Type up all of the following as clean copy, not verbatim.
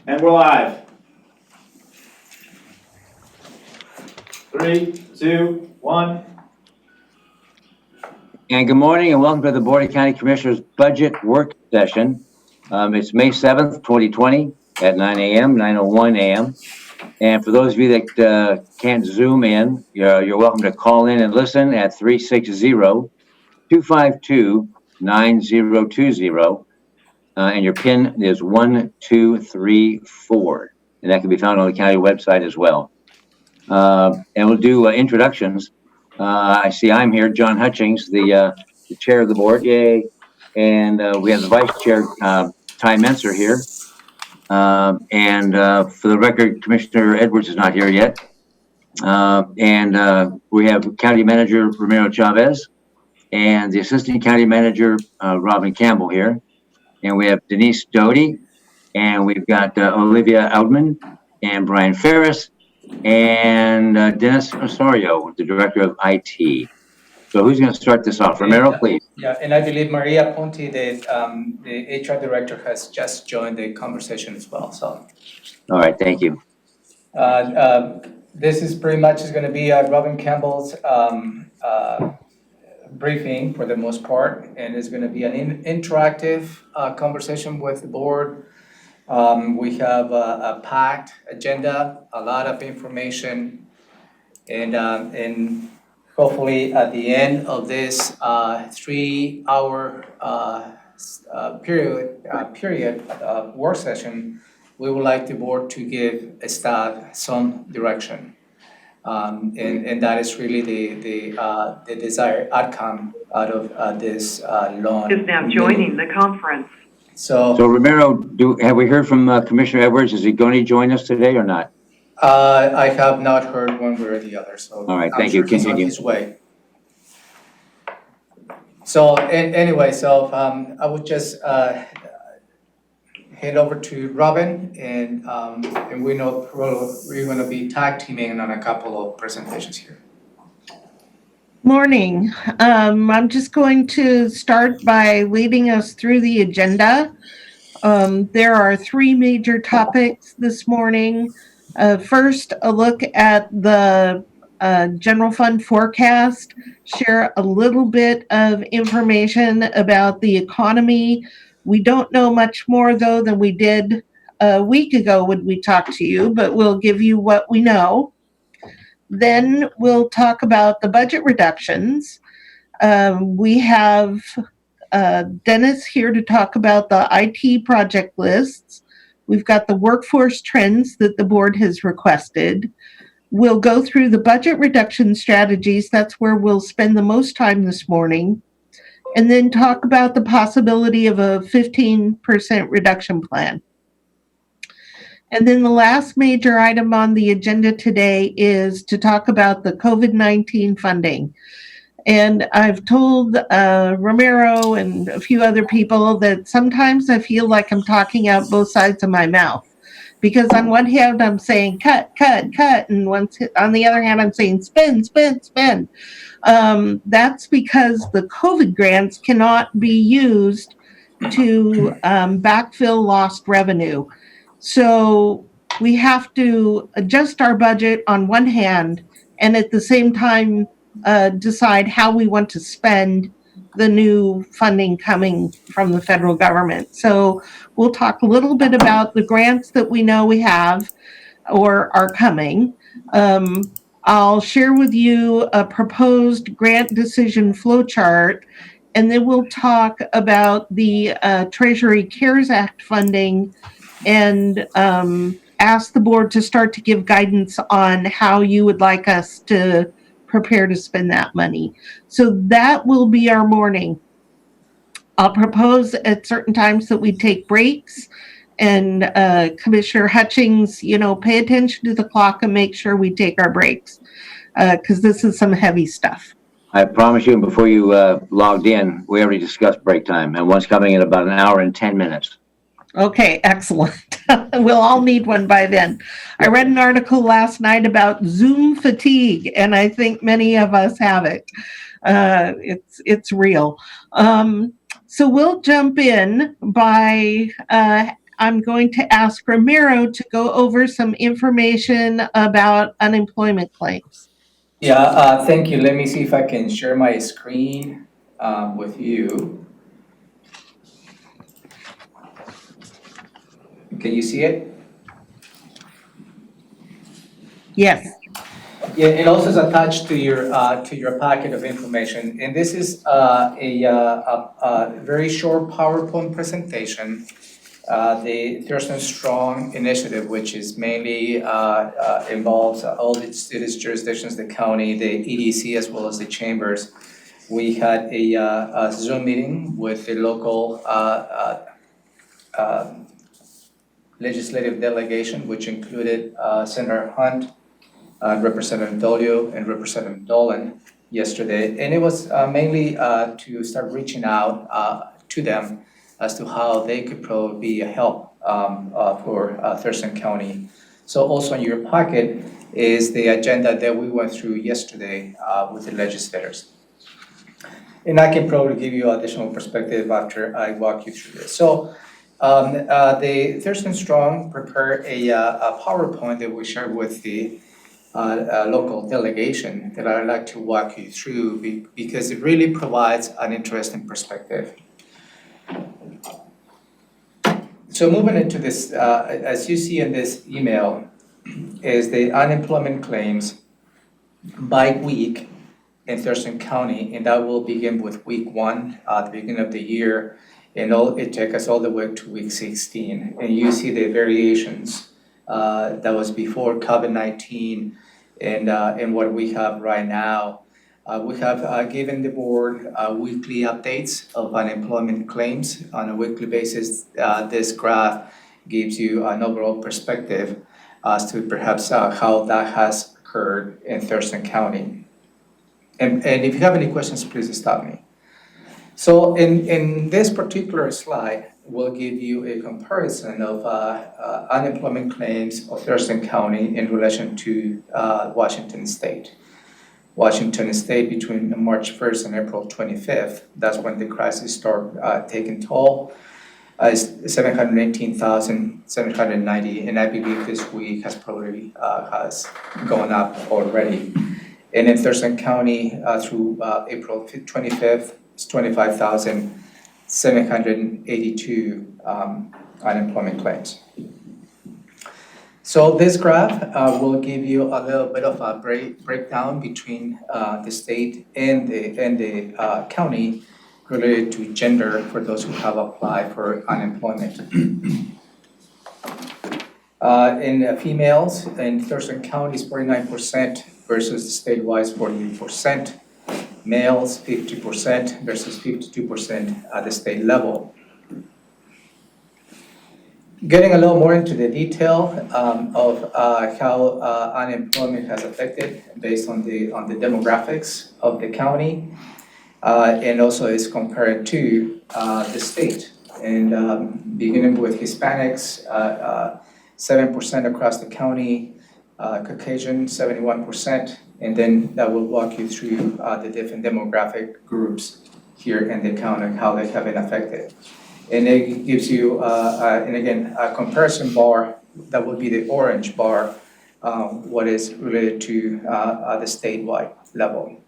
And we're live. 3, 2, 1. And good morning and welcome to the Board of County Commissioners Budget Work Session. It's May 7th, 2020 at 9 a.m., 9:01 a.m. And for those of you that can't Zoom in, you're welcome to call in and listen at 360-252-9020. And your PIN is 1234. And that can be found on the county website as well. And we'll do introductions. I see I'm here, John Hutchings, the chair of the board. Yay. And we have the vice chair, Ty Menser here. And for the record, Commissioner Edwards is not here yet. And we have County Manager Ramiro Chavez and the Assistant County Manager, Robin Campbell here. And we have Denise Doty, and we've got Olivia Outman and Brian Ferris and Dennis Osorio, the Director of IT. So who's going to start this off? Ramiro, please. Yeah, and I believe Maria Ponte, the HR Director, has just joined the conversation as well. So, all right, thank you. This is pretty much going to be Robin Campbell's briefing for the most part, and it's going to be an interactive conversation with the board. We have a packed agenda, a lot of information, and hopefully at the end of this 3-hour period work session, we would like the board to give staff some direction. And that is really the desired outcome out of this long is now joining the conference. So Ramiro, have we heard from Commissioner Edwards? Is he going to join us today or not? I have not heard one way or the other. So all right, thank you. He's on his way. So anyway, I would just head over to Robin, and we know we're going to be tag teaming on a couple of presentations here. Morning. I'm just going to start by leading us through the agenda. There are 3 major topics this morning. First, a look at the general fund forecast, share a little bit of information about the economy. We don't know much more, though, than we did a week ago when we talked to you, but we'll give you what we know. Then we'll talk about the budget reductions. We have Dennis here to talk about the IT project lists. We've got the workforce trends that the board has requested. We'll go through the budget reduction strategies. That's where we'll spend the most time this morning. And then talk about the possibility of a 15% reduction plan. And then the last major item on the agenda today is to talk about the COVID-19 funding. And I've told Ramiro and a few other people that sometimes I feel like I'm talking out both sides of my mouth. Because on one hand, I'm saying cut, cut, cut. And on the other hand, I'm saying spend, spend, spend. That's because the COVID grants cannot be used to backfill lost revenue. So we have to adjust our budget on one hand and at the same time decide how we want to spend the new funding coming from the federal government. So we'll talk a little bit about the grants that we know we have or are coming. I'll share with you a proposed grant decision flowchart, and then we'll talk about the Treasury CARES Act funding and ask the board to start to give guidance on how you would like us to prepare to spend that money. So that will be our morning. I'll propose at certain times that we take breaks, and Commissioner Hutchings, pay attention to the clock and make sure we take our breaks because this is some heavy stuff. I promise you, before you logged in, we already discussed break time, and one's coming in about 1 hour and 10 minutes. Okay, excellent. We'll all need one by then. I read an article last night about Zoom fatigue, and I think many of us have it. It's real. So we'll jump in by I'm going to ask Ramiro to go over some information about unemployment claims. Yeah, thank you. Let me see if I can share my screen with you. Can you see it? Yes. Yeah, it also is attached to your packet of information, and this is a very short PowerPoint presentation. The Thurston Strong initiative, which is mainly involves all the cities, jurisdictions, the county, the EDC, as well as the chambers. We had a Zoom meeting with the local legislative delegation, which included Senator Hunt, Representative Dolio, and Representative Dolan yesterday. And it was mainly to start reaching out to them as to how they could probably be a help for Thurston County. So also in your pocket is the agenda that we went through yesterday with the legislators. And I can probably give you additional perspective after I walk you through this. So the Thurston Strong prepared a PowerPoint that we shared with the local delegation that I'd like to walk you through because it really provides an interesting perspective. So moving into this, as you see in this email, is the unemployment claims by week in Thurston County, and that will begin with week 1 at the beginning of the year, and it takes us all the way to week 16. And you see the variations that was before COVID-19 and what we have right now. We have given the board weekly updates of unemployment claims on a weekly basis. This graph gives you an overall perspective as to perhaps how that has occurred in Thurston County. And if you have any questions, please stop me. So in this particular slide, we'll give you a comparison of unemployment claims of Thurston County in relation to Washington State. Washington State between March 1st and April 25th, that's when the crisis started taking toll, is 718,790, and I believe this week has probably has gone up already. And in Thurston County through April 25th, it's 25,782 unemployment claims. So this graph will give you a little bit of a breakdown between the state and the county related to gender for those who have applied for unemployment. In females, in Thurston County is 49% versus the statewide 48%. Males, 50% versus 52% at the state level. Getting a little more into the detail of how unemployment has affected based on the demographics of the county, and also is compared to the state. And beginning with Hispanics, 7% across the county, Caucasian 71%, and then that will walk you through the different demographic groups here in the county and how they have been affected. And it gives you, and again, a comparison bar that would be the orange bar, what is related to the statewide level.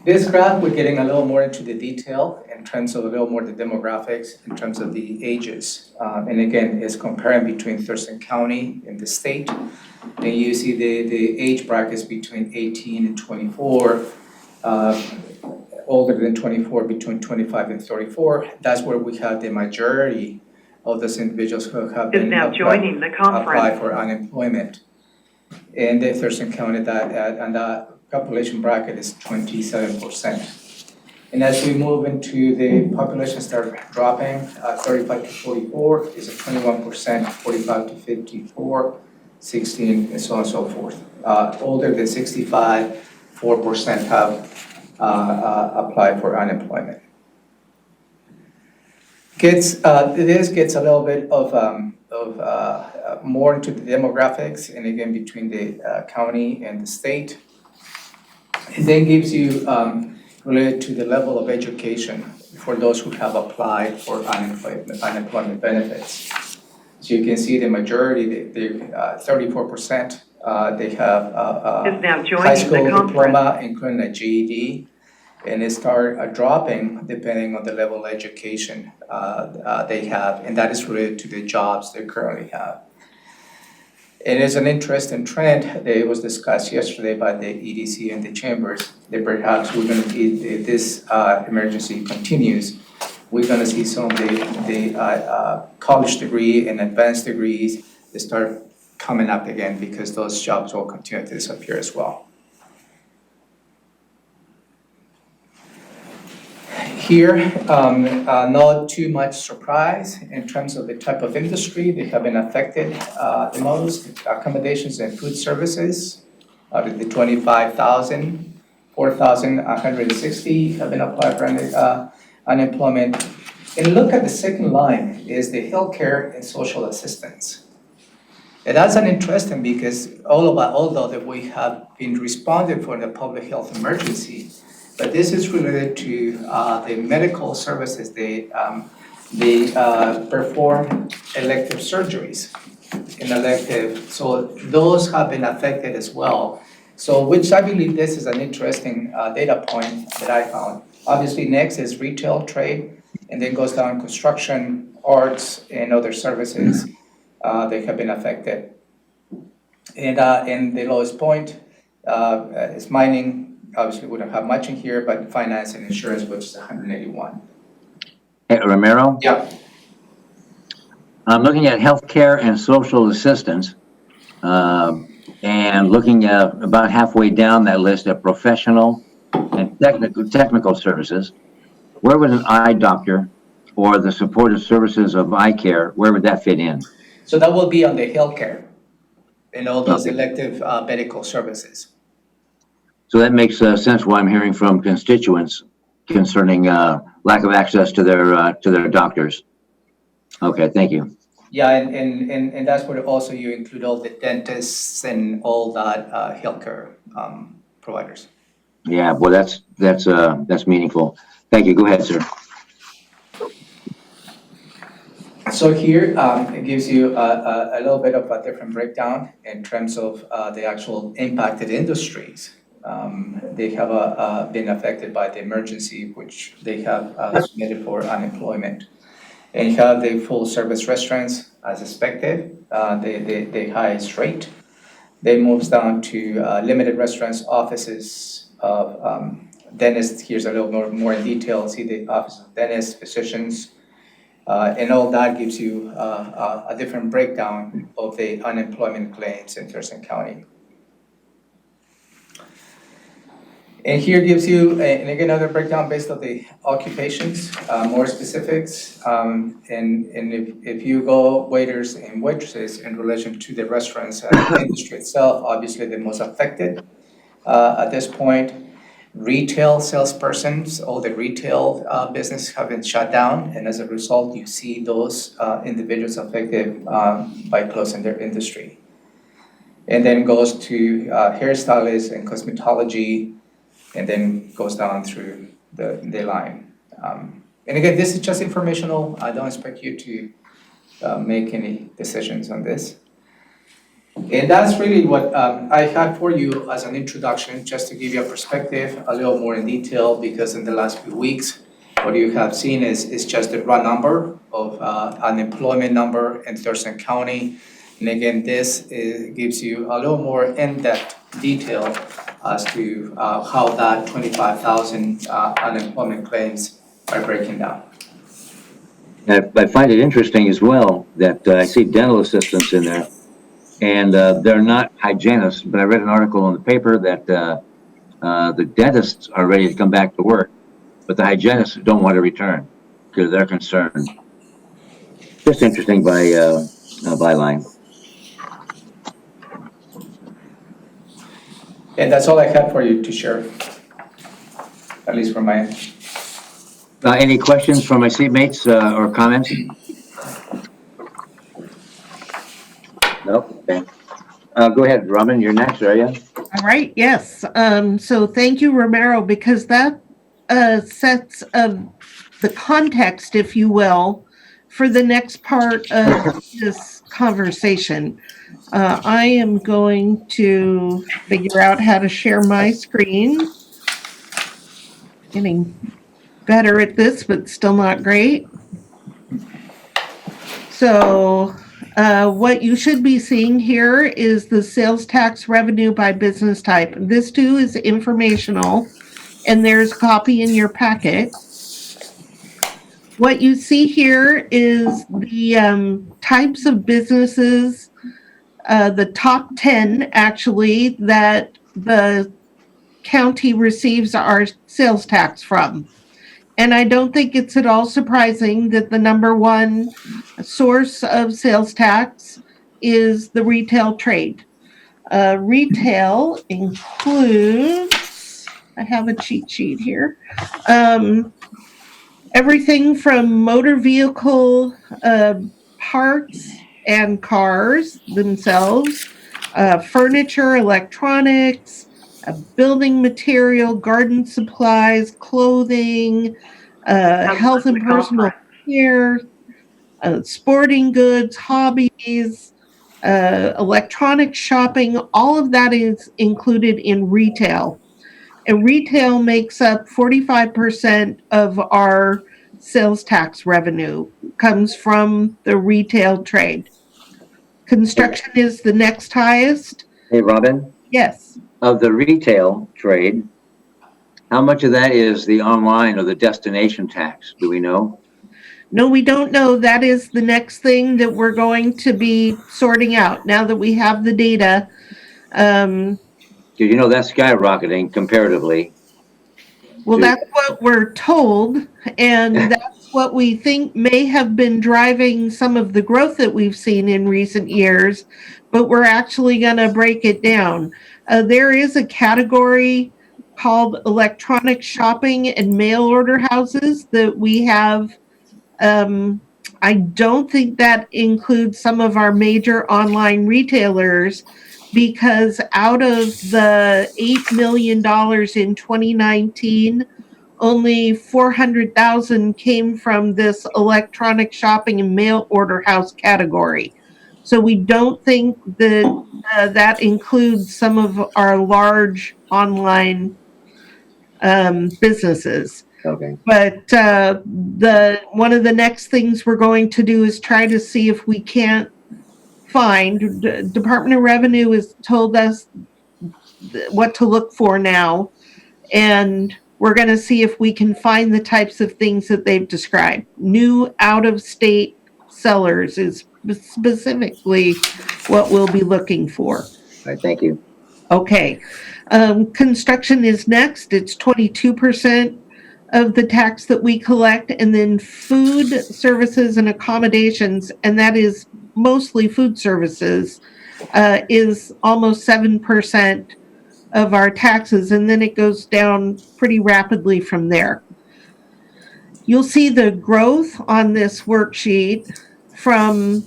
This graph, we're getting a little more into the detail in terms of a little more the demographics, in terms of the ages. And again, it's comparing between Thurston County and the state. And you see the age brackets between 18 and 24, older than 24, between 25 and 34. That's where we have the majority of those individuals who have been applied for unemployment. And the Thurston County, and the population bracket is 27%. And as we move into the population start dropping, 35 to 44 is a 21%, 45 to 54, 16, and so on and so forth. Older than 65, 4% have applied for unemployment. This gets a little bit of more into the demographics, and again between the county and the state. It then gives you related to the level of education for those who have applied for unemployment benefits. So you can see the majority, the 34%, they have Is now high joining school the conference. diploma, including a GED, and it start dropping depending on the level of education they have, and that is related to the jobs they currently have. It is an interesting trend that was discussed yesterday by the EDC and the chambers, that perhaps we're gonna see, if this emergency continues, we're gonna see some of the college degree and advanced degrees, they start coming up again because those jobs will continue to disappear as well. Here, not too much surprise in terms of the type of industry they have been affected the most. Accommodations and food services, out of the 25,000, 4,160 have been applied for unemployment. And look at the second line is the healthcare and social assistance. And that's an interesting because although that we have been responding for the public health emergency, but this is related to the medical services. They perform elective surgeries in elective, so those have been affected as well. So which I believe this is an interesting data point that I found. Obviously, next is retail, trade, and then goes down construction, arts, and other services that have been affected. And the lowest point is mining. Obviously, we don't have much in here, but finance and insurance, which is 181. Hey, Romero? Yeah. I'm looking at healthcare and social assistance, and looking at about halfway down that list at professional and technical services. Where would an eye doctor or the supportive services of eye care, where would that fit in? So that will be on the healthcare and all those Okay. elective medical services. So that makes sense why I'm hearing from constituents concerning lack of access to their doctors. Okay, thank you. Yeah, and that's where also you include all the dentists and all that healthcare providers. Yeah, well, that's meaningful. Thank you. Go ahead, sir. So here, it gives you a little bit of a different breakdown in terms of the actual impacted industries. They have been affected by the emergency, which they have submitted for unemployment. And you have the full service restaurants, as expected, the highest rate. Then moves down to limited restaurants, offices of dentists. Here's a little more in detail. See the office of dentists, physicians, and all that gives you a different breakdown of the unemployment claims in Thurston County. And here gives you, and again, another breakdown based on the occupations, more specifics. And if you go waiters and waitresses in relation to the restaurants industry itself, obviously the most affected at this point. Retail salespersons, all the retail business have been shut down, and as a result, you see those individuals affected by closing their industry. And then goes to hairstylists and cosmetology, and then goes down through the line. And again, this is just informational. I don't expect you to make any decisions on this. And that's really what I had for you as an introduction, just to give you a perspective, a little more in detail, because in the last few weeks, what you have seen is just the raw number of unemployment number in Thurston County. And again, this gives you a little more in-depth detail as to how that 25,000 unemployment claims are breaking down. I find it interesting as well that I see dental assistants in there, and they're not hygienists, but I read an article in the paper that the dentists are ready to come back to work, but the hygienists don't want to return because they're concerned. Just interesting by line. And that's all I had for you to share, at least from my end. Any questions from my seatmates or comments? Nope. Okay. Go ahead, Robin. You're next, are you? All right, yes. So thank you, Romero, because that sets the context, if you will, for the next part of this conversation. I am going to figure out how to share my screen. Getting better at this, but still not great. So what you should be seeing here is the sales tax revenue by business type. This too is informational, and there's a copy in your packet. What you see here is the types of businesses, the top 10 actually, that the county receives our sales tax from. And I don't think it's at all surprising that the number one source of sales tax is the retail trade. Retail includes, I have a cheat sheet here, everything from motor vehicle parts and cars themselves, furniture, electronics, building material, garden supplies, clothing, health and personal care, sporting goods, hobbies, electronic shopping, all of that is included in retail. And retail makes up 45% of our sales tax revenue, comes from the retail trade. Construction is the next highest. Hey, Robin, Yes. of the retail trade, how much of that is the online or the destination tax? Do we know? No, we don't know. That is the next thing that we're going to be sorting out now that we have the data. Because you know that's skyrocketing comparatively. Well, that's what we're told, and that's what we think may have been driving some of the growth that we've seen in recent years, but we're actually going to break it down. There is a category called electronic shopping and mail order houses that we have. I don't think that includes some of our major online retailers, because out of the $8 million in 2019, only 400,000 came from this electronic shopping and mail order house category. So we don't think that that includes some of our large online businesses. Okay. But one of the next things we're going to do is try to see if we can't find. Department of Revenue has told us what to look for now, and we're going to see if we can find the types of things that they've described. New out-of-state sellers is specifically what we'll be looking for. All right, thank you. Okay. Construction is next. It's 22% of the tax that we collect, and then food services and accommodations, and that is mostly food services, is almost 7% of our taxes, and then it goes down pretty rapidly from there. You'll see the growth on this worksheet from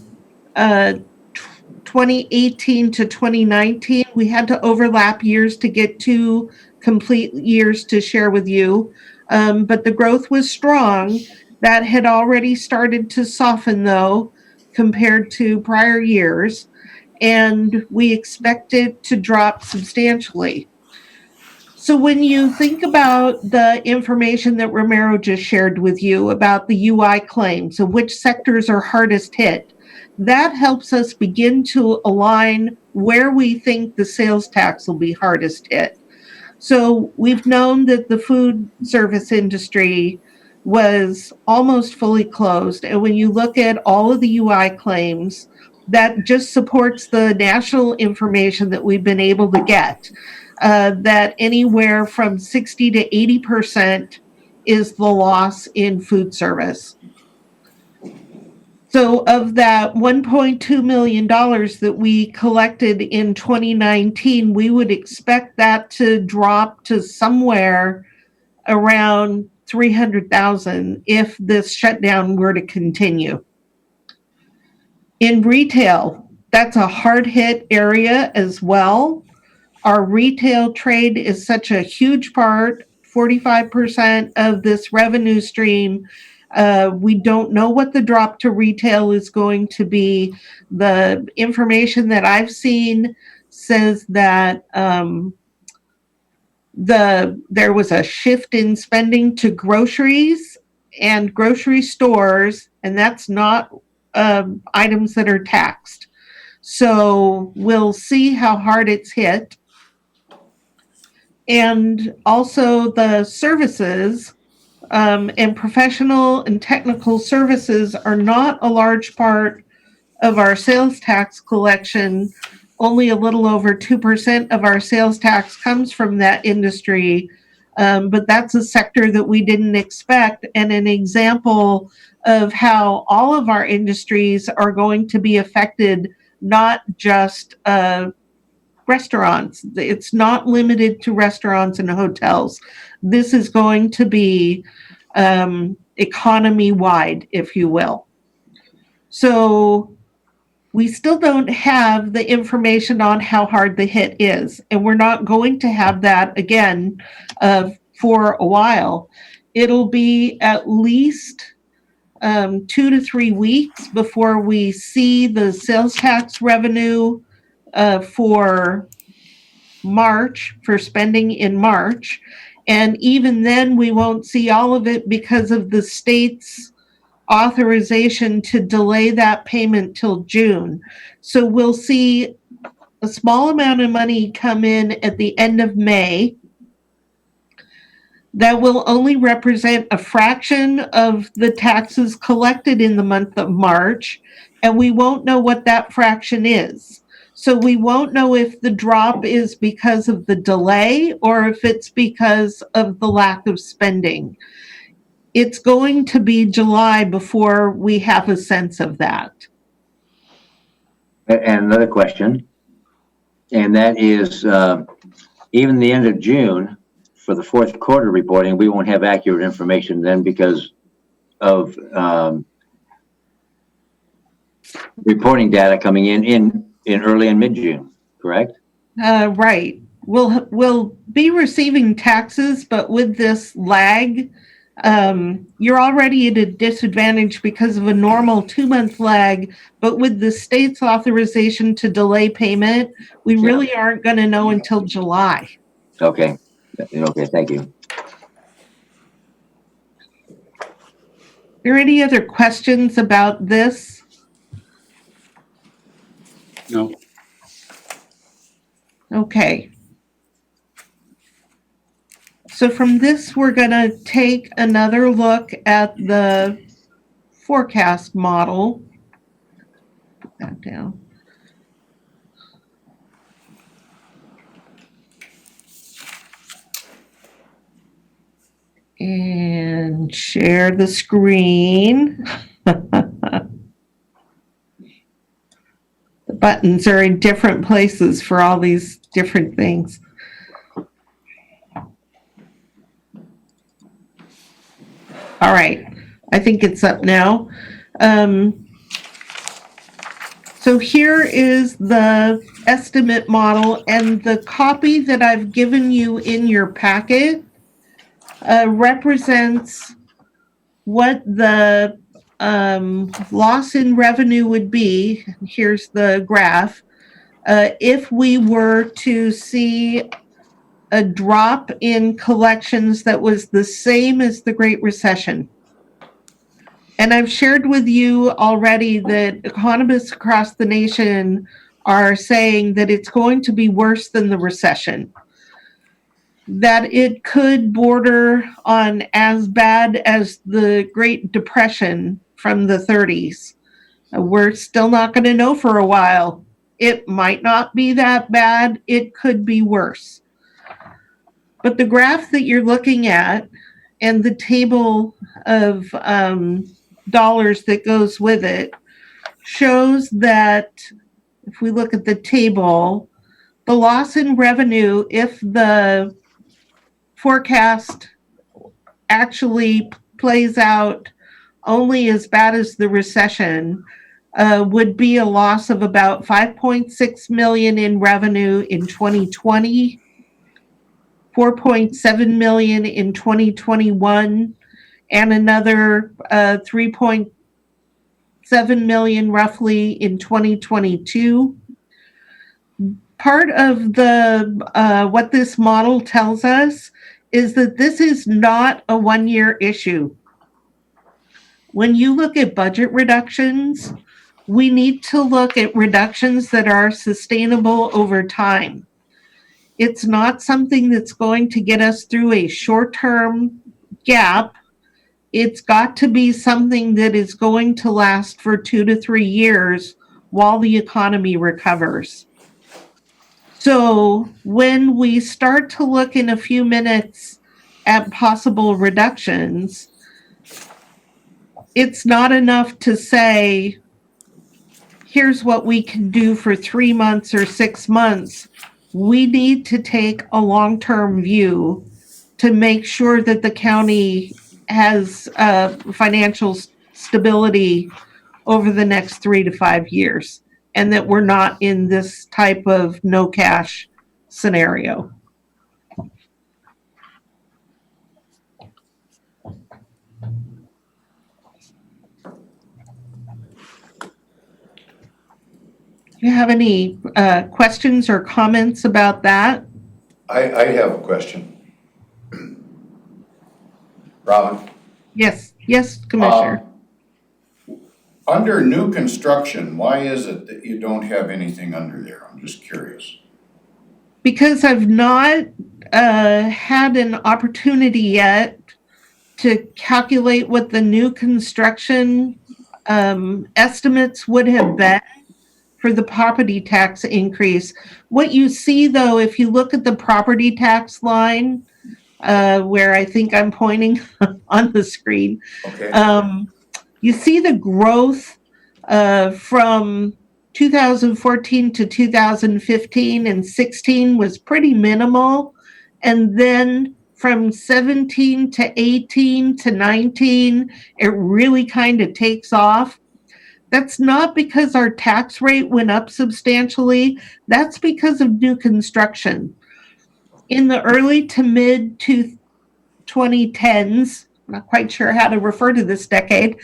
2018 to 2019. We had to overlap years to get 2 complete years to share with you, but the growth was strong. That had already started to soften, though, compared to prior years, and we expect it to drop substantially. So when you think about the information that Romero just shared with you about the UI claims and which sectors are hardest hit, that helps us begin to align where we think the sales tax will be hardest hit. So we've known that the food service industry was almost fully closed. And when you look at all of the UI claims, that just supports the national information that we've been able to get, that anywhere from 60 to 80% is the loss in food service. So of that $1.2 million that we collected in 2019, we would expect that to drop to somewhere around 300,000 if this shutdown were to continue. In retail, that's a hard hit area as well. Our retail trade is such a huge part, 45% of this revenue stream. We don't know what the drop to retail is going to be. The information that I've seen says that there was a shift in spending to groceries and grocery stores, and that's not items that are taxed. So we'll see how hard it's hit. And also the services and professional and technical services are not a large part of our sales tax collection. Only a little over 2% of our sales tax comes from that industry. But that's a sector that we didn't expect, and an example of how all of our industries are going to be affected, not just restaurants. It's not limited to restaurants and hotels. This is going to be economy-wide, if you will. So we still don't have the information on how hard the hit is, and we're not going to have that again for a while. It'll be at least 2 to 3 weeks before we see the sales tax revenue for March, for spending in March. And even then, we won't see all of it because of the state's authorization to delay that payment till June. So we'll see a small amount of money come in at the end of May. That will only represent a fraction of the taxes collected in the month of March, and we won't know what that fraction is. So we won't know if the drop is because of the delay or if it's because of the lack of spending. It's going to be July before we have a sense of that. And another question, and that is, even the end of June, for the fourth quarter reporting, we won't have accurate information then because of reporting data coming in early and mid-June, correct? Right. We'll be receiving taxes, but with this lag, you're already at a disadvantage because of a normal 2-month lag. But with the state's authorization to delay payment, we really aren't going to know until July. Okay. Okay, thank you. Are there any other questions about this? No. Okay. So from this, we're going to take another look at the forecast model. Put that down. And share the screen. The buttons are in different places for all these different things. All right, I think it's up now. So here is the estimate model, and the copy that I've given you in your packet represents what the loss in revenue would be. Here's the graph. If we were to see a drop in collections that was the same as the Great Recession. And I've shared with you already that economists across the nation are saying that it's going to be worse than the recession, that it could border on as bad as the Great Depression from the 30s. We're still not going to know for a while. It might not be that bad. It could be worse. But the graph that you're looking at and the table of dollars that goes with it shows that if we look at the table, the loss in revenue, if the forecast actually plays out only as bad as the recession, would be a loss of about 5.6 million in revenue in 2020, 4.7 million in 2021, and another 3.7 million roughly in 2022. Part of the what this model tells us is that this is not a one-year issue. When you look at budget reductions, we need to look at reductions that are sustainable over time. It's not something that's going to get us through a short-term gap. It's got to be something that is going to last for 2 to 3 years while the economy recovers. So when we start to look in a few minutes at possible reductions, it's not enough to say, here's what we can do for 3 months or 6 months. We need to take a long-term view to make sure that the county has financial stability over the next 3 to 5 years, and that we're not in this type of no cash scenario. Do you have any questions or comments about that? I have a question. Robin? Yes, Commissioner. Under new construction, why is it that you don't have anything under there? I'm just curious. Because I've not had an opportunity yet to calculate what the new construction estimates would have been for the property tax increase. What you see, though, if you look at the property tax line, where I think I'm pointing on the screen, Okay. you see the growth from 2014 to 2015, and 16 was pretty minimal. And then from 17 to 18 to 19, it really kind of takes off. That's not because our tax rate went up substantially. That's because of new construction. In the early to mid 2010s, I'm not quite sure how to refer to this decade,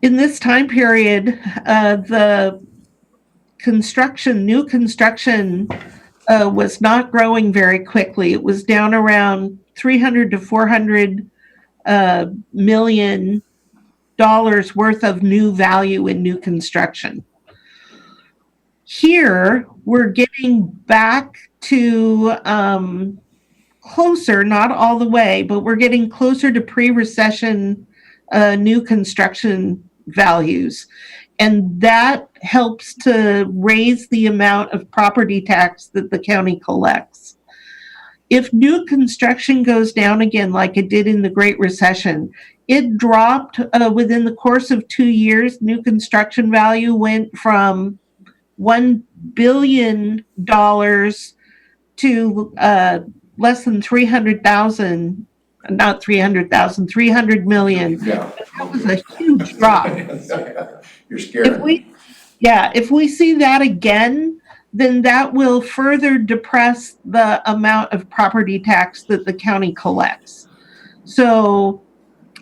in this time period, the new construction was not growing very quickly. It was down around $300 to $400 million worth of new value in new construction. Here, we're getting back to closer, not all the way, but we're getting closer to pre-recession new construction values. And that helps to raise the amount of property tax that the county collects. If new construction goes down again, like it did in the Great Recession, it dropped within the course of 2 years. New construction value went from $1 billion to less than 300,000, not 300,000, 300 million. Yeah. That was a huge drop. You're scared. If we see that again, then that will further depress the amount of property tax that the county collects. So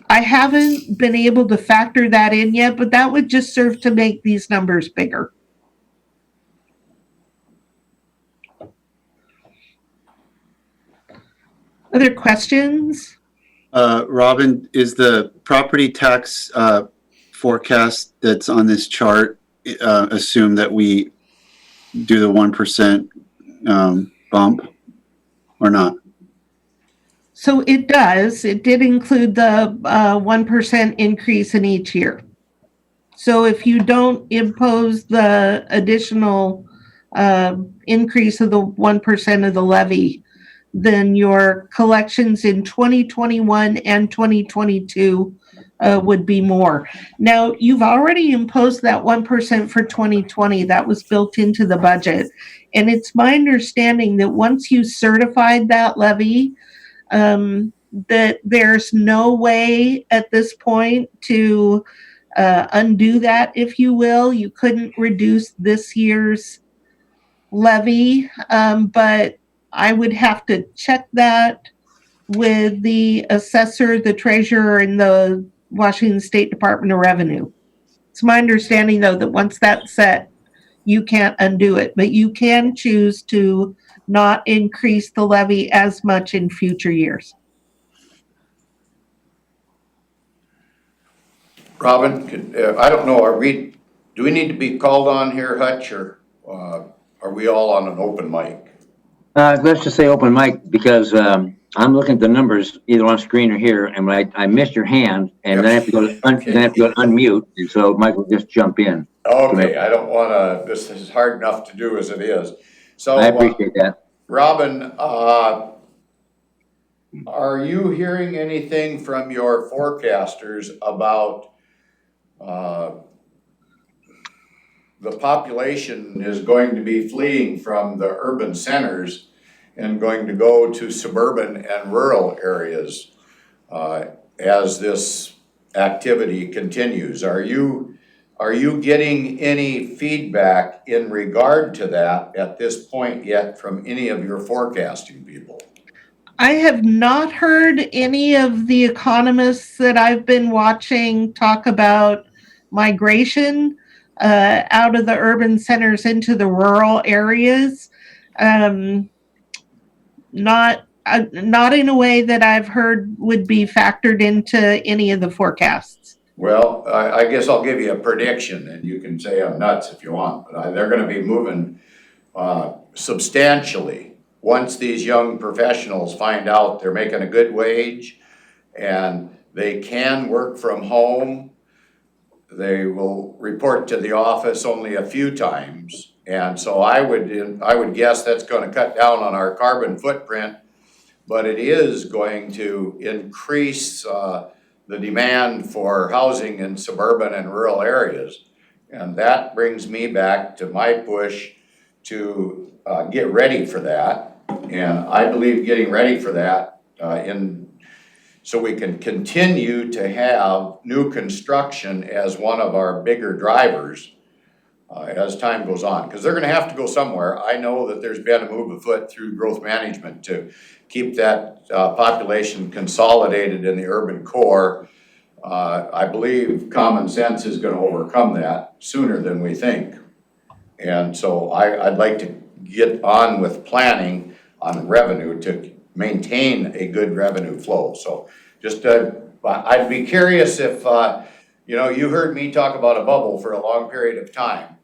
I haven't been able to factor that in yet, but that would just serve to make these numbers bigger. Other questions? Robin, is the property tax forecast that's on this chart assume that we do the 1% bump or not? So it does. It did include the 1% increase in each year. So if you don't impose the additional increase of the 1% of the levy, then your collections in 2021 and 2022 would be more. Now, you've already imposed that 1% for 2020. That was built into the budget. And it's my understanding that once you certified that levy, that there's no way at this point to undo that, if you will. You couldn't reduce this year's levy, but I would have to check that with the assessor, the treasurer, and the Washington State Department of Revenue. It's my understanding, though, that once that's set, you can't undo it, but you can choose to not increase the levy as much in future years. Robin, I don't know, do we need to be called on here, Hutch, or are we all on an open mic? Let's just say open mic because I'm looking at the numbers either on screen or here, and I missed your hand, and then I have to go to unmute, and so Michael just jump in. Okay, I don't wanna, this is hard enough to do as it is. So, I appreciate that. Robin, are you hearing anything from your forecasters about the population is going to be fleeing from the urban centers and going to go to suburban and rural areas as this activity continues? Are you getting any feedback in regard to that at this point yet from any of your forecasting people? I have not heard any of the economists that I've been watching talk about migration out of the urban centers into the rural areas. Not in a way that I've heard would be factored into any of the forecasts. Well, I guess I'll give you a prediction, and you can say I'm nuts if you want, but they're gonna be moving substantially once these young professionals find out they're making a good wage and they can work from home. They will report to the office only a few times. And so I would guess that's gonna cut down on our carbon footprint, but it is going to increase the demand for housing in suburban and rural areas. And that brings me back to my push to get ready for that. And I believe getting ready for that so we can continue to have new construction as one of our bigger drivers as time goes on, because they're gonna have to go somewhere. I know that there's been a move afoot through growth management to keep that population consolidated in the urban core. I believe common sense is gonna overcome that sooner than we think. And so I'd like to get on with planning on revenue to maintain a good revenue flow. So just, I'd be curious if, you heard me talk about a bubble for a long period of time.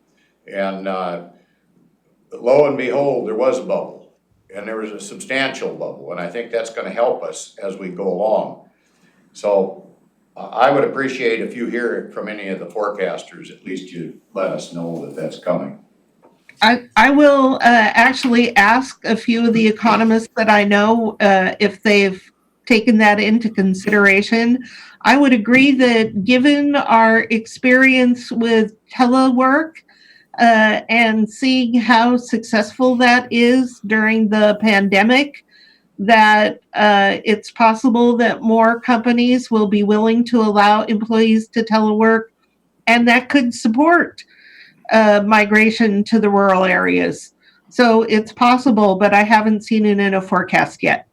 And lo and behold, there was a bubble, and there was a substantial bubble. And I think that's gonna help us as we go along. So I would appreciate if you hear it from any of the forecasters, at least you let us know that that's coming. I will actually ask a few of the economists that I know if they've taken that into consideration. I would agree that given our experience with telework and seeing how successful that is during the pandemic, that it's possible that more companies will be willing to allow employees to telework, and that could support migration to the rural areas. So it's possible, but I haven't seen it in a forecast yet.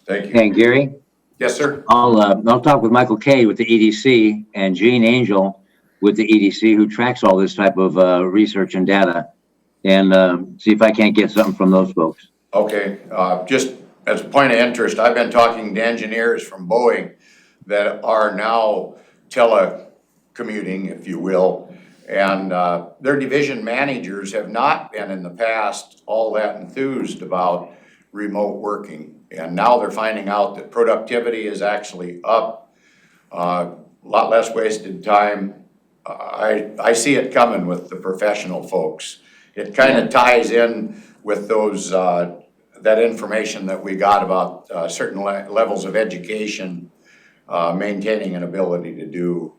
Thank you. Hey, Gary, Yes, sir. I'll talk with Michael Kay with the EDC and Gene Angel with the EDC, who tracks all this type of research and data, and see if I can't get something from those folks. Okay, just as a point of interest, I've been talking to engineers from Boeing that are now telecommuting, if you will, and their division managers have not been in the past all that enthused about remote working. And now they're finding out that productivity is actually up, a lot less wasted time. I see it coming with the professional folks. It kind of ties in with those, that information that we got about certain levels of education, maintaining an ability to do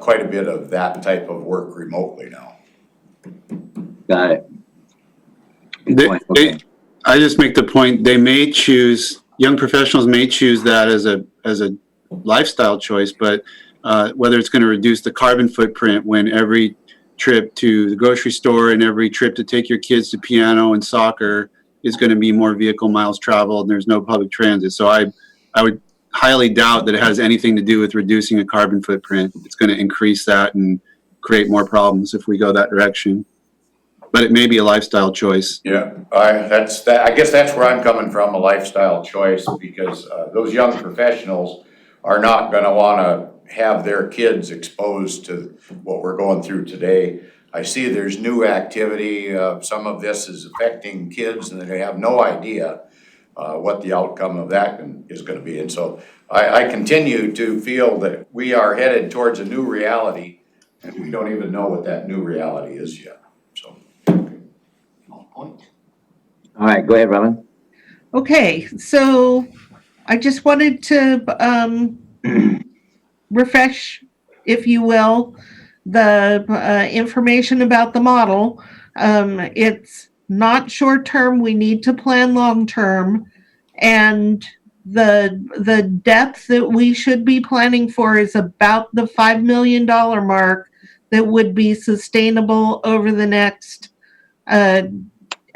quite a bit of that type of work remotely now. Got it. Good point. Okay. I just make the point, young professionals may choose that as a lifestyle choice, but whether it's going to reduce the carbon footprint when every trip to the grocery store and every trip to take your kids to piano and soccer is going to be more vehicle miles traveled, and there's no public transit. So I would highly doubt that it has anything to do with reducing a carbon footprint. It's going to increase that and create more problems if we go that direction. But it may be a lifestyle choice. Yeah, I guess that's where I'm coming from, a lifestyle choice, because those young professionals are not gonna wanna have their kids exposed to what we're going through today. I see there's new activity, some of this is affecting kids and they have no idea what the outcome of that is gonna be. And so I continue to feel that we are headed towards a new reality and we don't even know what that new reality is yet, so. All right, go ahead, Robin. Okay, so I just wanted to refresh, if you will, the information about the model. It's not short-term, we need to plan long-term, and the depth that we should be planning for is about the $5 million mark that would be sustainable over the next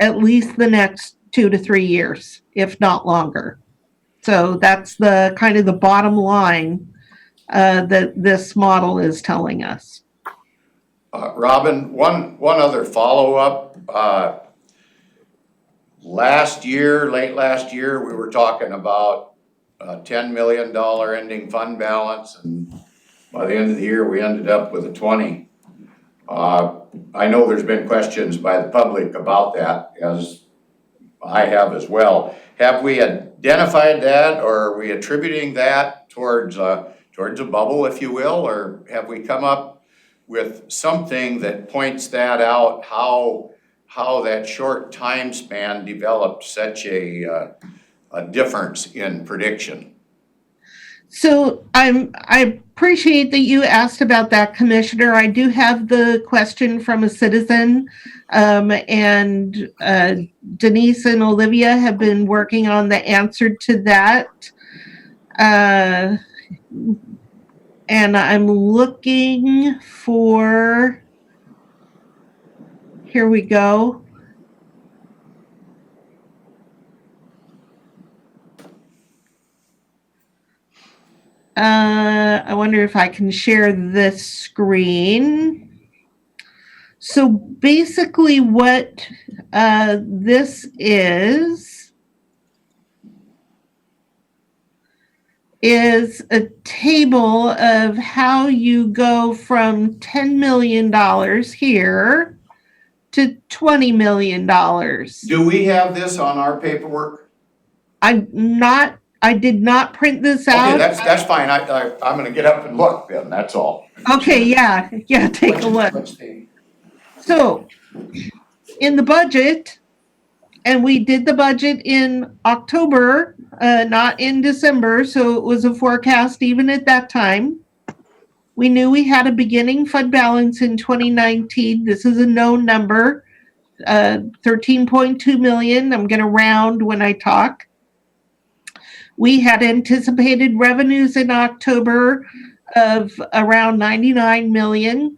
at least the next 2 to 3 years, if not longer. So that's the kind of the bottom line that this model is telling us. Robin, one other follow-up. Late last year, we were talking about a $10 million ending fund balance, and by the end of the year, we ended up with a 20. I know there's been questions by the public about that, as I have as well. Have we identified that, or are we attributing that towards a bubble, if you will, or have we come up with something that points that out, how that short time span developed such a difference in prediction? So I appreciate that you asked about that, Commissioner. I do have the question from a citizen, and Denise and Olivia have been working on the answer to that. And I'm looking for, here we go. I wonder if I can share this screen. So basically what this is a table of how you go from $10 million here to $20 million. Do we have this on our paperwork? I did not print this out. Okay, that's fine. I'm gonna get up and look then, that's all. Okay, yeah, take a look. So, in the budget, and we did the budget in October, not in December, so it was a forecast even at that time. We knew we had a beginning fund balance in 2019. This is a known number, 13.2 million. I'm going to round when I talk. We had anticipated revenues in October of around 99 million.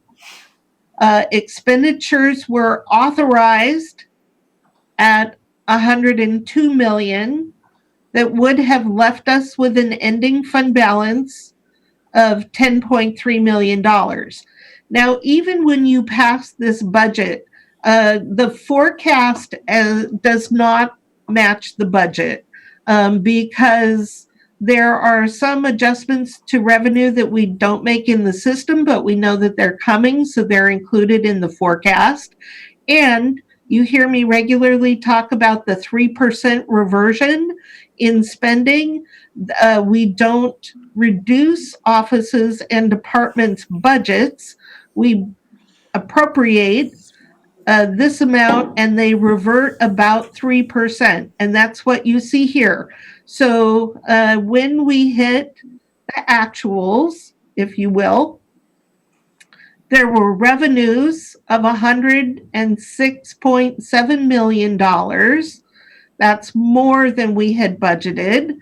Expenditures were authorized at 102 million that would have left us with an ending fund balance of $10.3 million. Now, even when you pass this budget, the forecast does not match the budget because there are some adjustments to revenue that we don't make in the system, but we know that they're coming, so they're included in the forecast. And you hear me regularly talk about the 3% reversion in spending. We don't reduce offices and departments' budgets. We appropriate this amount and they revert about 3%. And that's what you see here. So when we hit the actuals, if you will, there were revenues of $106.7 million. That's more than we had budgeted.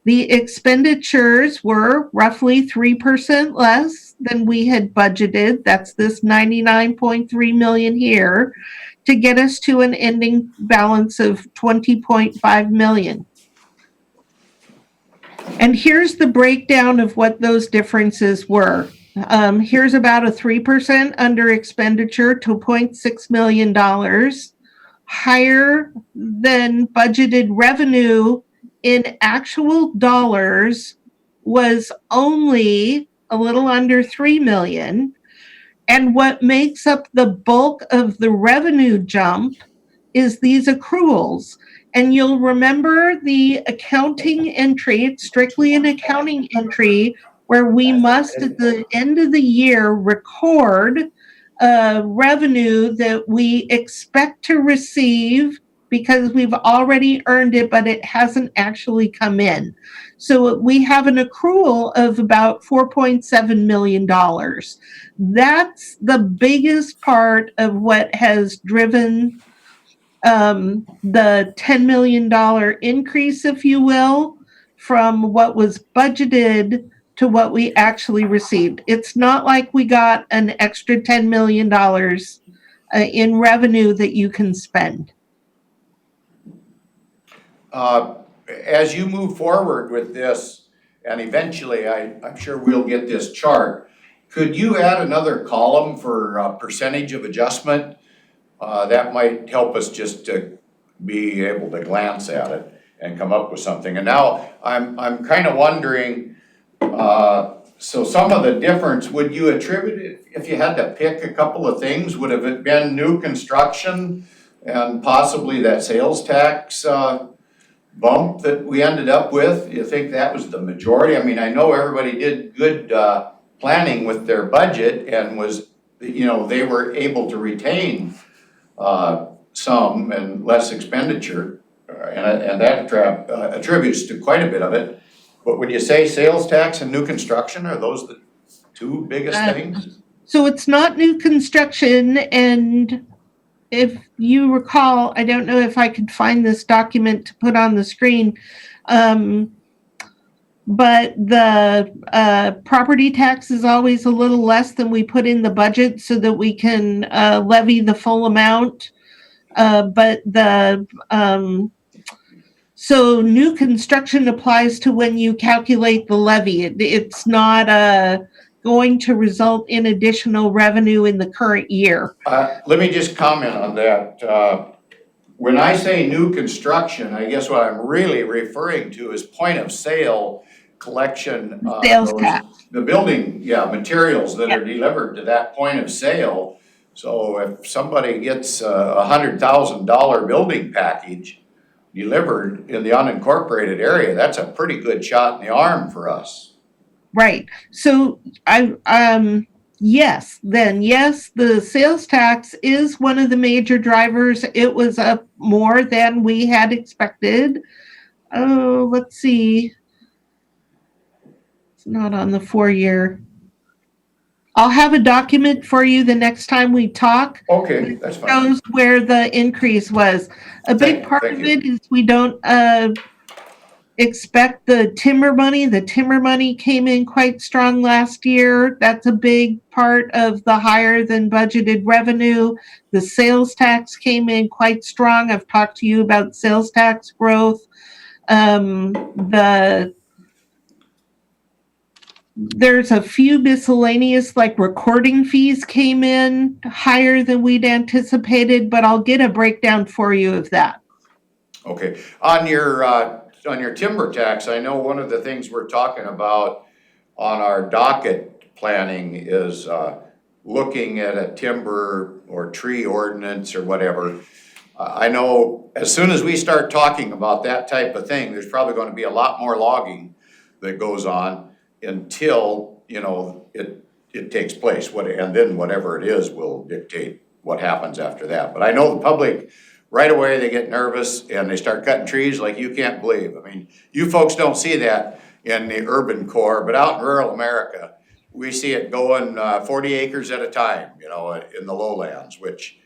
The expenditures were roughly 3% less than we had budgeted. That's this 99.3 million here to get us to an ending balance of 20.5 million. And here's the breakdown of what those differences were. Here's about a 3% under expenditure to $0.6 million, higher than budgeted revenue in actual dollars was only a little under 3 million. And what makes up the bulk of the revenue jump is these accruals. And you'll remember the accounting entry, it's strictly an accounting entry where we must at the end of the year record revenue that we expect to receive because we've already earned it, but it hasn't actually come in. So we have an accrual of about $4.7 million. That's the biggest part of what has driven the $10 million increase, if you will, from what was budgeted to what we actually received. It's not like we got an extra $10 million in revenue that you can spend. As you move forward with this, and eventually I'm sure we'll get this chart, could you add another column for percentage of adjustment? That might help us just to be able to glance at it and come up with something. And now I'm kind of wondering, so some of the difference, would you attribute it, if you had to pick a couple of things, would have it been new construction and possibly that sales tax bump that we ended up with? You think that was the majority? I mean, I know everybody did good planning with their budget and was, you know, they were able to retain some and less expenditure, and that attributes to quite a bit of it. But when you say sales tax and new construction, are those the two biggest things? So it's not new construction, and if you recall, I don't know if I could find this document to put on the screen, but the property tax is always a little less than we put in the budget so that we can levy the full amount. So new construction applies to when you calculate the levy. It's not going to result in additional revenue in the current year. Let me just comment on that. When I say new construction, I guess what I'm really referring to is point of sale collection. Sales tax. The building, materials that are delivered to that point of sale. So if somebody gets a $100,000 building package delivered in the unincorporated area, that's a pretty good shot in the arm for us. Right. So yes, the sales tax is one of the major drivers. It was up more than we had expected. Oh, let's see. It's not on the 4-year. I'll have a document for you the next time we talk. Okay, that's fine. Shows where the increase was. A big part of it is we don't expect the timber money. The timber money came in quite strong last year. That's a big part of the higher than budgeted revenue. The sales tax came in quite strong. I've talked to you about sales tax growth. There's a few miscellaneous, like recording fees came in higher than we'd anticipated, but I'll get a breakdown for you of that. Okay, on your timber tax, I know one of the things we're talking about on our docket planning is looking at a timber or tree ordinance or whatever. I know as soon as we start talking about that type of thing, there's probably going to be a lot more logging that goes on until, you know, it takes place, and then whatever it is will dictate what happens after that. But I know the public, right away, they get nervous and they start cutting trees like you can't believe. I mean, you folks don't see that in the urban core, but out in rural America, we see it going 40 acres at a time, you know, in the lowlands, which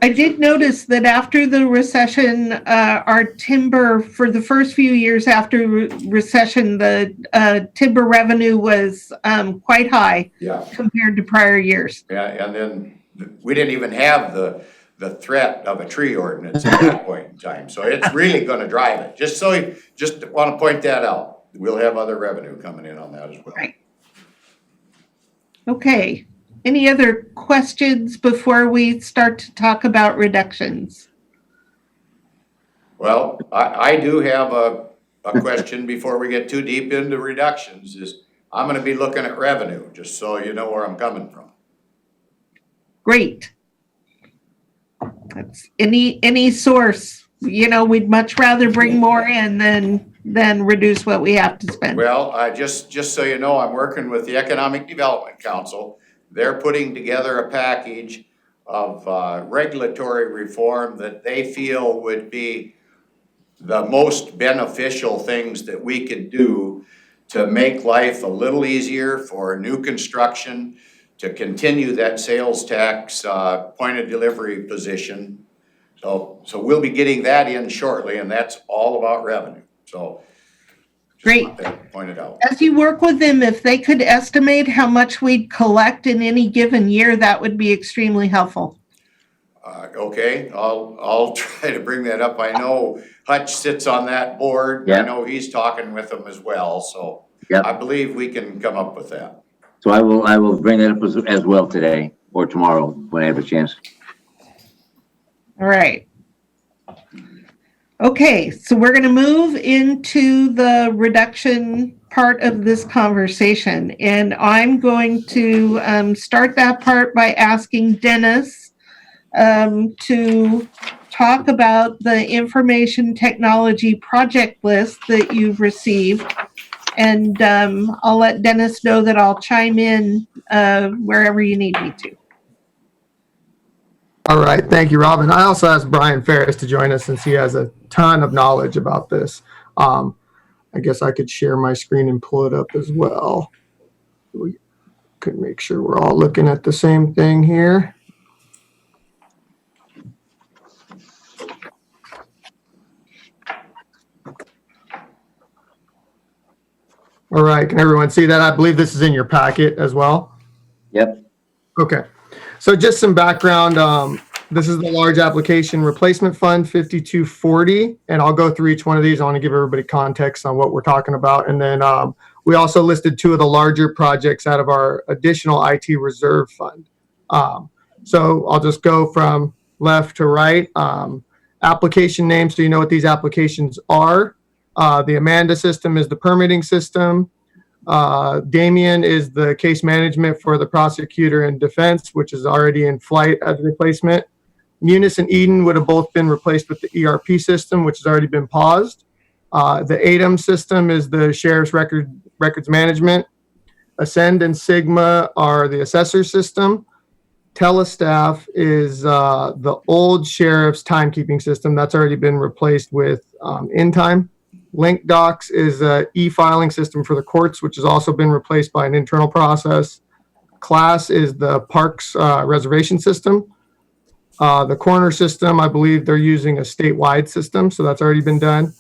I did notice that after the recession, our timber, for the first few years after recession, the timber revenue was quite high Yeah, compared to prior years. yeah, and then we didn't even have the threat of a tree ordinance at that point in time. So it's really gonna drive it. Just wanna point that out. We'll have other revenue coming in on that as well. Right. Okay. Any other questions before we start to talk about reductions? Well, I do have a question before we get too deep into reductions is I'm gonna be looking at revenue, just so you know where I'm coming from. Great. That's any source, we'd much rather bring more in than reduce what we have to spend. Well, just so you know, I'm working with the Economic Development Council. They're putting together a package of regulatory reform that they feel would be the most beneficial things that we could do to make life a little easier for new construction, to continue that sales tax point of delivery position. So we'll be getting that in shortly, and that's all about revenue. So Great. just want that pointed out. As you work with them, if they could estimate how much we'd collect in any given year, that would be extremely helpful. Okay, I'll try to bring that up. I know Hutch sits on that board. Yeah. I know he's talking with them as well, so Yep. I believe we can come up with that. So I will bring that up as well today or tomorrow when I have a chance. All right. Okay, so we're going to move into the reduction part of this conversation. And I'm going to start that part by asking Dennis to talk about the information technology project list that you've received. And I'll let Dennis know that I'll chime in wherever you need me to. All right, thank you, Robin. I also asked Brian Ferris to join us since he has a ton of knowledge about this. I guess I could share my screen and pull it up as well. We could make sure we're all looking at the same thing here. All right, can everyone see that? I believe this is in your packet as well. Yep. Okay, so just some background. This is the large application replacement fund 5240, and I'll go through each one of these. I want to give everybody context on what we're talking about. And then we also listed two of the larger projects out of our additional IT reserve fund. So I'll just go from left to right. Application names, so you know what these applications are. The Amanda system is the permitting system. Damien is the case management for the prosecutor and defense, which is already in flight as a replacement. Munis and Eden would have both been replaced with the ERP system, which has already been paused. The ADAM system is the sheriff's records management. Ascend and Sigma are the assessor system. Telestaff is the old sheriff's timekeeping system that's already been replaced with InTime. LinkDocs is an e-filing system for the courts, which has also been replaced by an internal process. Class is the parks reservation system. The coroner system, I believe they're using a statewide system, so that's already been done.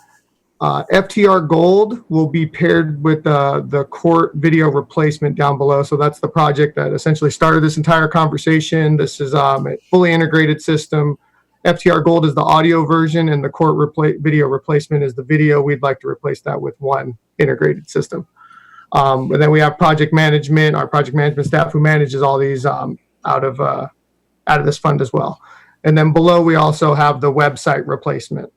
FTR Gold will be paired with the court video replacement down below. So that's the project that essentially started this entire conversation. This is a fully integrated system. FTR Gold is the audio version, and the court video replacement is the video. We'd like to replace that with one integrated system. And then we have project management, our project management staff who manages all these out of this fund as well. And then below we also have the website replacement.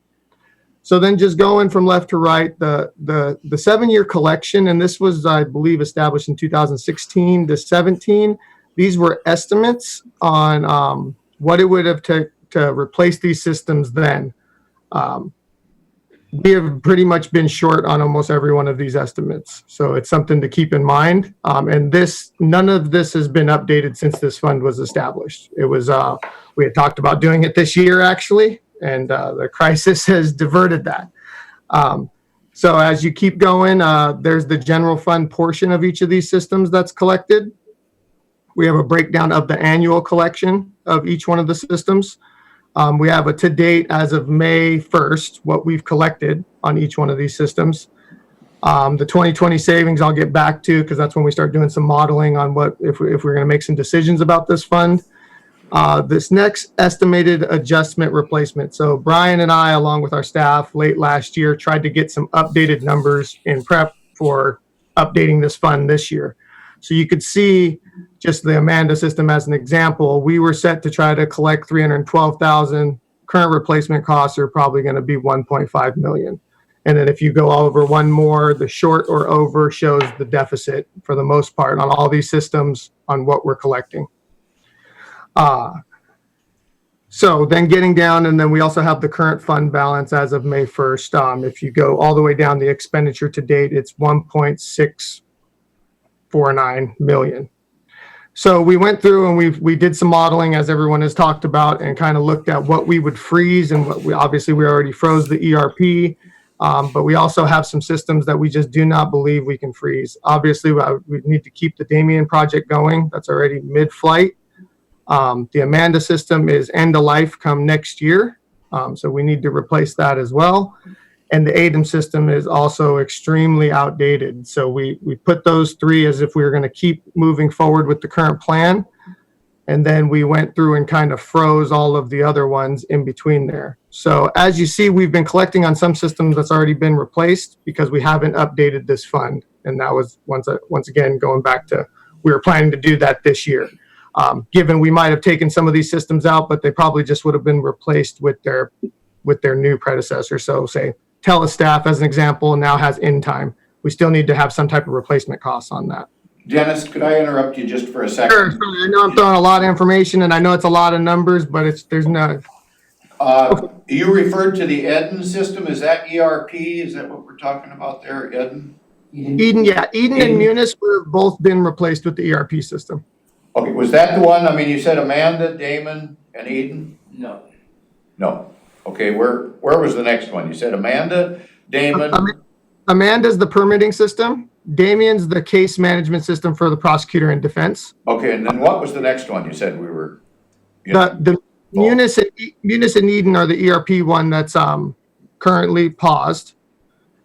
So then just going from left to right, the 7-year collection, and this was, I believe, established in 2016 to 17. These were estimates on what it would have taken to replace these systems then. We have pretty much been short on almost every one of these estimates. So it's something to keep in mind. And none of this has been updated since this fund was established. It was, we had talked about doing it this year actually, and the crisis has diverted that. So as you keep going, there's the general fund portion of each of these systems that's collected. We have a breakdown of the annual collection. of each one of the systems. We have a to date as of May 1st, what we've collected on each one of these systems. The 2020 savings I'll get back to because that's when we start doing some modeling on what if we're going to make some decisions about this fund. This next estimated adjustment replacement. So Brian and I, along with our staff, late last year tried to get some updated numbers in prep for updating this fund this year. So you could see just the Amanda system as an example. We were set to try to collect 312,000. Current replacement costs are probably going to be 1.5 million. And then if you go over one more, the short or over shows the deficit for the most part on all these systems on what we're collecting. So then getting down, and then we also have the current fund balance as of May 1st. If you go all the way down the expenditure to date, it's 1.649 million. So we went through and we did some modeling, as everyone has talked about, and kind of looked at what we would freeze and what we already froze the ERP. But we also have some systems that we just do not believe we can freeze. Obviously, we need to keep the Damien project going. That's already mid-flight. The Amanda system is end of life come next year. So we need to replace that as well. And the ADAM system is also extremely outdated. So we put those three as if we were going to keep moving forward with the current plan. And then we went through and kind of froze all of the other ones in between there. So as you see, we've been collecting on some systems that's already been replaced because we haven't updated this fund. And that was once again, going back to, we were planning to do that this year. Given we might have taken some of these systems out, but they probably just would have been replaced with their new predecessor. So say Telestaff, as an example, now has InTime. We still need to have some type of replacement costs on that. Dennis, could I interrupt you just for a second? Sure. I know I'm throwing a lot of information and I know it's a lot of numbers, but there's no. You referred to the Eden system. Is that ERP? Is that what we're talking about there, Eden? Eden, yeah. Eden and Munis have both been replaced with the ERP system. Okay, was that the one? I mean, you said Amanda, Damon, and Eden? No. No. Okay, where was the next one? You said Amanda, Damon. Amanda's the permitting system. Damien's the case management system for the prosecutor and defense. Okay, and then what was the next one? You said we were. The Munis and Eden are the ERP one that's currently paused.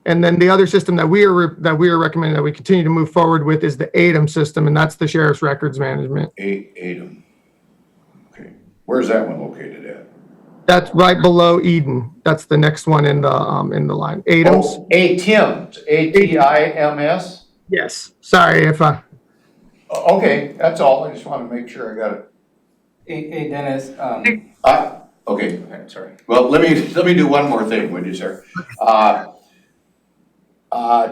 And then the other system that we are recommending that we continue to move forward with is the ADAM system, and that's the Sheriff's Records Management. ADAM. Okay, where's that one located at? That's right below Eden. That's the next one in the line. ADAM's. Oh, ATIMS. ATIMS. Yes. Sorry if I. Okay, that's all. I just want to make sure I got it. Hey, Dennis, Okay. sorry. Well, let me do one more thing, would you, sir?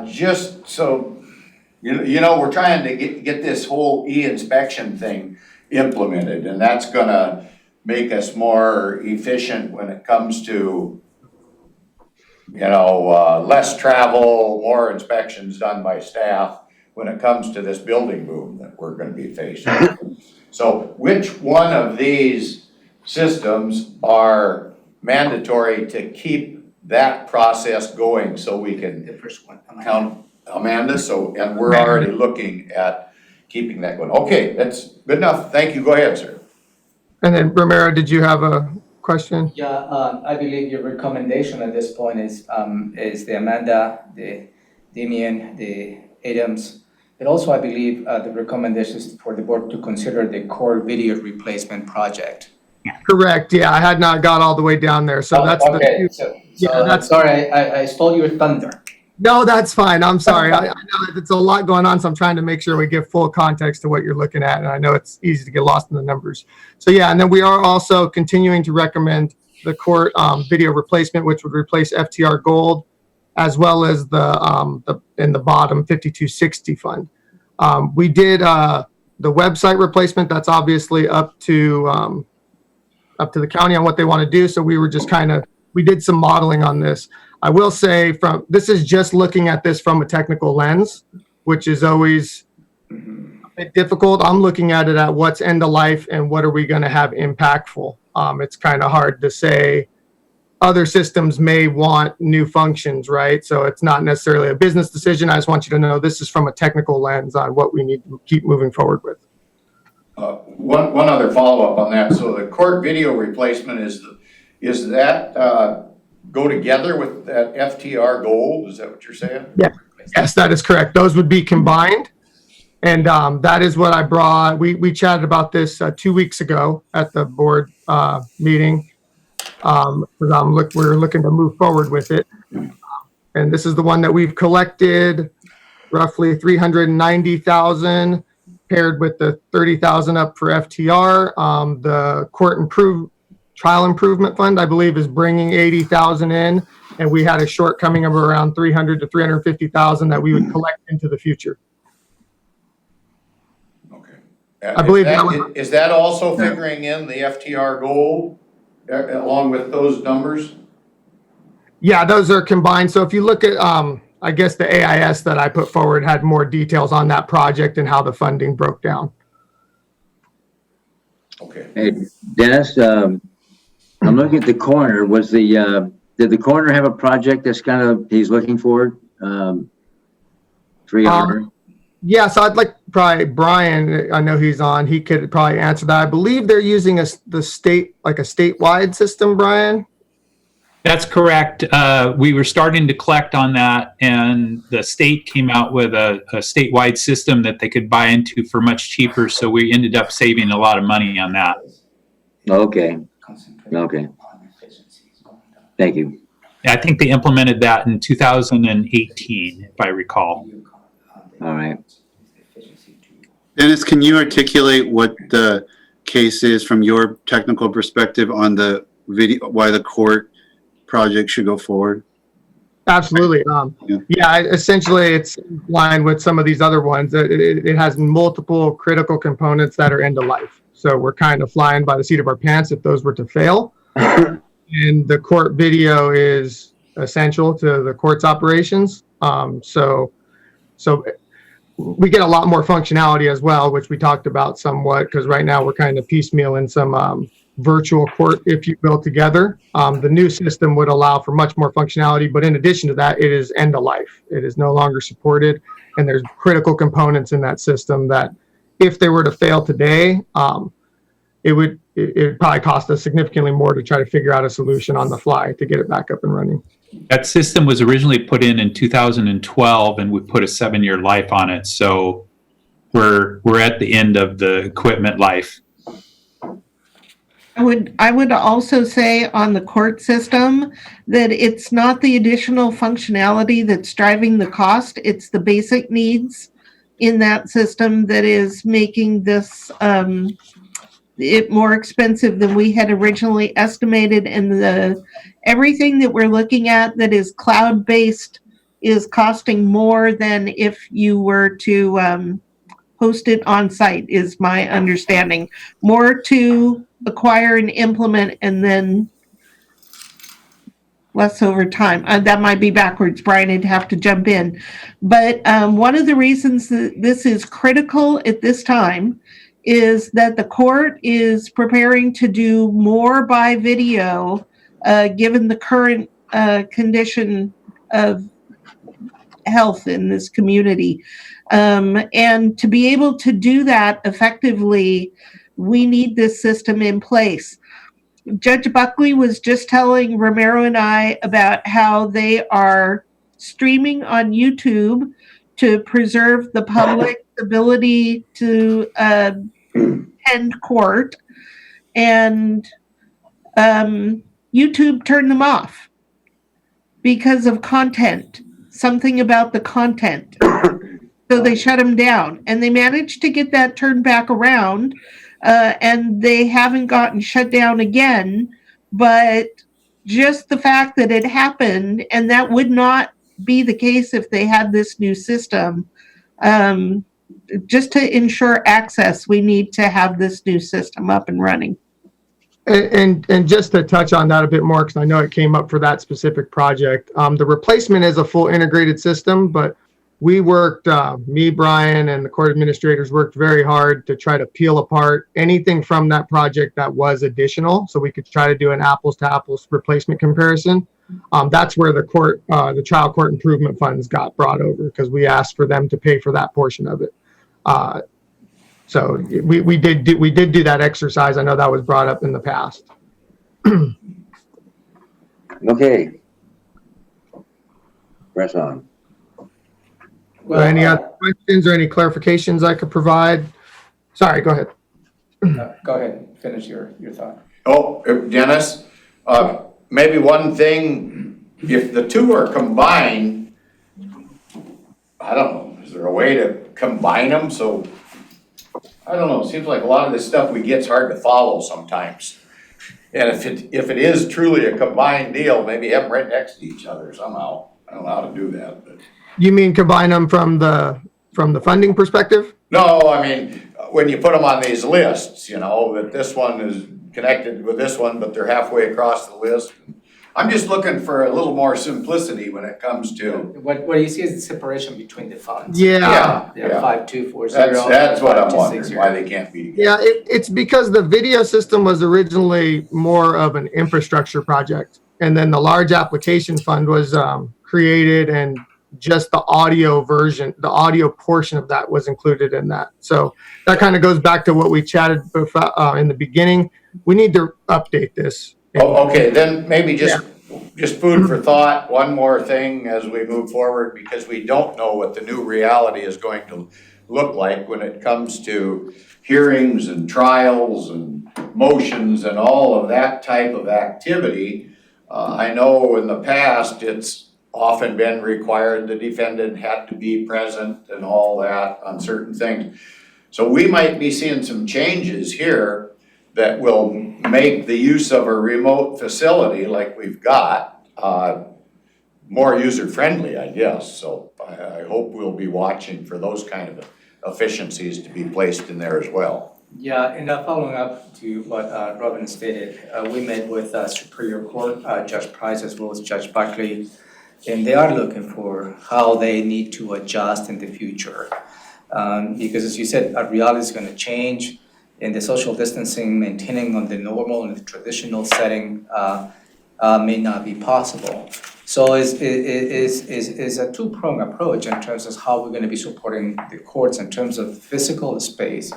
Just so, you know, we're trying to get this whole e-inspection thing implemented, and that's gonna make us more efficient when it comes to, less travel, more inspections done by staff when it comes to this building boom that we're gonna be facing. So which one of these systems are mandatory to keep that process going so we can The first one. count Amanda? And we're already looking at keeping that going. Okay, that's good enough. Thank you. Go ahead, sir. And then Romero, did you have a question? Yeah, I believe your recommendation at this point is the Amanda, the Damien, the Adams. But also, I believe the recommendation is for the board to consider the core video replacement project. Correct. Yeah, I had not got all the way down there. So that's okay. Sorry, I stole your thunder. No, that's fine. I'm sorry. I know it's a lot going on, so I'm trying to make sure we give full context to what you're looking at. And I know it's easy to get lost in the numbers. So yeah, and then we are also continuing to recommend the court video replacement, which would replace FTR Gold, as well as the in the bottom 5260 fund. We did the website replacement. That's obviously up to the county on what they want to do. So we were just we did some modeling on this. I will say this is just looking at this from a technical lens, which is always a bit difficult. I'm looking at it at what's end of life and what are we going to have impactful. It's kind of hard to say. Other systems may want new functions, right? So it's not necessarily a business decision. I just want you to know this is from a technical lens on what we need to keep moving forward with. One other follow-up on that. So the court video replacement is that go together with that FTR gold? Is that what you're saying? Yes, that is correct. Those would be combined. And that is what I brought. We chatted about this 2 weeks ago at the board meeting. We're looking to move forward with it. And this is the one that we've collected roughly 390,000 paired with the 30,000 up for FTR. The trial improvement fund, I believe, is bringing 80,000 in. And we had a shortcoming of around 300 to 350,000 that we would collect into the future. I believe is that also figuring in the FTR goal along with those numbers? Yeah, those are combined. So if you look at, I guess the AIS that I put forward had more details on that project and how the funding broke down. Okay. Hey, Dennis, I'm looking at the coroner. Did the coroner have a project that's he's looking for? 300? Yeah, so I'd like probably Brian, I know he's on, he could probably answer that. I believe they're using a statewide system, Brian? That's correct. We were starting to collect on that, and the state came out with a statewide system that they could buy into for much cheaper. So we ended up saving a lot of money on that. Okay. Thank you. I think they implemented that in 2018, if I recall. All right. Dennis, can you articulate what the case is from your technical perspective on the video, why the court project should go forward? Absolutely. Essentially it's in line with some of these other ones. It has multiple critical components that are end of life. So we're kind of flying by the seat of our pants if those were to fail. And the court video is essential to the court's operations. So we get a lot more functionality as well, which we talked about somewhat, because right now we're kind of piecemealing some virtual court, if you will, together. The new system would allow for much more functionality, but in addition to that, it is end of life. It is no longer supported, and there's critical components in that system that if they were to fail today, it would probably cost us significantly more to try to figure out a solution on the fly to get it back up and running. That system was originally put in 2012, and we put a 7-year life on it. So we're at the end of the equipment life. I would also say on the court system that it's not the additional functionality that's driving the cost. It's the basic needs in that system that is making this it more expensive than we had originally estimated, and everything that we're looking at that is cloud-based is costing more than if you were to host it on site, is my understanding. More to acquire and implement, and then less over time. That might be backwards. Brian would have to jump in. But one of the reasons that this is critical at this time is that the court is preparing to do more by video, given the current condition of health in this community. And to be able to do that effectively, we need this system in place. Judge Buckley was just telling Romero and I about how they are streaming on YouTube to preserve the public's ability to attend court, and YouTube turned them off because of content, something about the content. So they shut them down, and they managed to get that turned back around, and they haven't gotten shut down again. But just the fact that it happened, and that would not be the case if they had this new system. Just to ensure access, we need to have this new system up and running. And just to touch on that a bit more, because I know it came up for that specific project. The replacement is a full integrated system, but we worked, me, Brian, and the court administrators worked very hard to try to peel apart anything from that project that was additional, so we could try to do an apples to apples replacement comparison. That's where the trial court improvement funds got brought over, because we asked for them to pay for that portion of it. So we did do that exercise. I know that was brought up in the past. Okay. Press on. Well, Any other questions or any clarifications I could provide? Sorry, go ahead. Go ahead, finish your thought. Oh, Dennis, maybe one thing, if the two are combined, I don't know, is there a way to combine them? So, I don't know, it seems like a lot of this stuff we get's hard to follow sometimes. And if it is truly a combined deal, maybe have them right next to each other somehow. I don't know how to do that, but. You mean combine them from the funding perspective? No, I mean, when you put them on these lists, that this one is connected with this one, but they're halfway across the list. I'm just looking for a little more simplicity when it comes to. What you see is the separation between the funds. Yeah. Yeah. 5240. That's what I'm 5260. wondering, why they can't be together. Yeah, it's because the video system was originally more of an infrastructure project. And then the large application fund was created, and just the audio version, the audio portion of that was included in that. So that kind of goes back to what we chatted before, in the beginning. We need to update this. Oh, okay, then maybe just food for thought, one more thing as we move forward, because we don't know what the new reality is going to look like when it comes to hearings and trials and motions and all of that type of activity. I know in the past, it's often been required the defendant had to be present and all that on certain things. So we might be seeing some changes here that will make the use of a remote facility like we've got more user-friendly, I guess. So I hope we'll be watching for those kind of efficiencies to be placed in there as well. Yeah, and following up to what Robin stated, we met with Superior Court, Judge Price as well as Judge Buckley, and they are looking for how they need to adjust in the future. Because as you said, our reality is going to change, and the social distancing, maintaining on the normal and the traditional setting may not be possible. So it's a two-pronged approach in terms of how we're going to be supporting the courts in terms of physical space.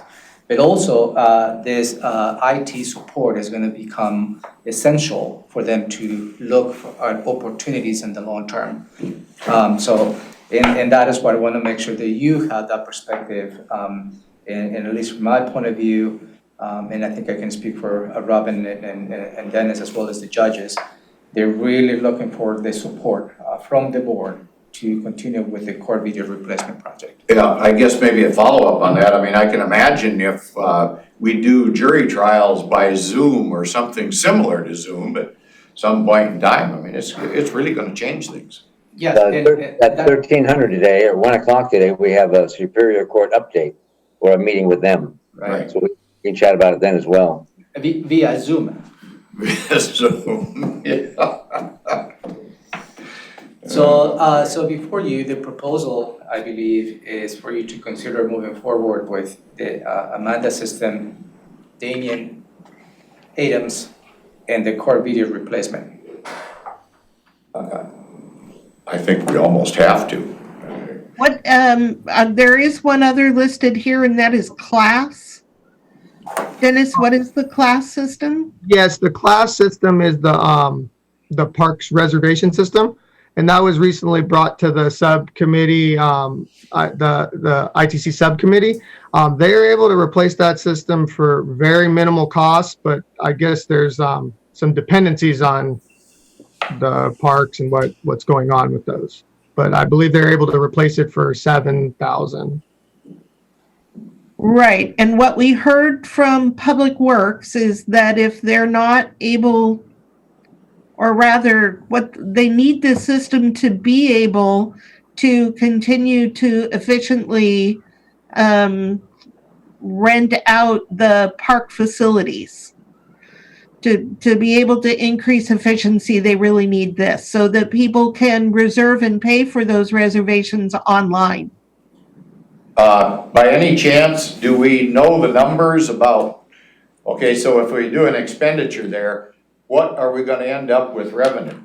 But also, this IT support is going to become essential for them to look for opportunities in the long term. And that is why I want to make sure that you have that perspective. And at least from my point of view, and I think I can speak for Robin and Dennis as well as the judges, they're really looking for the support from the board to continue with the core video replacement project. Yeah, I guess maybe a follow-up on that. I mean, I can imagine if we do jury trials by Zoom or something similar to Zoom at some point in time, I mean, it's really gonna change things. Yes, At 1300 today, or 1 o'clock today, we have a Superior Court update or a meeting with them. right. So we can chat about it then as well. Via Zoom. So, yeah. So before you, the proposal, I believe, is for you to consider moving forward with the Amanda system, Damien, Adams, and the core video replacement. I think we almost have to. What, there is one other listed here, and that is class. Dennis, what is the class system? Yes, the class system is the parks reservation system, and that was recently brought to the subcommittee, the ITC subcommittee. They are able to replace that system for very minimal cost, but I guess there's some dependencies on the parks and what's going on with those. But I believe they're able to replace it for $7,000. Right, and what we heard from Public Works is that if they're not able, or rather, what they need this system to be able to continue to efficiently rent out the park facilities. To be able to increase efficiency, they really need this so that people can reserve and pay for those reservations online. By any chance, do we know the numbers about, okay, so if we do an expenditure there, what are we gonna end up with revenue?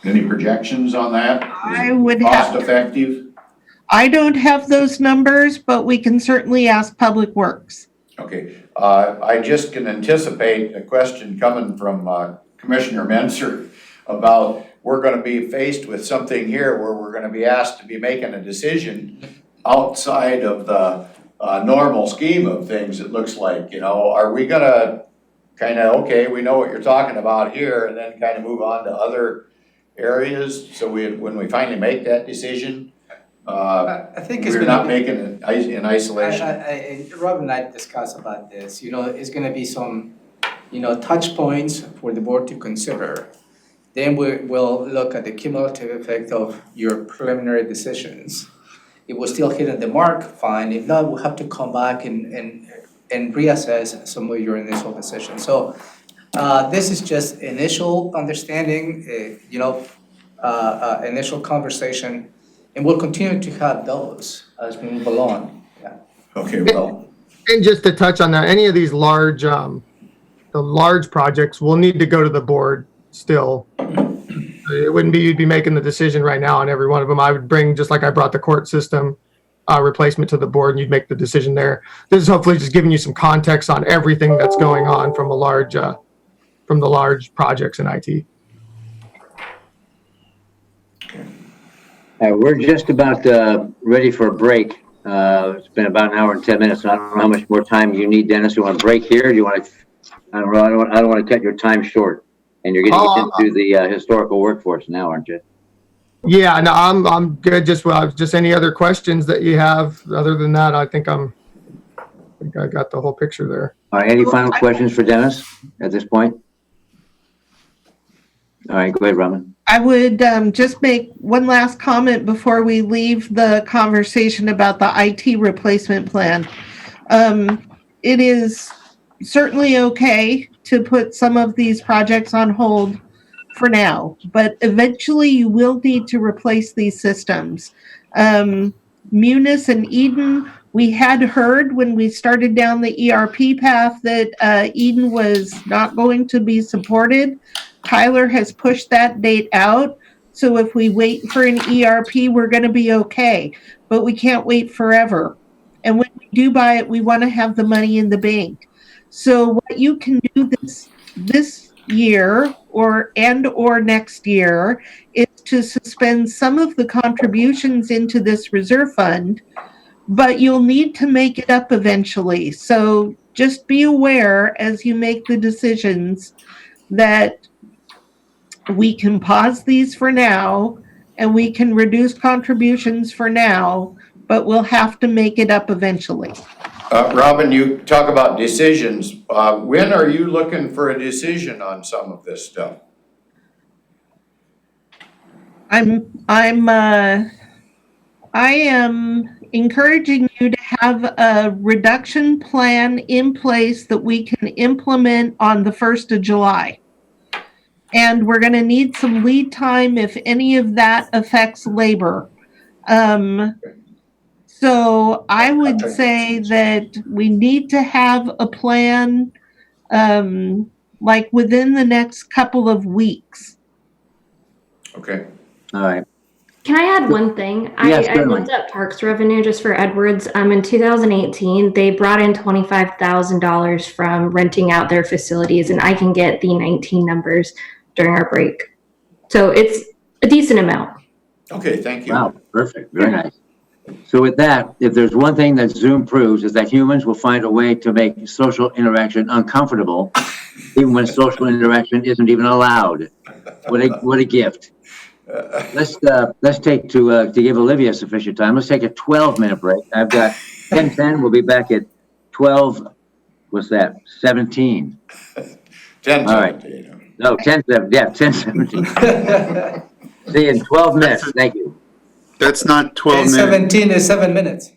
Any projections on that? Is it I would have- cost effective? I don't have those numbers, but we can certainly ask Public Works. Okay, I just can anticipate a question coming from Commissioner Menzer about we're gonna be faced with something here where we're gonna be asked to be making a decision outside of the normal scheme of things, it looks like, you know, are we gonna kinda, okay, we know what you're talking about here, and then kinda move on to other areas, so when we finally make that decision, I think it's we're gonna not be. making it in isolation? Rob and I discussed about this, you know, it's gonna be some, you know, touch points for the board to consider. Then we'll look at the cumulative effect of your preliminary decisions. If we're still hitting the mark, fine. If not, we'll have to come back and reassess some of your initial decisions. So this is just initial understanding, initial conversation, and we'll continue to have those as we move along. Yeah. Okay, well, And just to touch on that, any of these large, the large projects will need to go to the board still. It wouldn't be, you'd be making the decision right now on every one of them. I would bring, just like I brought the court system replacement to the board, and you'd make the decision there. This is hopefully just giving you some context on everything that's going on from from the large projects in IT. We're just about ready for a break. It's been about an hour and 10 minutes. So I don't know how much more time you need, Dennis. You want to break here? Do you want to? I don't want to cut your time short. And you're getting into the historical workforce now, aren't you? Yeah, no, I'm good. Just any other questions that you have. Other than that, I think I got the whole picture there. All right. Any final questions for Dennis at this point? All right. Go ahead, Robin. I would just make one last comment before we leave the conversation about the IT replacement plan. It is certainly okay to put some of these projects on hold for now, but eventually you will need to replace these systems. Munis and Eden, we had heard when we started down the ERP path that Eden was not going to be supported. Tyler has pushed that date out. So if we wait for an ERP, we're going to be okay, but we can't wait forever. And when we do buy it, we want to have the money in the bank. So what you can do this year or next year is to suspend some of the contributions into this reserve fund, but you'll need to make it up eventually. So just be aware as you make the decisions that we can pause these for now and we can reduce contributions for now, but we'll have to make it up eventually. Robin, you talk about decisions. When are you looking for a decision on some of this stuff? I am encouraging you to have a reduction plan in place that we can implement on the 1st of July. And we're going to need some lead time if any of that affects labor. So I would say that we need to have a plan like within the next couple of weeks. Okay. All right. Can I add one thing? Yes, I certainly. looked up Parks revenue just for Edwards. In 2018, they brought in $25,000 from renting out their facilities, and I can get the 19 numbers during our break. So it's a decent amount. Okay, thank you. Wow. Perfect. Very nice. So with that, if there's one thing that Zoom proves is that humans will find a way to make social interaction uncomfortable, even when social interaction isn't even allowed. What a gift. Let's take to give Olivia sufficient time. Let's take a 12-minute break. I've got 10:10. We'll be back at 12. What's that? 17. 10, All right. No, 10:17. Yeah, 10:17. See you in 12 minutes. Thank you. That's not 12 minutes. 17 is 7 minutes.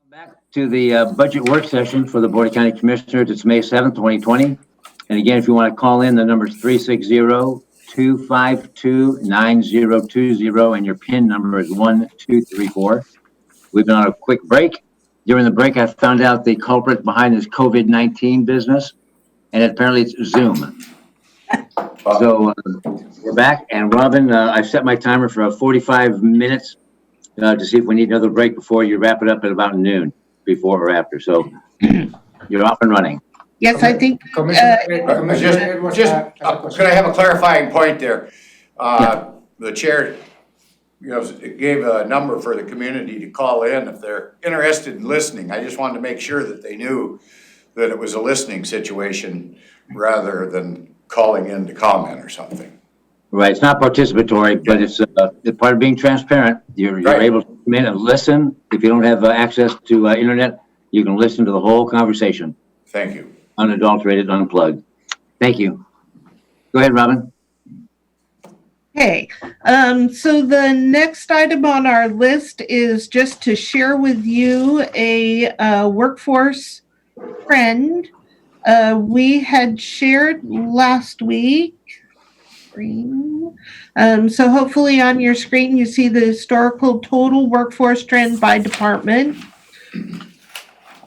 Back to the budget work session for the Board of County Commissioners. It's May 7th, 2020. And again, if you want to call in, the number is 360-252-9020, and your PIN number is 1234. We've been on a quick break. During the break, I found out the culprit behind this COVID-19 business, and apparently it's Zoom. So we're back, and Robin, I've set my timer for 45 minutes to see if we need another break before you wrap it up at about noon, before or after. So you're off and running. Yes, I think, Commissioner Just, could I have a clarifying point there? The chair, gave a number for the community to call in if they're interested in listening. I just wanted to make sure that they knew that it was a listening situation rather than calling in to comment or something. Right, it's not participatory, but it's part of being transparent. You're Right. able to come in and listen. If you don't have access to internet, you can listen to the whole conversation, Thank you. unadulterated, unplugged. Thank you. Go ahead, Robin. okay. So the next item on our list is just to share with you a workforce trend. We had shared last week. So hopefully on your screen you see the historical total workforce trend by department.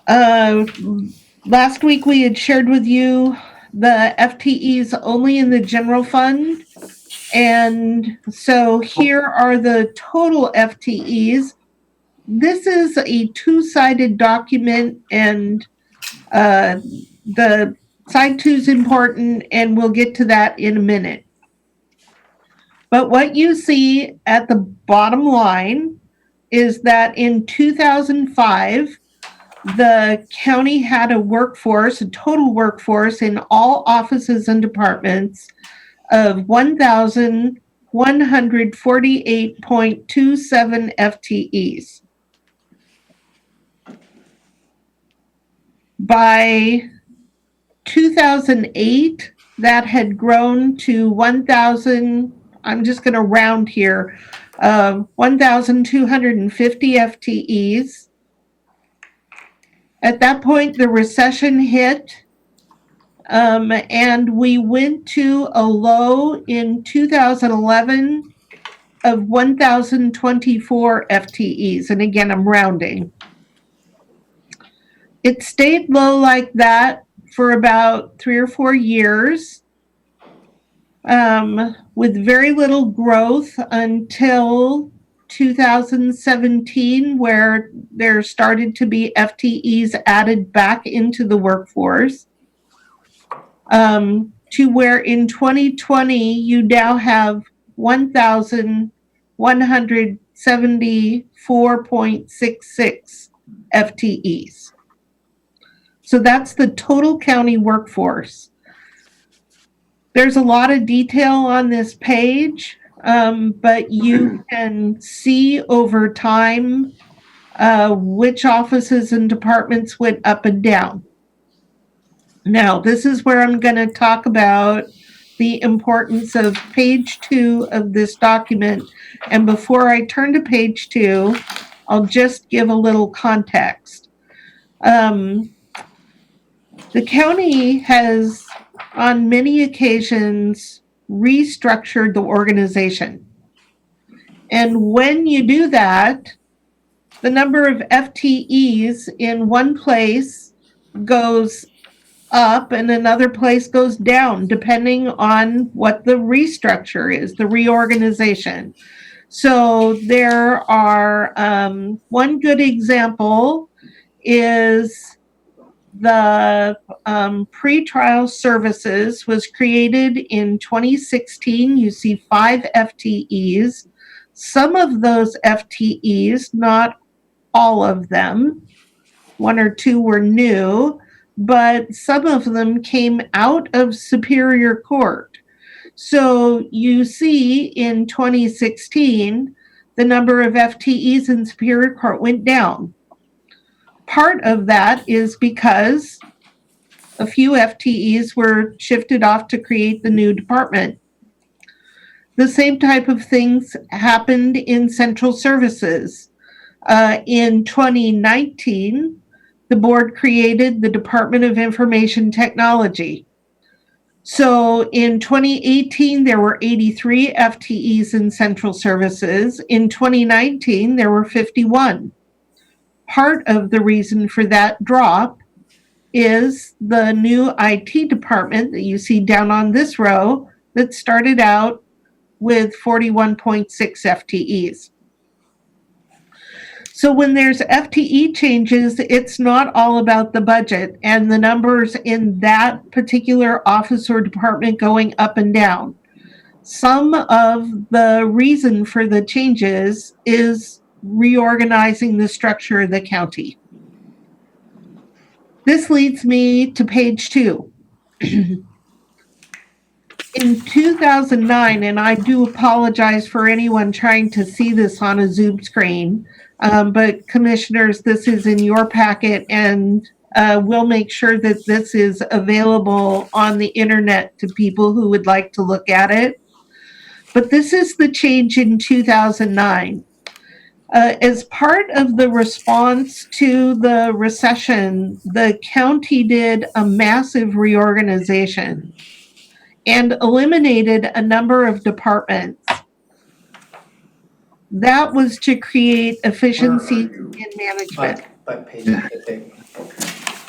Last week we had shared with you the FTEs only in the general fund. And so here are the total FTEs. This is a two-sided document, and the side 2 is important, and we'll get to that in a minute. But what you see at the bottom line is that in 2005, the county had a total workforce in all offices and departments of 1,148.27 FTEs. By 2008, that had grown to 1,000, I'm just going to round here, 1,250 FTEs. At that point, the recession hit, and we went to a low in 2011 of 1,024 FTEs. And again, I'm rounding. It stayed low like that for about 3 or 4 years, with very little growth until 2017, where there started to be FTEs added back into the workforce, to where in 2020 you now have 1,174.66 FTEs. So that's the total county workforce. There's a lot of detail on this page, but you can see over time which offices and departments went up and down. Now, this is where I'm going to talk about the importance of page 2 of this document. And before I turn to page 2, I'll just give a little context. The county has, on many occasions, restructured the organization. And when you do that, the number of FTEs in one place goes up and another place goes down, depending on what the restructure is, the reorganization. So there are, one good example is the Pretrial Services was created in 2016. You see 5 FTEs. Some of those FTEs, not all of them, 1 or 2 were new, but some of them came out of Superior Court. So you see in 2016, the number of FTEs in Superior Court went down. Part of that is because a few FTEs were shifted off to create the new department. The same type of things happened in Central Services. In 2019, the board created the Department of Information Technology. So in 2018, there were 83 FTEs in central services. In 2019, there were 51. Part of the reason for that drop is the new IT department that you see down on this row that started out with 41.6 FTEs. So when there's FTE changes, it's not all about the budget and the numbers in that particular office or department going up and down. Some of the reason for the changes is reorganizing the structure of the county. This leads me to page 2. In 2009, and I do apologize for anyone trying to see this on a Zoom screen, but commissioners, this is in your packet, and we'll make sure that this is available on the internet to people who would like to look at it. But this is the change in 2009. As part of the response to the recession, the county did a massive reorganization and eliminated a number of departments. That was to create efficiency in management. But page, I think.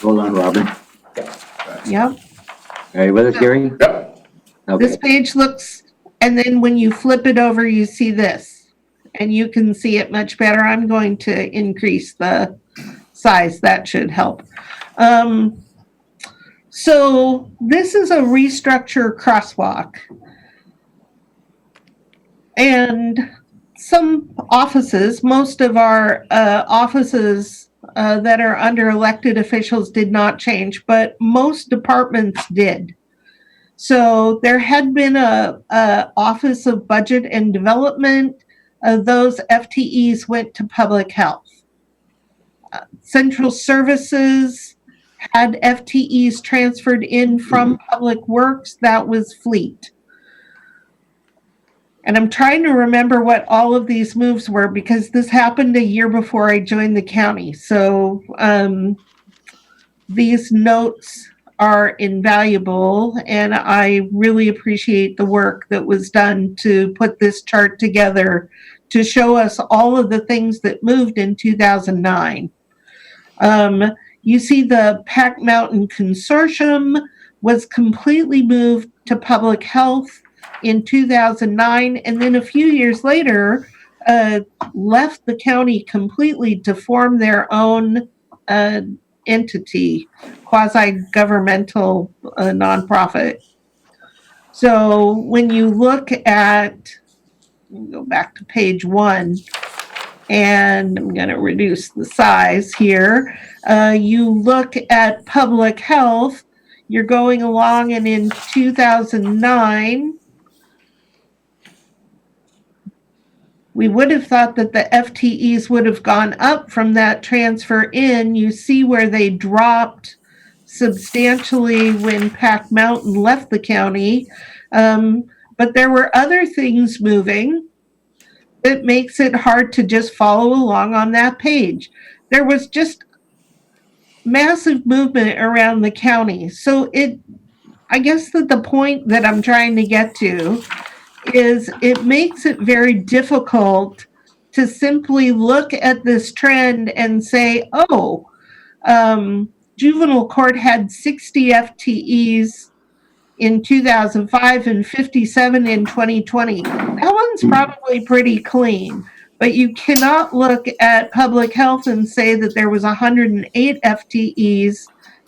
Hold on, Robin. Yep. Are you with us, Gary? Yep. Okay. This page looks, and then when you flip it over, you see this. And you can see it much better. I'm going to increase the size. That should help. So this is a restructure crosswalk. And some offices, most of our offices that are under elected officials did not change, but most departments did. So there had been a Office of Budget and Development. Those FTEs went to public health. Central Services had FTEs transferred in from Public Works. That was Fleet. And I'm trying to remember what all of these moves were because this happened a year before I joined the county. So these notes are invaluable, and I really appreciate the work that was done to put this chart together to show us all of the things that moved in 2009. You see the Pack Mountain Consortium was completely moved to public health in 2009, and then a few years later left the county completely to form their own entity, quasi-governmental nonprofit. So when you look at, go back to page 1, and I'm going to reduce the size here. You look at public health, you're going along, and in 2009, we would have thought that the FTEs would have gone up from that transfer in. You see where they dropped substantially when Pack Mountain left the county. But there were other things moving. It makes it hard to just follow along on that page. There was just massive movement around the county. So I guess that the point that I'm trying to get to is it makes it very difficult to simply look at this trend and say, oh, juvenile court had 60 FTEs in 2005 and 57 in 2020. That one's probably pretty clean, but you cannot look at public health and say that there was 108 FTEs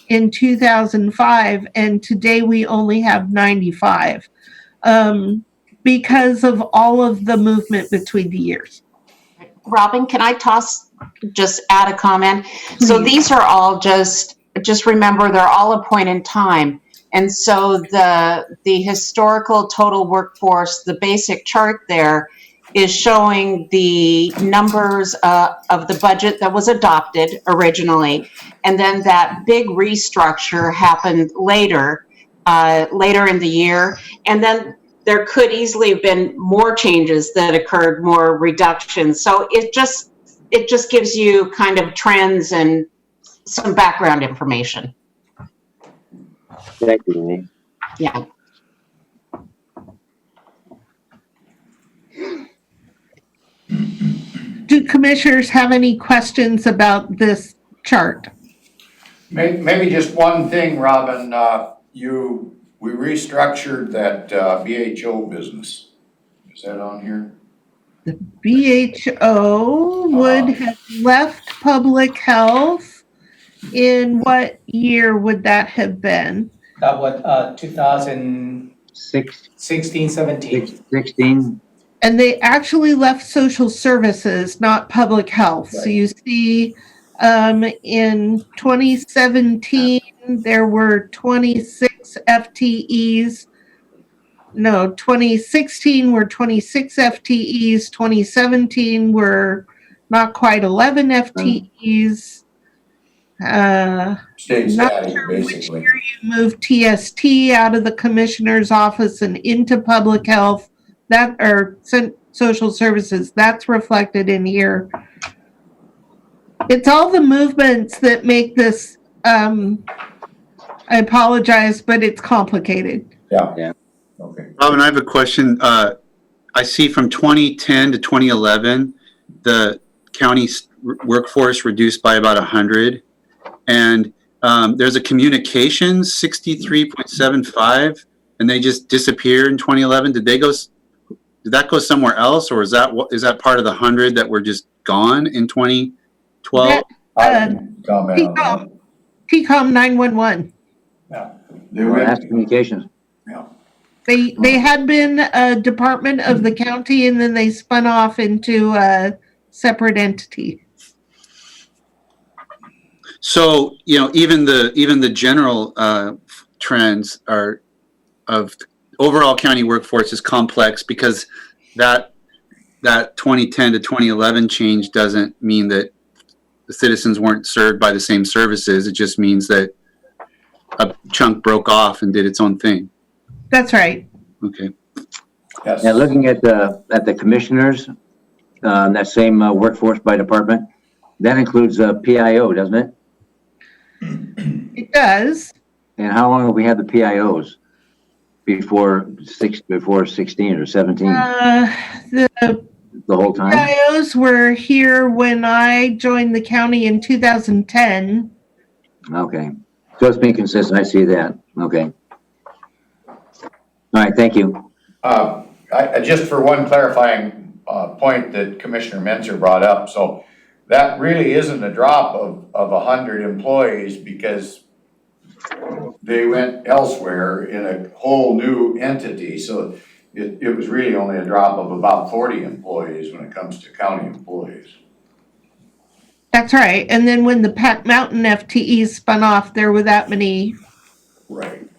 in 2005 and today we only have 95 because of all of the movement between the years. Robin, can I just add a comment? So these are all just remember, they're all a point in time. And so the historical total workforce, the basic chart there is showing the numbers of the budget that was adopted originally. And then that big restructure happened later in the year. And then there could easily have been more changes that occurred, more reductions. So it just, it just gives you kind of trends and some background information. Thank you, Denise. Yeah. Do commissioners have any questions about this chart? Maybe just one thing, Robin, we restructured that BHO business. Is that on here? BHO would have left public health. In what year would that have been? That was 2016, 17. 16. And they actually left social services, not public health. So you see, in 2017, there were 26 FTEs. No, 2016 were 26 FTEs. 2017 were not quite 11 FTEs. Stayed Not static, sure which basically. year you moved TST out of the commissioner's office and into public health, that or social services. That's reflected in here. It's all the movements that make this. I apologize, but it's complicated. Yeah. Okay. Robin, I have a question. I see from 2010 to 2011, the county's workforce reduced by about 100. And there's a communications 63.75, and they just disappeared in 2011. Did that go somewhere else, or is that part of the 100 that were just gone in 2012? I can comment on that. TCOM 911. They went, Mass communications. yeah. They had been a department of the county, and then they spun off into a separate entity. So, even the general trends are of overall county workforce is complex, because that 2010 to 2011 change doesn't mean that the citizens weren't served by the same services. It just means that a chunk broke off and did its own thing. That's right. Okay. Yes. Now, looking at the commissioners, that same workforce by department, that includes PIO, doesn't it? It does. And how long have we had the PIOs before 16 or 17? The The whole time? PIOs were here when I joined the county in 2010. Okay. So it's being consistent. I see that. Okay. All right. Thank you. Just for one clarifying point that Commissioner Menzer brought up, so that really isn't a drop of 100 employees, because they went elsewhere in a whole new entity. So it was really only a drop of about 40 employees when it comes to county employees. That's right. And then when the Pat Mountain FTEs spun off, there were that many. Right.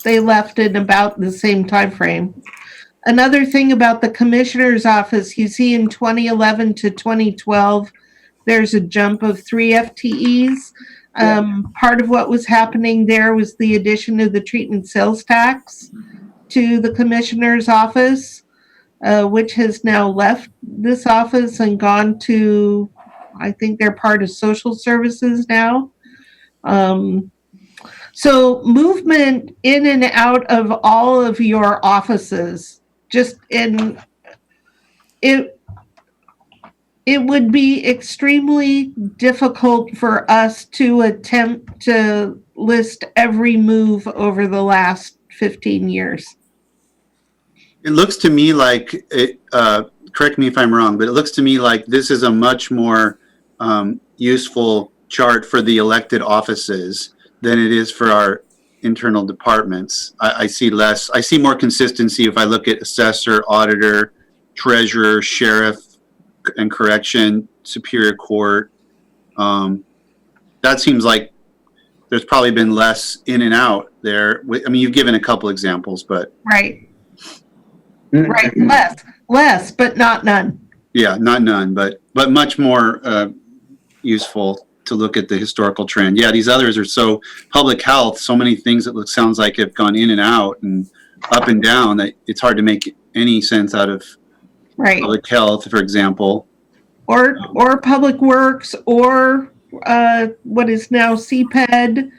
They left in about the same time frame. Another thing about the commissioner's office, you see in 2011 to 2012, there's a jump of 3 FTEs. Part of what was happening there was the addition of the treatment sales tax to the commissioner's office, which has now left this office and gone to, I think they're part of social services now. So movement in and out of all of your offices, just in it would be extremely difficult for us to attempt to list every move over the last 15 years. It looks to me like correct me if I'm wrong, but it looks to me like this is a much more useful chart for the elected offices than it is for our internal departments. I see more consistency if I look at assessor, auditor, treasurer, sheriff, and correction, superior court. That seems like there's probably been less in and out there. I mean, you've given a couple examples, but Right. Right. Less, but not none. yeah, not none, but much more useful to look at the historical trend. Yeah, these others are so public health, so many things that sounds like have gone in and out and up and down that it's hard to make any sense out of Right. public health, for example. or Public Works, or what is now CPED,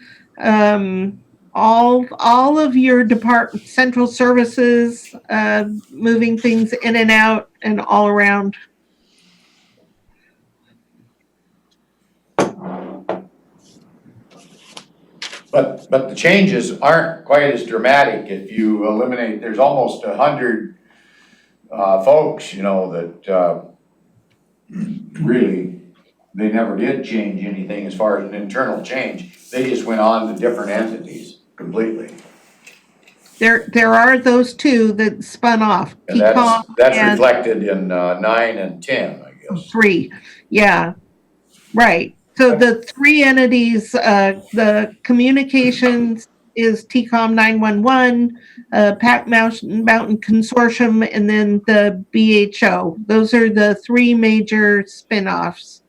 all of your central services, moving things in and out and all around. But the changes aren't quite as dramatic if you eliminate, there's almost 100 folks, that really, they never did change anything as far as an internal change. They just went on to different entities completely. There are those two that spun off. And TCOM that's and reflected in 9 and 10, I guess. 3. Yeah, right. So the 3 entities, the communications is TCOM 911, Pac Mountain Consortium, and then the BHO. Those are the 3 major spin-offs.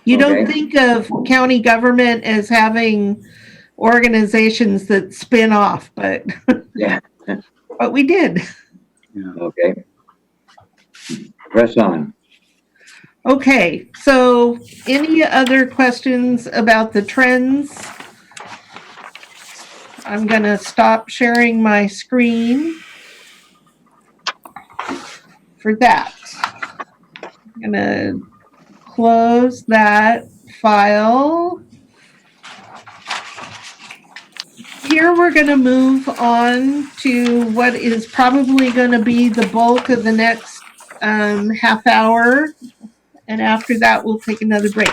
You don't Okay. think of county government as having organizations that spin off, but Yeah. but we did. Okay. Press on. Okay, so any other questions about the trends? I'm gonna stop sharing my screen for that. I'm gonna close that file. Here we're gonna move on to what is probably gonna be the bulk of the next half hour. And after that, we'll take another break.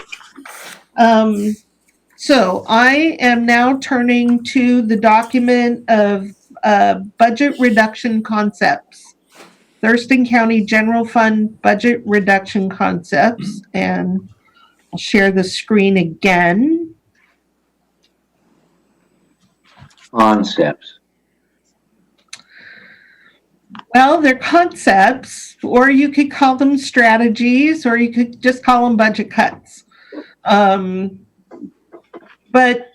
So I am now turning to the document of budget reduction concepts, Thurston County General Fund budget reduction concepts, and I'll share the screen again. Concepts. Well, they're concepts, or you could call them strategies, or you could just call them budget cuts. But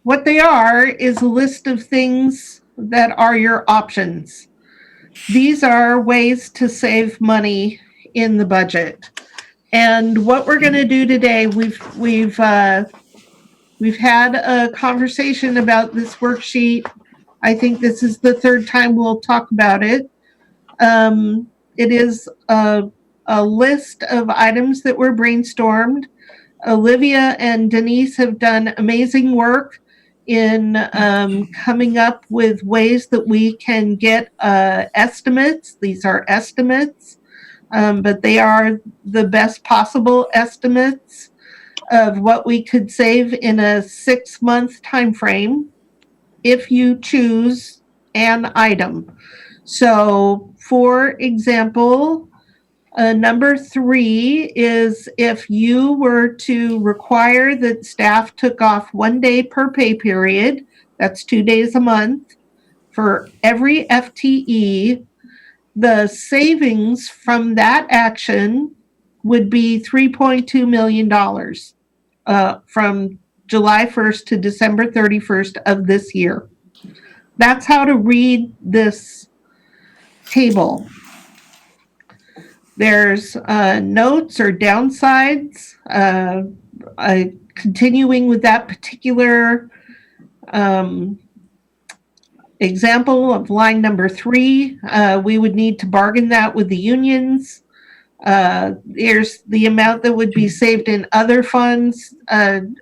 what they are is a list of things that are your options. These are ways to save money in the budget. And what we're going to do today, we've had a conversation about this worksheet. I think this is the 3rd time we'll talk about it. It is a list of items that were brainstormed. Olivia and Denise have done amazing work in coming up with ways that we can get estimates. These are estimates, but they are the best possible estimates of what we could save in a 6-month time frame if you choose an item. So, for example, number 3 is if you were to require that staff took off 1 day per pay period, that's 2 days a month, for every FTE, the savings from that action would be $3.2 million from July 1st to December 31st of this year. That's how to read this table. There's notes or downsides. Continuing with that particular example of line number 3, we would need to bargain that with the unions. There's the amount that would be saved in other funds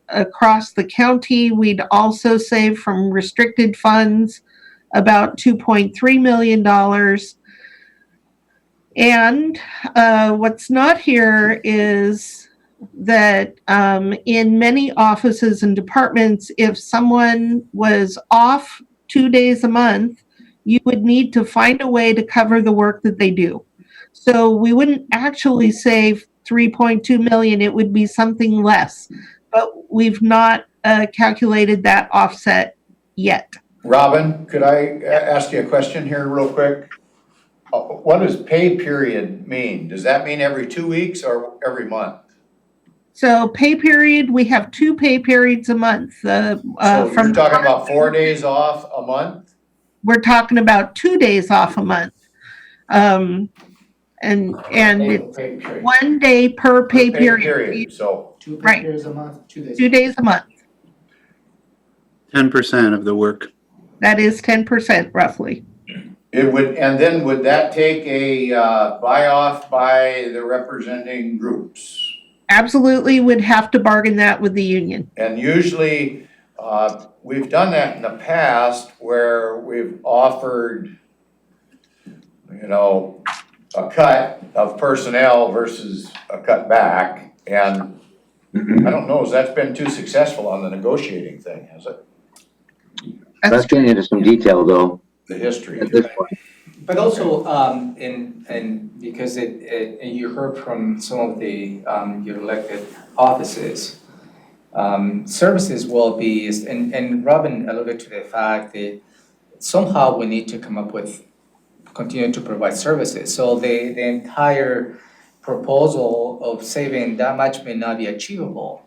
across the county. We'd also save from restricted funds about $2.3 million. And what's not here is that in many offices and departments, if someone was off 2 days a month, you would need to find a way to cover the work that they do. So we wouldn't actually save 3.2 million, it would be something less, but we've not calculated that offset yet. Robin, could I ask you a question here real quick? What does pay period mean? Does that mean every 2 weeks or every month? So pay period, we have 2 pay periods a month. So you're talking about 4 days off a month? We're talking about 2 days off a month. And Pay- it's pay period. 1 day per pay period, So, 2 pay Right. periods a month, 2 days. 2 days a month. 10% of the work. That is 10% roughly. it would, and then would that take a, buy-off by the representing groups? Absolutely would have to bargain that with the union. And usually, we've done that in the past where we've offered, you know, a cut of personnel versus a cut back. And I don't know, has that been too successful on the negotiating thing, has it? Let's get into some detail though, The history. at this point. But also, because you heard from some of the, your elected offices, services will be, and Robin alluded to the fact that somehow we need to come up with, continue to provide services. So the entire proposal of saving that much may not be achievable.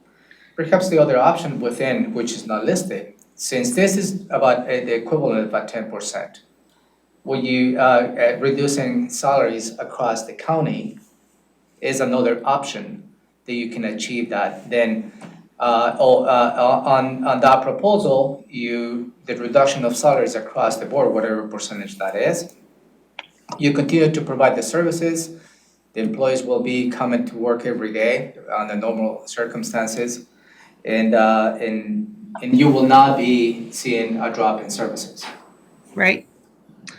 Perhaps the other option within, which is not listed, since this is about the equivalent of about 10%. When you reducing salaries across the county is another option that you can achieve that. Then on that proposal, the reduction of salaries across the board, whatever percentage that is, you continue to provide the services. The employees will be coming to work every day under normal circumstances, and you will not be seeing a drop in services. Right?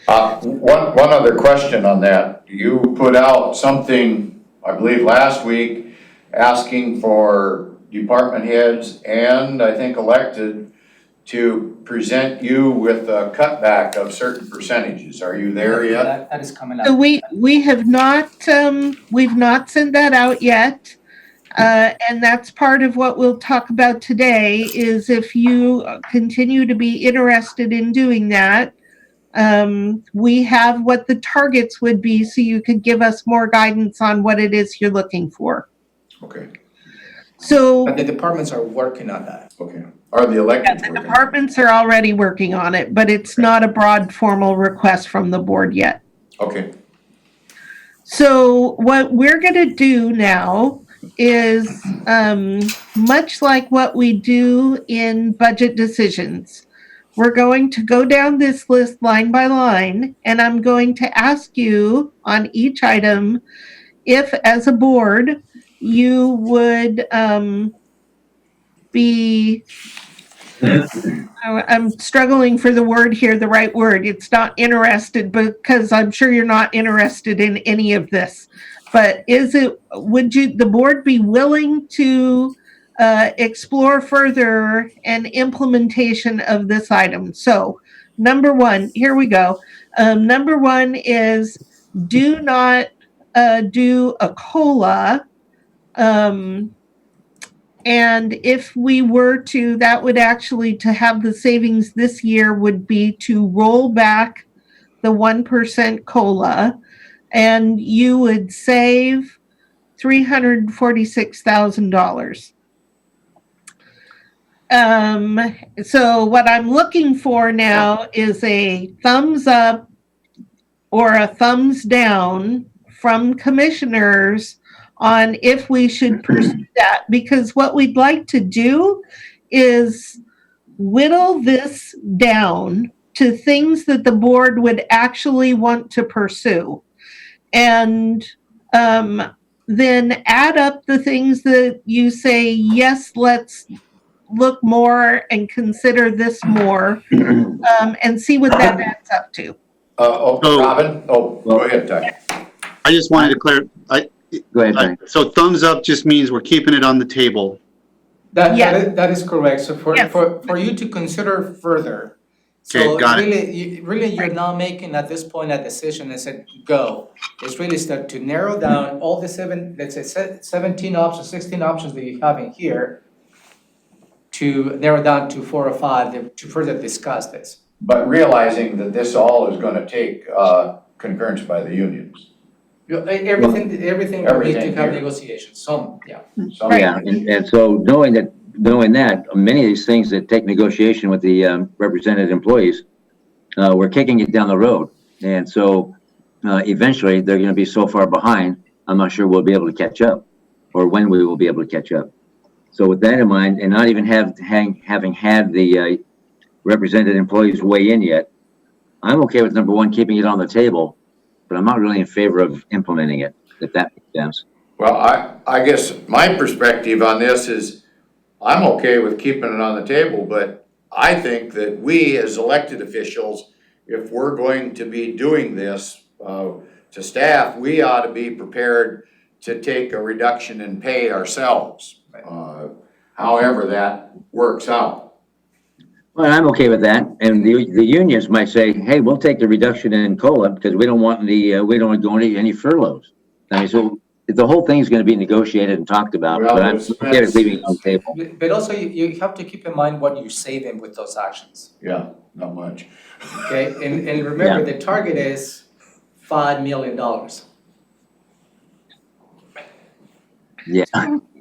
One other question on that. You put out something, I believe last week, asking for department heads and I think elected to present you with a cutback of certain percentages. Are you there yet? That is coming So up. we have not, we've not sent that out yet. And that's part of what we'll talk about today is if you continue to be interested in doing that, we have what the targets would be so you could give us more guidance on what it is you're looking for. Okay, So But the departments are working on that. okay. Are the yeah, elected the working? departments are already working on it, but it's not a broad formal request from the board yet. Okay, So what we're going to do now is much like what we do in budget decisions. We're going to go down this list line by line, and I'm going to ask you on each item if, as a board, you would be, I'm struggling for the word here, the right word. It's not interested, because I'm sure you're not interested in any of this. But would the board be willing to explore further an implementation of this item? So, number one, here we go. Number one is do not do a COLA. And if we were to, that would actually, to have the savings this year would be to roll back the 1% COLA, and you would save $346,000. So what I'm looking for now is a thumbs up or a thumbs down from commissioners on if we should pursue that, because what we'd like to do is whittle this down to things that the board would actually want to pursue. And then add up the things that you say, yes, let's look more and consider this more, and see what that adds up to. Robin? Oh, go ahead, Ty. I just wanted to clear, Go ahead, Frank. so thumbs up just means we're keeping it on the table. That is correct. So for Yes. you to consider further. Okay, So got it. really, you're not making at this point a decision and said, go. It's really start to narrow down all the 17 options, 16 options that you have in here to narrow down to 4 or 5 to further discuss this. But realizing that this all is gonna take, concurrence by the unions. Everything will need to Everything have here. negotiations, some, yeah. So- Yeah, and so knowing that, many of these things that take negotiation with the represented employees, we're kicking it down the road. And so eventually they're going to be so far behind, I'm not sure we'll be able to catch up, or when we will be able to catch up. So with that in mind, and not even having had the represented employees weigh in yet, I'm okay with number one, keeping it on the table, but I'm not really in favor of implementing it, if that makes sense. Well, I guess my perspective on this is, I'm okay with keeping it on the table, but I think that we as elected officials, if we're going to be doing this to staff, we ought to be prepared to take a reduction in pay ourselves, however that works out. Well, I'm okay with that, and the unions might say, hey, we'll take the reduction in COLA because we don't want any furloughs. I mean, so the whole thing's gonna be negotiated and talked about, Well, but I'm okay with leaving it on the table. But also you have to keep in mind what you're saving with those actions, Yeah, not much. okay? And remember, the target is $5 million. Yeah,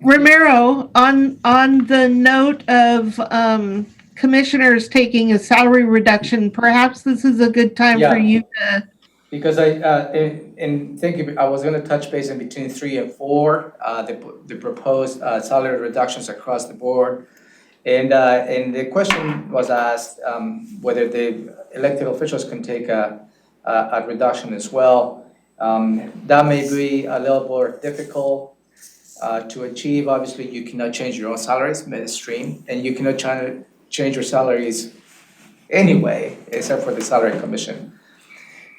Romero, on the note of commissioners taking a salary reduction, perhaps this is a good time Yeah. for you to. Because and thank you, I was gonna touch base in between 3 and 4, the proposed salary reductions across the board. And the question was asked, whether the elected officials can take a reduction as well. That may be a little more difficult to achieve. Obviously, you cannot change your own salaries midstream, and you cannot change your salaries anyway, except for the salary commission.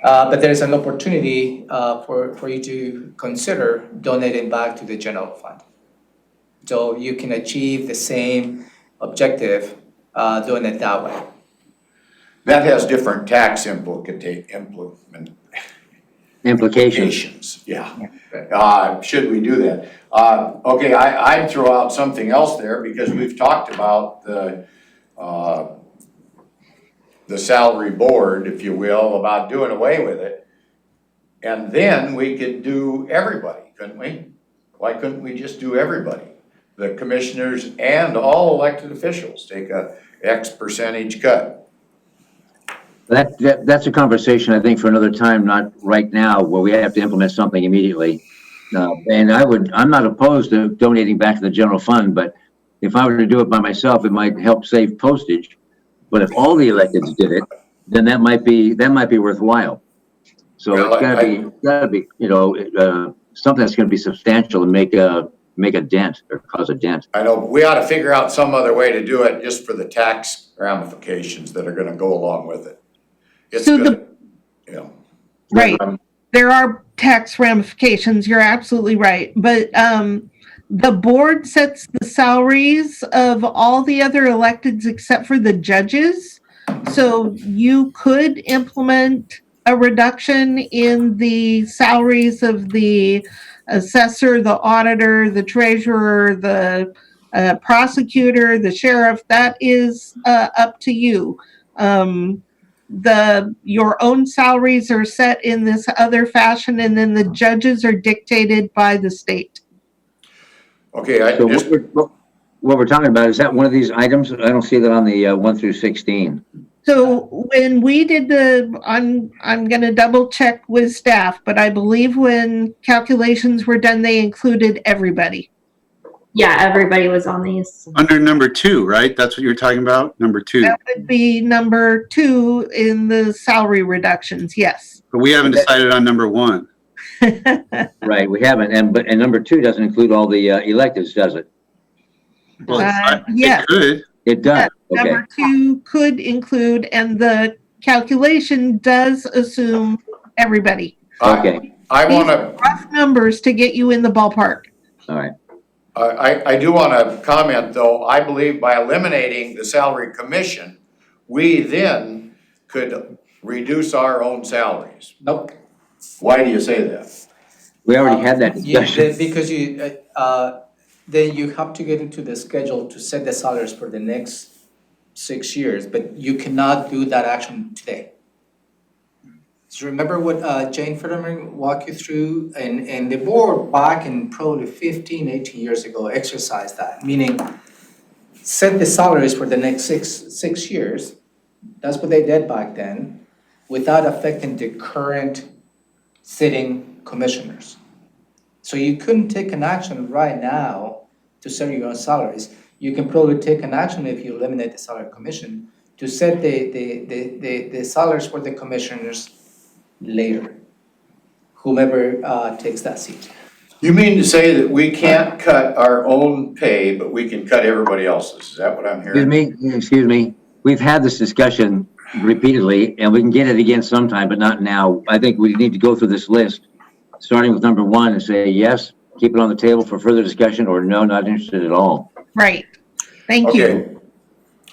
But there's an opportunity for you to consider donating back to the general fund. So you can achieve the same objective doing it that way. That has different tax implications, yeah. Should we do that? Okay, I'd throw out something else there, because we've talked about the salary board, if you will, about doing away with it. And then we could do everybody, couldn't we? Why couldn't we just do everybody? The commissioners and all elected officials take a X percentage cut. that's a conversation, I think, for another time, not right now, where we have to implement something immediately. And I'm not opposed to donating back to the general fund, but if I were to do it by myself, it might help save postage. But if all the electeds did it, then that might be worthwhile. So Well, it's gotta be, something that's gonna be substantial and make a dent or cause a dent. I know, we ought to figure out some other way to do it, just for the tax ramifications that are gonna go along with it. It's So gonna, you know. Right. There are tax ramifications. You're absolutely right. But the board sets the salaries of all the other electeds except for the judges. So you could implement a reduction in the salaries of the assessor, the auditor, the treasurer, the prosecutor, the sheriff. That is up to you. Your own salaries are set in this other fashion, and then the judges are dictated by the state. Okay, So what we're talking about, is that one of these items? I don't see that on the 1 through 16. So when we did I'm going to double check with staff, but I believe when calculations were done, they included everybody. Yeah, everybody was on these. Under number 2, right? That's what you were talking about? Number 2. That would be number 2 in the salary reductions. Yes. But we haven't decided on number 1. Right, we haven't, and number 2 doesn't include all the electives, does it? Well, yeah. it could. It does, okay. Number 2 could include, and the calculation does assume everybody. Okay, I These wanna, are rough numbers to get you in the ballpark. all right. I do wanna comment, though, I believe by eliminating the salary commission, we then could reduce our own salaries. Nope. Why do you say that? We already had that discussion. Because then you have to get into the schedule to set the salaries for the next 6 years, but you cannot do that action today. So remember what Jane Fetterman walked you through, and the board back in probably 15, 18 years ago exercised that, meaning set the salaries for the next six years. That's what they did back then, without affecting the current sitting commissioners. So you couldn't take an action right now to set your own salaries. You can probably take an action if you eliminate the salary commission to set the salaries for the commissioners later, whomever takes that seat. You mean to say that we can't cut our own pay, but we can cut everybody else's? Is that what I'm hearing? Excuse me. We've had this discussion repeatedly, and we can get it again sometime, but not now. I think we need to go through this list, starting with number 1 and say, yes, keep it on the table for further discussion, or no, not interested at all. Right. Thank you.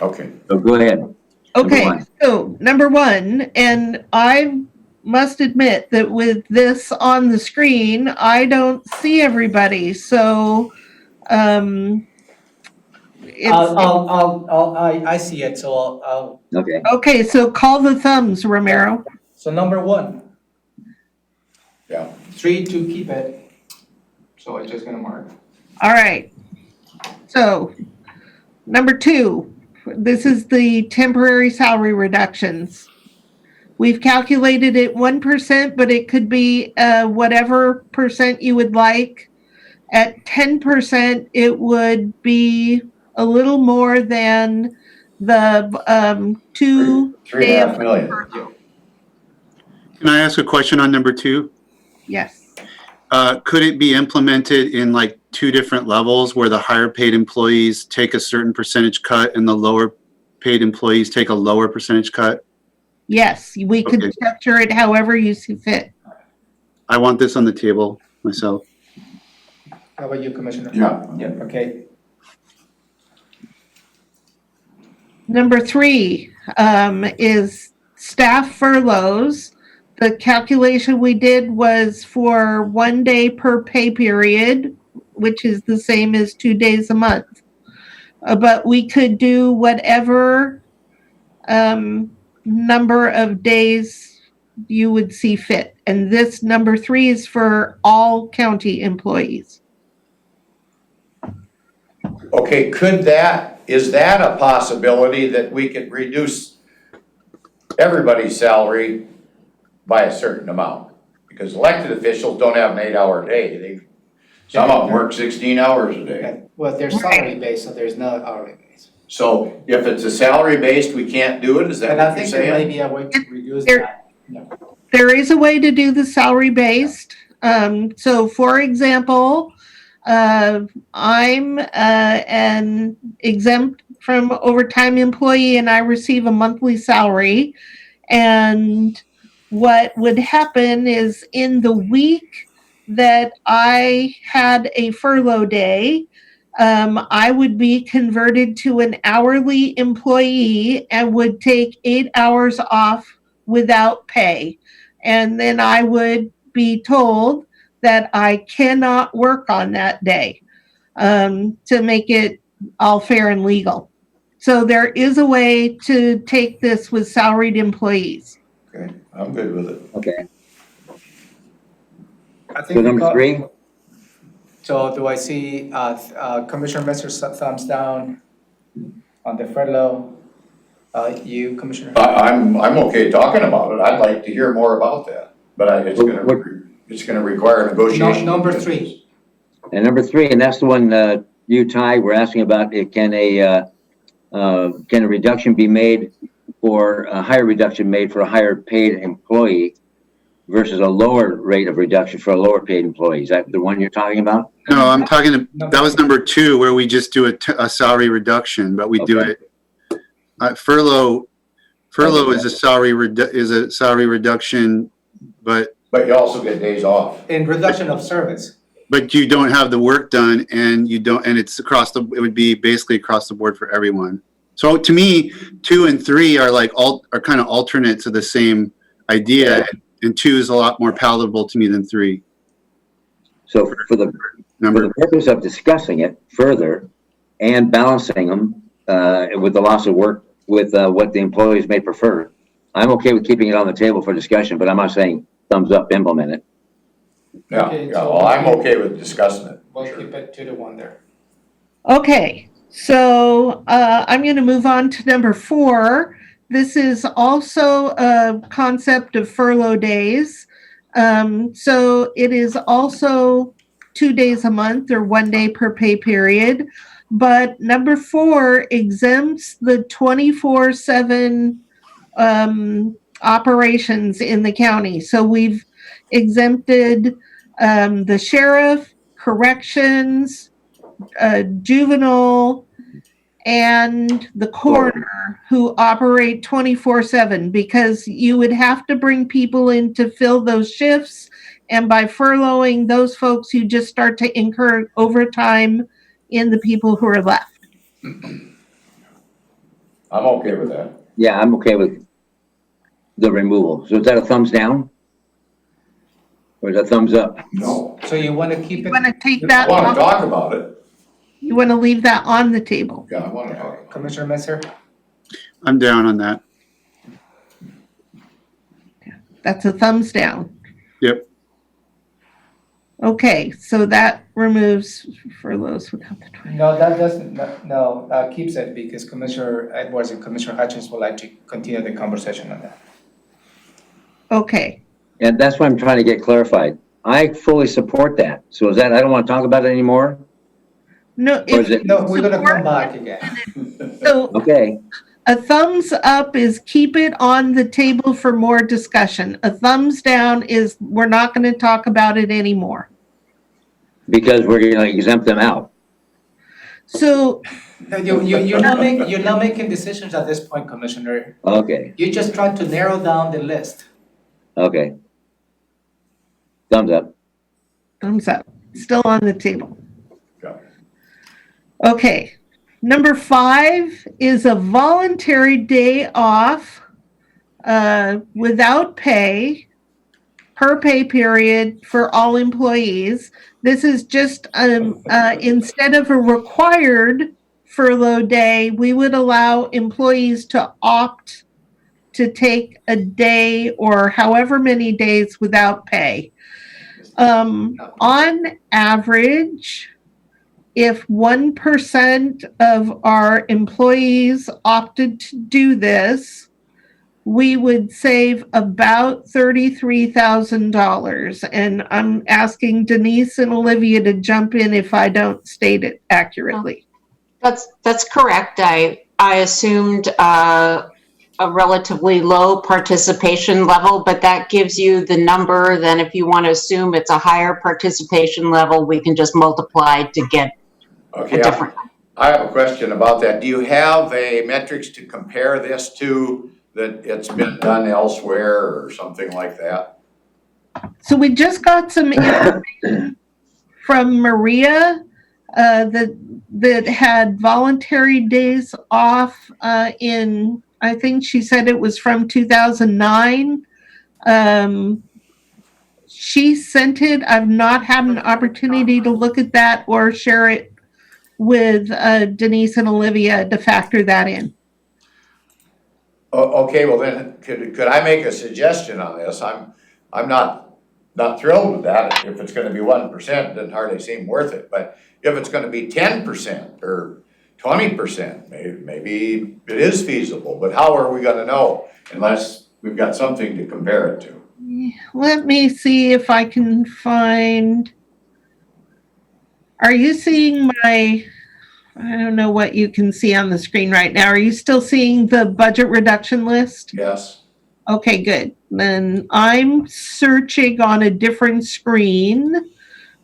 Okay. So go ahead. Okay, Number 1. so number 1, and I must admit that with this on the screen, I don't see everybody. So, I see it, so I'll, Okay. okay, so call the thumbs, Romero. so number 1. Yeah. 3 to keep it, so I'm just gonna mark. All right. So, number 2, this is the temporary salary reductions. We've calculated it 1%, but it could be whatever percent you would like. At 10%, it would be a little more than the 2 3.5 million. Can I ask a question on number 2? Yes. Could it be implemented in like 2 different levels where the higher paid employees take a certain percentage cut and the lower paid employees take a lower percentage cut? Yes, we could Okay. structure it however you see fit. I want this on the table myself. How about you, Commissioner? Yeah. Yeah, okay. Number 3 is staff furloughs. The calculation we did was for 1 day per pay period, which is the same as 2 days a month. But we could do whatever number of days you would see fit. And this number 3 is for all county employees. Okay, is that a possibility that we could reduce everybody's salary by a certain amount? Because elected officials don't have an 8-hour day. Some of them work 16 hours a day. Okay. Well, there's salary based, so there's no hourly based. So if it's a salary based, we can't do it? Is that And I what you're think there may saying? be a way to reduce There- that. No. There is a way to do the salary based. So for example, I'm an exempt from overtime employee and I receive a monthly salary. And what would happen is in the week that I had a furlough day, I would be converted to an hourly employee and would take 8 hours off without pay. And then I would be told that I cannot work on that day to make it all fair and legal. So there is a way to take this with salaried employees. Okay, I'm good with it. Okay. I So think we number got- 3? So do I see Commissioner Messer's thumbs down on the furlough? You, Commissioner? I'm okay talking about it. I'd like to hear more about that, but it's gonna require negotiation. Number 3. And number 3, and that's the one you, Ty, were asking about. Can a reduction be made for a higher reduction made for a higher paid employee versus a lower rate of reduction for a lower paid employee? Is that the one you're talking about? No, I'm talking, that was number 2 where we just do a salary reduction, but we do Okay. it. Furlough is a salary reduction, but But you also get days off. In reduction of service. you don't have the work done and it's it would be basically across the board for everyone. So to me, 2 and 3 are kind of alternate to the same idea, and 2 is a lot more palatable to me than 3. So for the purpose of discussing it further and balancing them with the loss of work with what the employees may prefer, I'm okay with keeping it on the table for discussion, but I'm not saying thumbs up, implement it. Yeah, Okay, yeah, so- well, I'm okay with discussing it. We'll Sure. keep it 2 to 1 there. Okay, so I'm going to move on to number 4. This is also a concept of furlough days. So it is also 2 days a month or 1 day per pay period. But number 4 exempts the 24/7 operations in the county. So we've exempted the sheriff, corrections, juvenile, and the coroner who operate 24/7 because you would have to bring people in to fill those shifts. And by furloughing those folks, you just start to incur overtime in the people who are left. I'm okay with that. Yeah, I'm okay with the removal. So is that a thumbs down? Or is that thumbs up? No, So you want to keep You it? want to take I that wanna off? talk about it. You want to leave that on the table? Yeah, I wanna talk about it. Commissioner Messer? I'm down on that. That's a thumbs down. Yep. Okay, so that removes furloughs without the 20. No, that doesn't, no, keeps it because Commissioner Edwards and Commissioner Hutchins would like to continue the conversation on that. Okay, And that's what I'm trying to get clarified. I fully support that. So is that, I don't want to talk about it anymore? no, Or is if it- No, we're gonna support- come back again. So Okay, a thumbs up is keep it on the table for more discussion. A thumbs down is we're not going to talk about it anymore. because we're going to exempt them out. So No, you're not making decisions at this point, Commissioner. Okay, You just try to narrow down the list. okay. Thumbs up. thumbs up, still on the table. Yeah. Okay, number 5 is a voluntary day off without pay per pay period for all employees. This is just instead of a required furlough day, we would allow employees to opt to take a day or however many days without pay. On average, if 1% of our employees opted to do this, we would save about $33,000. And I'm asking Denise and Olivia to jump in if I don't state it accurately. That's correct. I assumed a relatively low participation level, but that gives you the number. Then if you want to assume it's a higher participation level, we can just multiply to get a Okay, different. I have a question about that. Do you have a metrics to compare this to that it's been done elsewhere or something like that? So we just got some information from Maria that had voluntary days off in, I think she said it was from 2009. She sent it. I've not had an opportunity to look at that or share it with Denise and Olivia to factor that in. Okay, well then, could I make a suggestion on this? I'm not thrilled with that. If it's gonna be 1%, it doesn't hardly seem worth it. But if it's gonna be 10% or 20%, maybe it is feasible. But how are we gonna know unless we've got something to compare it to? Let me see if I can find. Are you seeing my, I don't know what you can see on the screen right now. Are you still seeing the budget reduction list? Yes? Okay, good. Then I'm searching on a different screen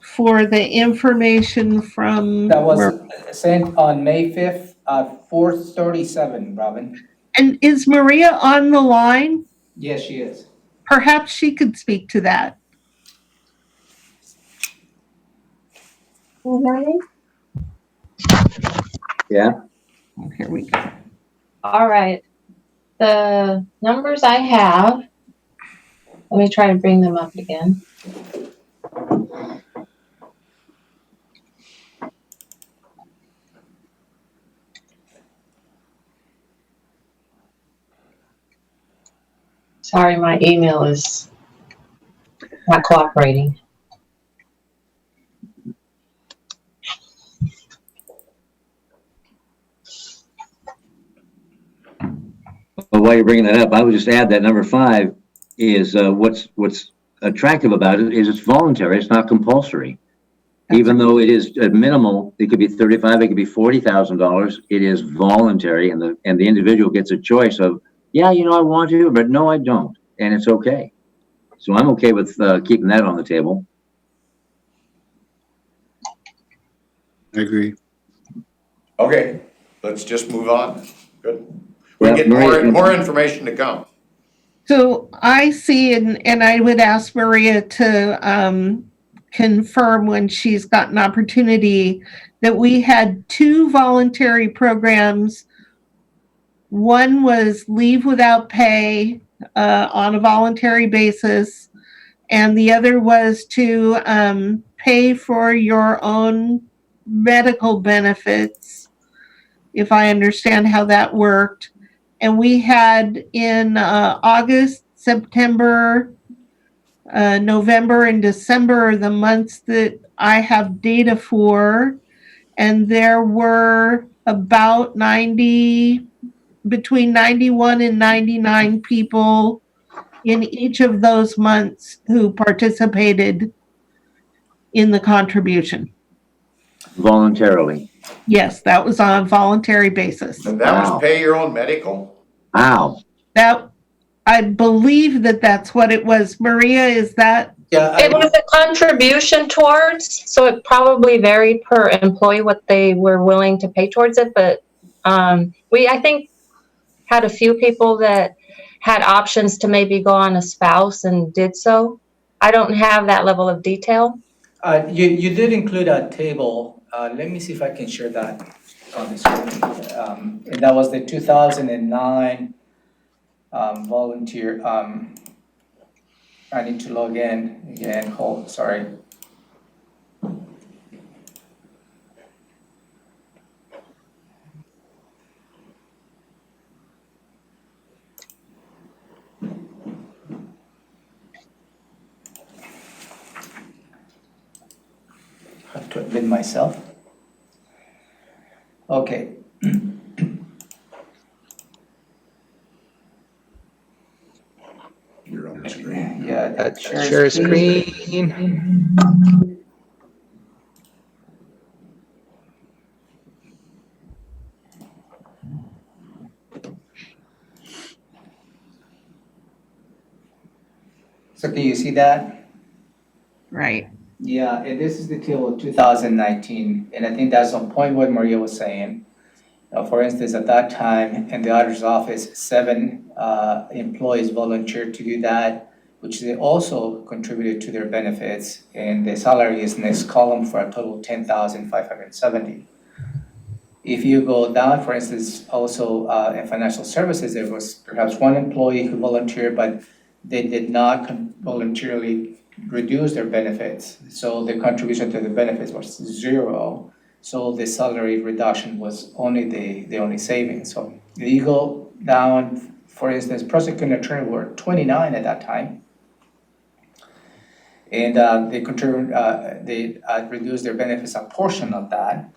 for the information from. That was sent on May 5th at 4:37, Robin. And is Maria on the line? Yes, she is. Perhaps she could speak to that. Yeah, Here we go. All right. The numbers I have, let me try to bring them up again. Sorry, my email is not cooperating. but while you're bringing that up, I would just add that number 5 is what's attractive about it is it's voluntary. It's not compulsory. Even though it is minimal, it could be 35, it could be $40,000. It is voluntary, and the individual gets a choice of, yeah, you know, I want to, but no, I don't, and it's okay. So I'm okay with keeping that on the table. I agree. Okay, let's just move on. Good. We Yeah, get more information to come. So I see, and I would ask Maria to confirm when she's got an opportunity, that we had 2 voluntary programs. One was leave without pay on a voluntary basis, and the other was to pay for your own medical benefits, if I understand how that worked. And we had in August, September, November, and December are the months that I have data for. And there were about between 91 and 99 people in each of those months who participated in the contribution. Voluntarily. Yes, that was on a voluntary basis. And that Wow. was pay your own medical? Wow. That, I believe that that's what it was. Maria, is that? Yeah, It was a contribution towards, so it probably varied per employee what they were willing to pay towards it. But we, I think, had a few people that had options to maybe go on a spouse and did so. I don't have that level of detail. you did include a table. Let me see if I can share that on the screen. And that was the 2009 volunteer. I need to log in again. Sorry. I have to admit myself. Okay. You're on the screen. Yeah, that Share screen. So can you see that? Right. Yeah, and this is the table of 2019, and I think that's on point what Maria was saying. For instance, at that time, in the auditor's office, 7 employees volunteered to do that, which they also contributed to their benefits, and the salary is next column for a total of $10,570. If you go down, for instance, also in financial services, there was perhaps 1 employee who volunteered, but they did not voluntarily reduce their benefits. So the contribution to the benefits was 0. So the salary reduction was only the only savings. So if you go down, for instance, prosecuting attorney were 29 at that time. And they reduced their benefits a portion of that,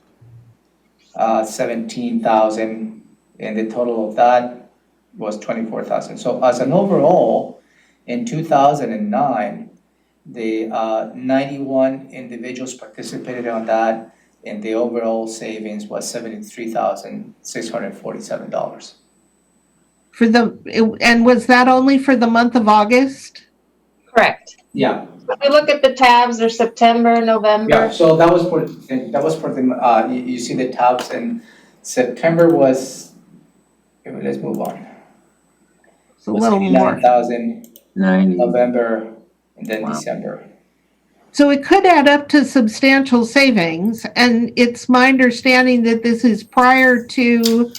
17,000, and the total of that was 24,000. So as an overall, in 2009, the 91 individuals participated on that, and the overall savings was $73,647. And was that only for the month of August? Correct. Yeah. If you look at the tabs, there's September, November. Yeah, so that was for the, you see the tabs, and September was, let's move on. It's a little more. 89,000, 90. November, and then Wow. December. So it could add up to substantial savings, and it's my understanding that this is prior to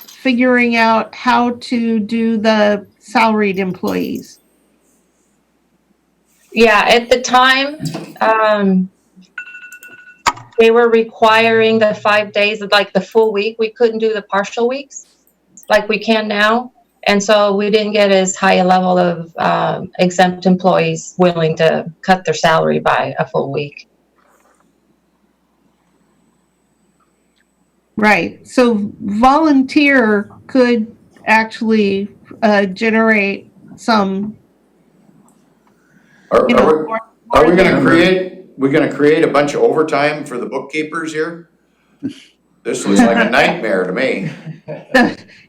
figuring out how to do the salaried employees. Yeah, at the time, they were requiring the 5 days of like the full week. We couldn't do the partial weeks like we can now. And so we didn't get as high a level of exempt employees willing to cut their salary by a full week. Right. So volunteer could actually generate some Are, you know, are we, more are we than- gonna create a bunch of overtime for the bookkeepers here? This looks like a nightmare to me.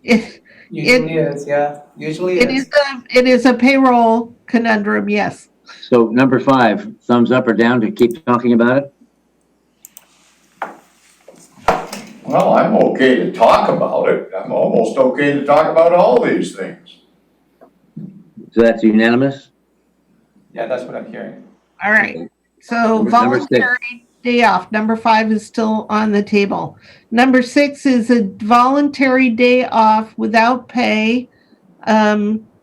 it, Usually is, yeah, usually it is. it is a payroll conundrum, yes. So number 5, thumbs up or down to keep talking about it? Well, I'm okay to talk about it. I'm almost okay to talk about all these things. So that's unanimous? Yeah, that's what I'm hearing. All right. So Number 6. voluntary day off, number 5 is still on the table. Number 6 is a voluntary day off without pay.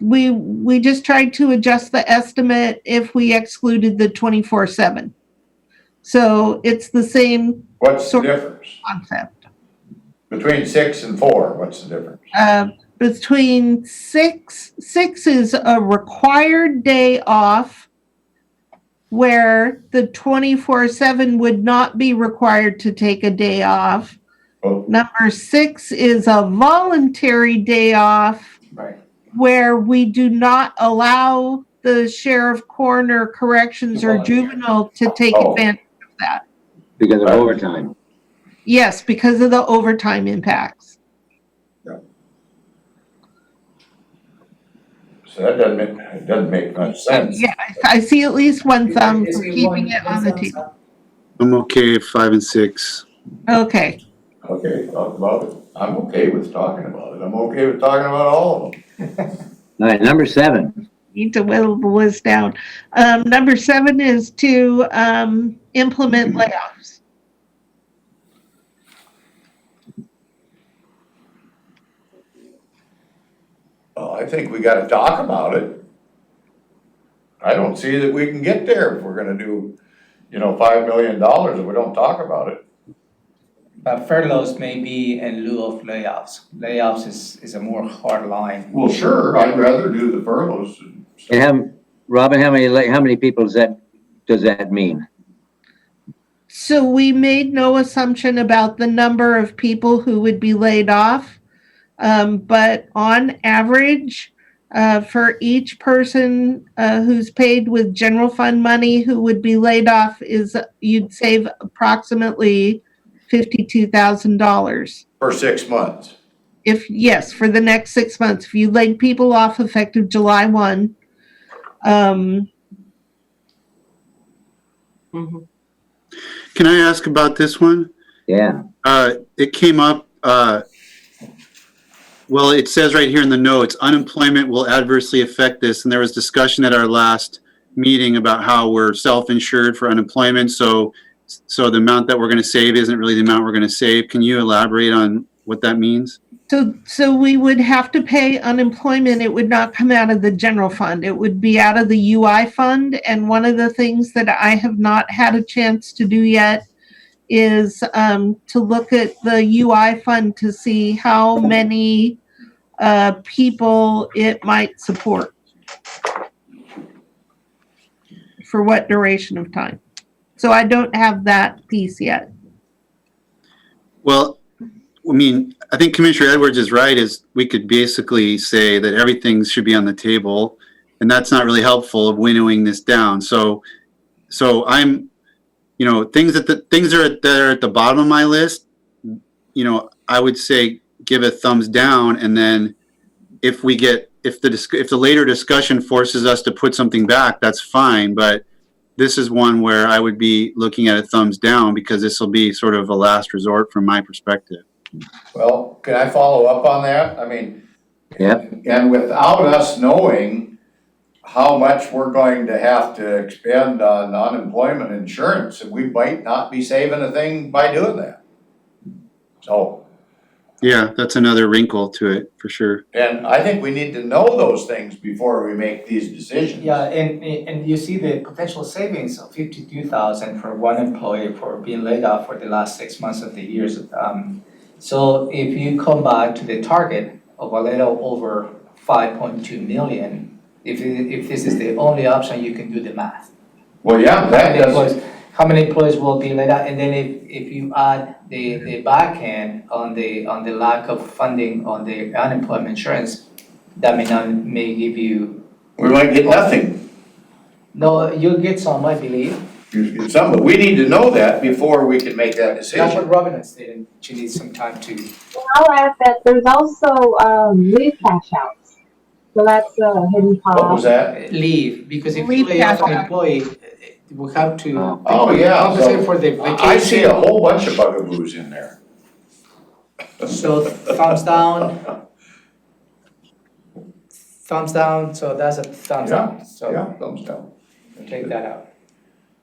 We just tried to adjust the estimate if we excluded the 24/7. So it's the same What's the Sort- difference? concept. Between 6 and 4, what's the difference? Between six is a required day off where the 24/7 would not be required to take a day off. Oh. Number 6 is a voluntary day off Right. where we do not allow the sheriff, coroner, corrections, or juvenile to take Oh. advantage of that. Because of overtime. Yes, because of the overtime impacts. So that doesn't make much sense. Yeah, I see at least one thumb Is for it keeping one- it one on the thumbs table. up? I'm okay with 5 and 6. Okay. Okay, talk about it. I'm okay with talking about it. I'm okay with talking about all of them. All right, number 7. Need to whittle the list down. Number 7 is to implement layoffs. Well, I think we gotta talk about it. I don't see that we can get there if we're gonna do, $5 million if we don't talk about it. But furloughs may be in lieu of layoffs. Layoffs is a more hard line. Well, sure, I'd rather do the furloughs. And Robin, how many people does that mean? So we made no assumption about the number of people who would be laid off. But on average, for each person who's paid with general fund money who would be laid off you'd save approximately $52,000. For 6 months. Yes, for the next 6 months. If you laid people off effective July 1, Can I ask about this one? Yeah. It came up, well, it says right here in the notes, unemployment will adversely affect this. And there was discussion at our last meeting about how we're self-insured for unemployment. So the amount that we're going to save isn't really the amount we're going to save. Can you elaborate on what that means? So we would have to pay unemployment. It would not come out of the general fund. It would be out of the UI fund. And one of the things that I have not had a chance to do yet is to look at the UI fund to see how many people it might support for what duration of time. So I don't have that piece yet. Well, I mean, I think Commissioner Edwards is right, is we could basically say that everything should be on the table, and that's not really helpful of winnowing this down. So I'm, things that are at the bottom of my list, I would say give a thumbs down, and then if the later discussion forces us to put something back, that's fine, but this is one where I would be looking at a thumbs down because this will be sort of a last resort from my perspective. Well, can I follow up on that? I mean, Yep. and without us knowing how much we're going to have to expend on unemployment insurance, we might not be saving a thing by doing that. So, Yeah, that's another wrinkle to it for sure. and I think we need to know those things before we make these decisions. Yeah, and you see the potential savings of 52,000 for one employee for being laid off for the last 6 months of the year. So if you come back to the target of a little over 5.2 million, if this is the only option, you can do the math. Well, yeah, that does. How many employees will be laid off? And then if you add the back end on the lack of funding on the unemployment insurance, that may give you. We might get nothing. No, you'll get some, I believe. Some, but we need to know that before we can make that That's decision. what Robin is saying. She needs some time to. I'll add that there's also leave cash outs. So that's a hidden cost. What was that? Leave, because if you Leave lay off an cash. employee, we have to. Oh, yeah, Compensate so for the vacation. I see a whole bunch of bugaboos in there. So thumbs down. Thumbs down, so that's a thumbs up, so Yeah, thumbs down. we'll take that out.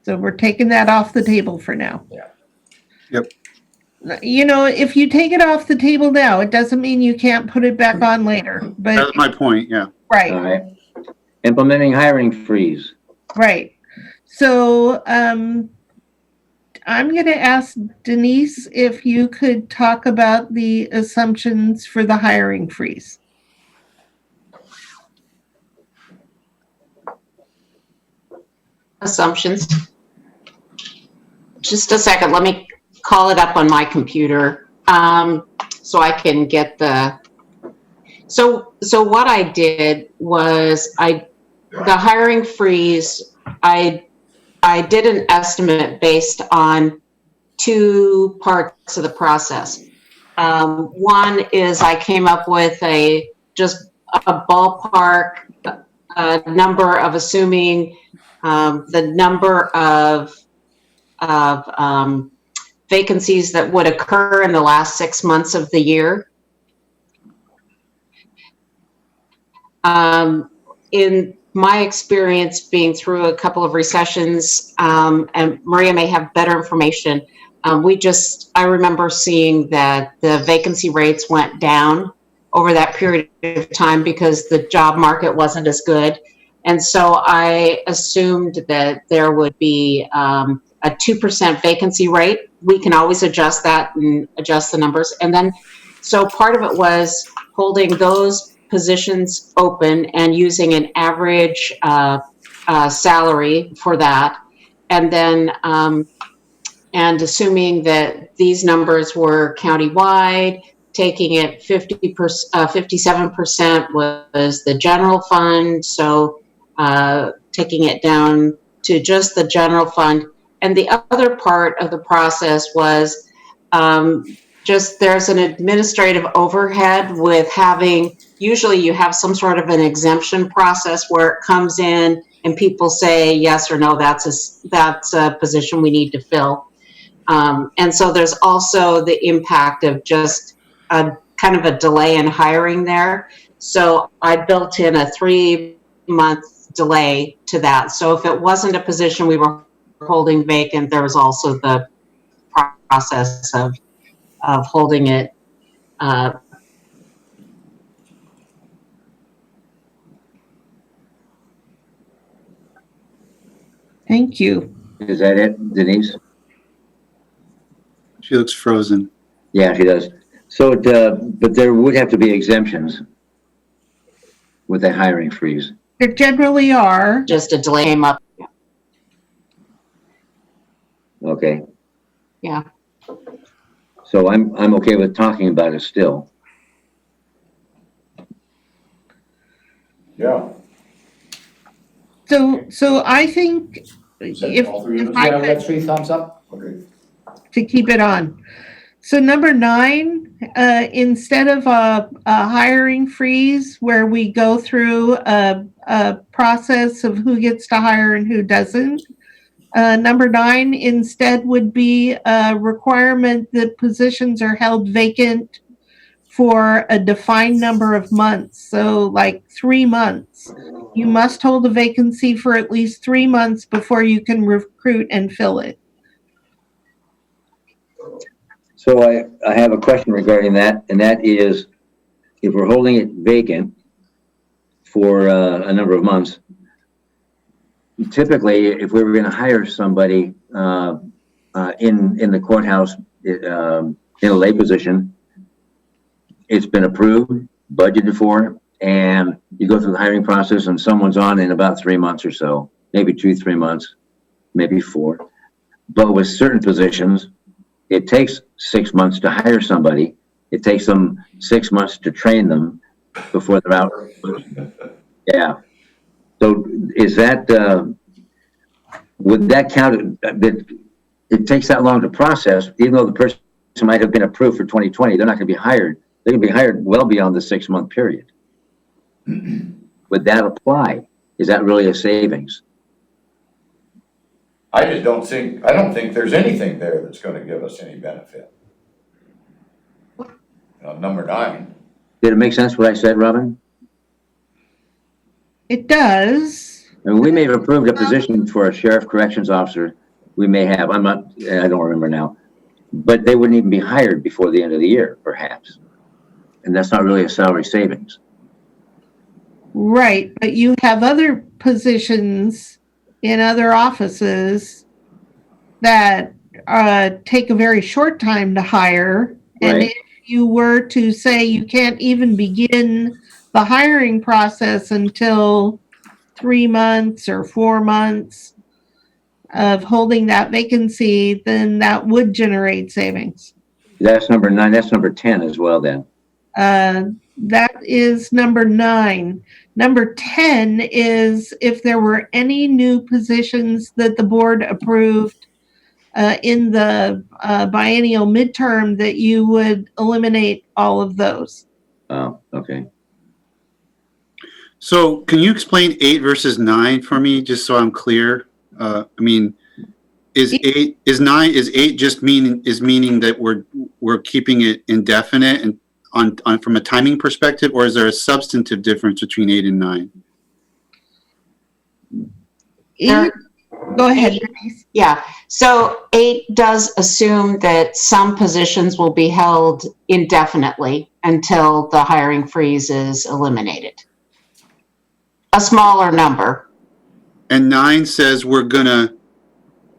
So we're taking that off the table for now. Yeah. Yep. You know, if you take it off the table now, it doesn't mean you can't put it back on later, That but, was my point, yeah. All right, right. Implementing hiring freeze. right. So, I'm gonna ask Denise if you could talk about the assumptions for the hiring freeze. Assumptions. Just a second, let me call it up on my computer, so I can get the, so what I did was the hiring freeze, I did an estimate based on two parts of the process. One is I came up with just a ballpark number of assuming the number of vacancies that would occur in the last 6 months of the year. In my experience being through a couple of recessions, and Maria may have better information, I remember seeing that the vacancy rates went down over that period of time because the job market wasn't as good. And so I assumed that there would be a 2% vacancy rate. We can always adjust that and adjust the numbers. And then, so part of it was holding those positions open and using an average salary for that. And then, and assuming that these numbers were countywide, taking it 57% was the general fund. So taking it down to just the general fund. And the other part of the process was just there's an administrative overhead with having, usually you have some sort of an exemption process where it comes in and people say yes or no, that's a position we need to fill. And so there's also the impact of just a kind of a delay in hiring there. So I built in a 3-month delay to that. So if it wasn't a position we were holding vacant, there was also the process of holding it. Thank you. Is that it, Denise? She looks frozen. Yeah, she does. So, but there would have to be exemptions with a hiring freeze. There generally are. Just a delay came up. Okay. Yeah. So I'm okay with talking about it still. Yeah. So I think Is that if all three of us? I Yeah, we got could 3 thumbs up. Okay. to keep it on. So number 9, instead of a hiring freeze where we go through a process of who gets to hire and who doesn't, number 9 instead would be a requirement that positions are held vacant for a defined number of months. So like 3 months. You must hold a vacancy for at least 3 months before you can recruit and fill it. So I have a question regarding that, and that is, if we're holding it vacant for a number of months, typically, if we were going to hire somebody in the courthouse in a lay position, it's been approved, budgeted for, and you go through the hiring process, and someone's on in about 3 months or so, maybe 2-3 months, maybe 4. But with certain positions, it takes 6 months to hire somebody. It takes them 6 months to train them before they're out. Yeah. So is that would that count, that it takes that long to process, even though the person might have been approved for 2020, they're not gonna be hired. They're gonna be hired well beyond the 6-month period. Would that apply? Is that really a savings? I don't think there's anything there that's gonna give us any benefit. Number 9. Did it make sense what I said, Robin? It does. I mean, we may have approved a position for a sheriff corrections officer. We may have, I don't remember now. But they wouldn't even be hired before the end of the year, perhaps. And that's not really a salary savings. Right, but you have other positions in other offices that take a very short time to hire. And Right. if you were to say you can't even begin the hiring process until 3 months or 4 months of holding that vacancy, then that would generate savings. That's number 9. That's number 10 as well then. That is number 9. Number 10 is if there were any new positions that the board approved in the biennial midterm, that you would eliminate all of those. Oh, okay. So can you explain 8 versus 9 for me, just so I'm clear? I mean, is 8 just meaning that we're keeping it indefinite and on from a timing perspective, or is there a substantive difference between 8 and 9? Go ahead, Denise. Yeah, so 8 does assume that some positions will be held indefinitely until the hiring freeze is eliminated. A smaller number. And 9 says we're gonna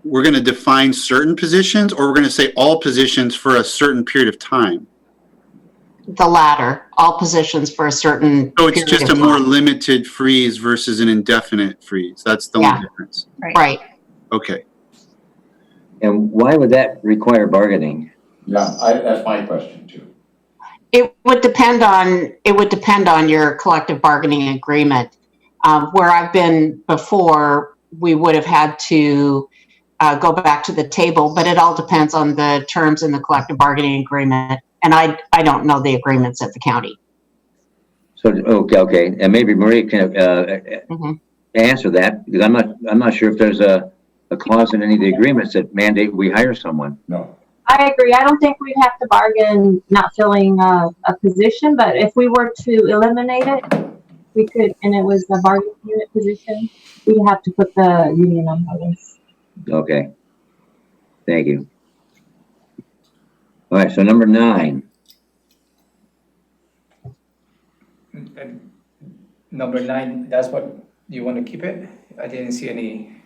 define certain positions, or we're gonna say all positions for a certain period of time. The latter, all positions for a certain So it's period just of a more time. limited freeze versus an indefinite freeze. That's the only difference. Right. Okay. And why would that require bargaining? Yeah, that's my question too. It would depend on your collective bargaining agreement. Where I've been before, we would have had to go back to the table, but it all depends on the terms in the collective bargaining agreement. And I don't know the agreements at the county. So, okay. And maybe Marie can answer that, because I'm not sure if there's a clause in any of the agreements that mandate we hire someone. No. I agree. I don't think we'd have to bargain not filling a position, but if we were to eliminate it, we could, and it was a bargaining unit position, we'd have to put the union on notice. Okay. Thank you. All right, so number 9. And number 9, that's what you want to keep it? I didn't see any.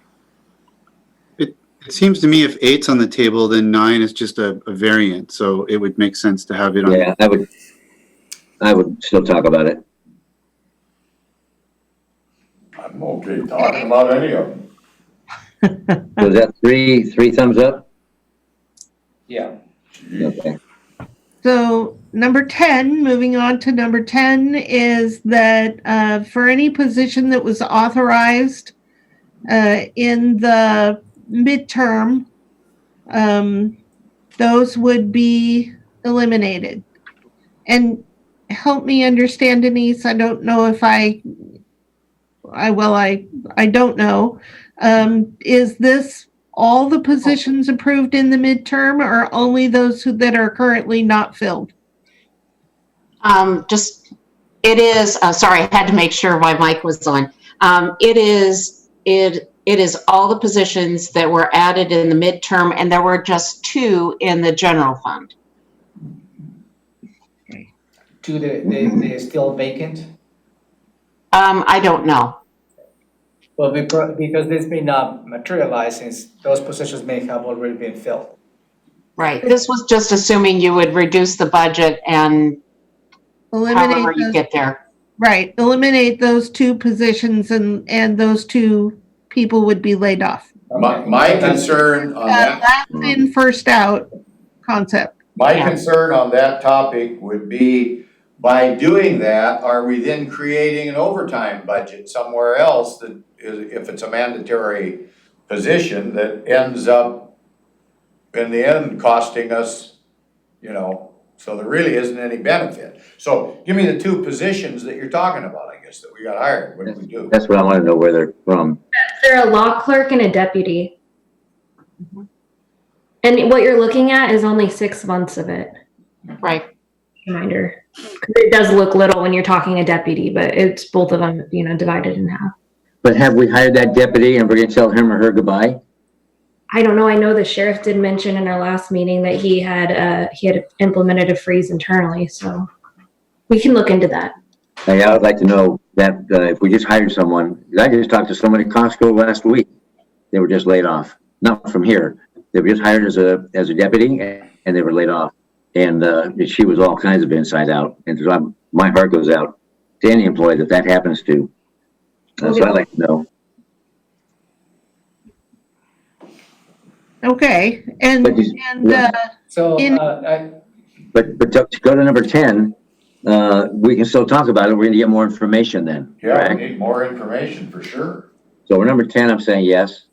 It seems to me if 8's on the table, then 9 is just a variant. So it would make sense to have it on. Yeah, I would still talk about it. I'm okay talking about any of them. So is that three thumbs up? Yeah. Okay. So number 10, moving on to number 10, is that for any position that was authorized in the midterm, those would be eliminated. And help me understand, Denise, I don't know if I don't know. Is this all the positions approved in the midterm, or only those that are currently not filled? It is, sorry, I had to make sure my mic was on. It is all the positions that were added in the midterm, and there were just 2 in the general fund. 2, they're still vacant? I don't know. Well, because this may not materialize, since those positions may have already been filled. Right. This was just assuming you would reduce the budget and however you get there. Right. Eliminate those 2 positions, and those 2 people would be laid off. My concern on that. Last in, first out concept. My concern on that topic would be, by doing that, are we then creating an overtime budget somewhere else that is, if it's a mandatory position that ends up in the end costing us, you know, so there really isn't any benefit. So give me the two positions that you're talking about, I guess, that we got hired. What do we do? That's what I want to know where they're from. They're a law clerk and a deputy. And what you're looking at is only 6 months of it. Right. Reminder. 'Cause it does look little when you're talking a deputy, but it's both of them, you know, divided in half. But have we hired that deputy and we're going to tell him or her goodbye? I don't know. I know the sheriff did mention in our last meeting that he had implemented a freeze internally, so we can look into that. Hey, I would like to know that if we just hired someone, I just talked to someone at Costco last week. They were just laid off, not from here. They were just hired as a deputy and they were laid off. And she was all kinds of inside out. And so my heart goes out to any employee that happens to. So I'd like to know. Okay, and, But So, In- But to go to number 10, we can still talk about it. We're going to get more information then. Yeah, correct? we need more information for sure. So we're number 10, I'm saying yes.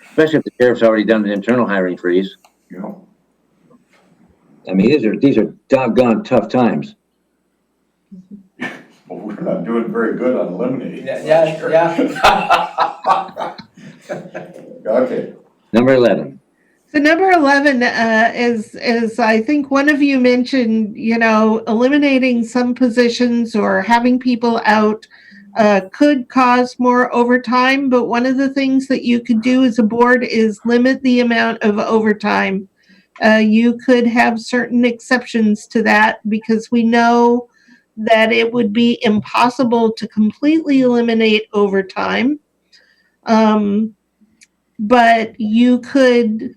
Especially if the sheriff's already done an internal hiring freeze. You know, I mean, these are doggone tough times. well, we're not doing very good on eliminating. yeah. Okay. Number 11. so number 11 is I think one of you mentioned, you know, eliminating some positions or having people out could cause more overtime, but one of the things that you could do as a board is limit the amount of overtime. You could have certain exceptions to that because we know that it would be impossible to completely eliminate overtime. But you could,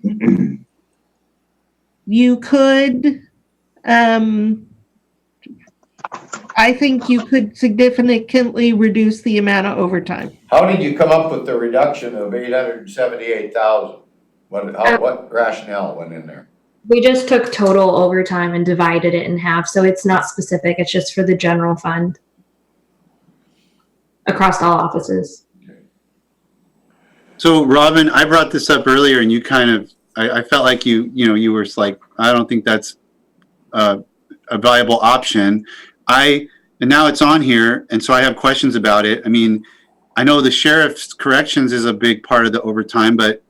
I think you could significantly reduce the amount of overtime. How did you come up with the reduction of 878,000? What rationale went in there? We just took total overtime and divided it in half, so it's not specific. It's just for the general fund across all offices. So Robin, I brought this up earlier and you kind of, I felt like you were like, I don't think that's a viable option. And now it's on here. And so I have questions about it. I mean, I know the sheriff's corrections is a big part of the overtime, but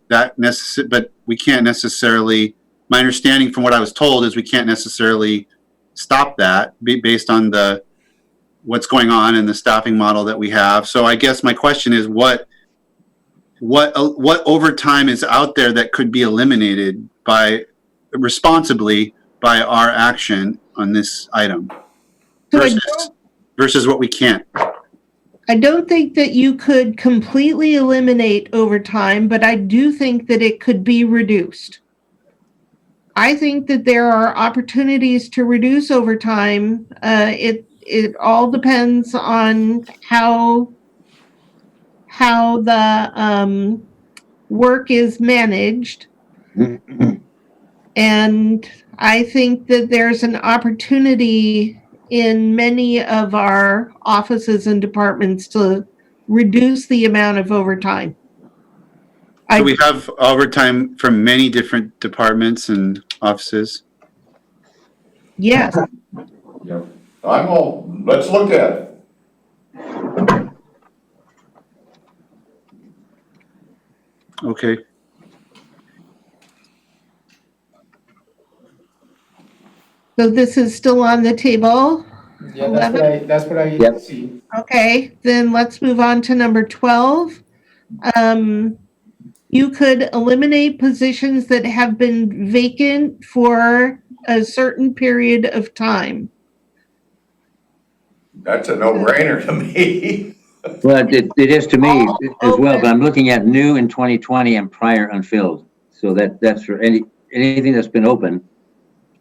we can't necessarily, my understanding from what I was told is we can't necessarily stop that based on what's going on in the staffing model that we have. So I guess my question is what overtime is out there that could be eliminated responsibly by our action on this item versus what we can't? I don't think that you could completely eliminate overtime, but I do think that it could be reduced. I think that there are opportunities to reduce overtime. It all depends on how the work is managed. And I think that there's an opportunity in many of our offices and departments to reduce the amount of overtime. So we have overtime from many different departments and offices. Yes. Yeah. Let's look at it. Okay. So this is still on the table. Yeah, that's what I Yep. see. Okay, then let's move on to number 12. You could eliminate positions that have been vacant for a certain period of time. That's a no-brainer to me. Well, it is to me as well, but I'm looking at new in 2020 and prior unfilled. So that's for anything that's been open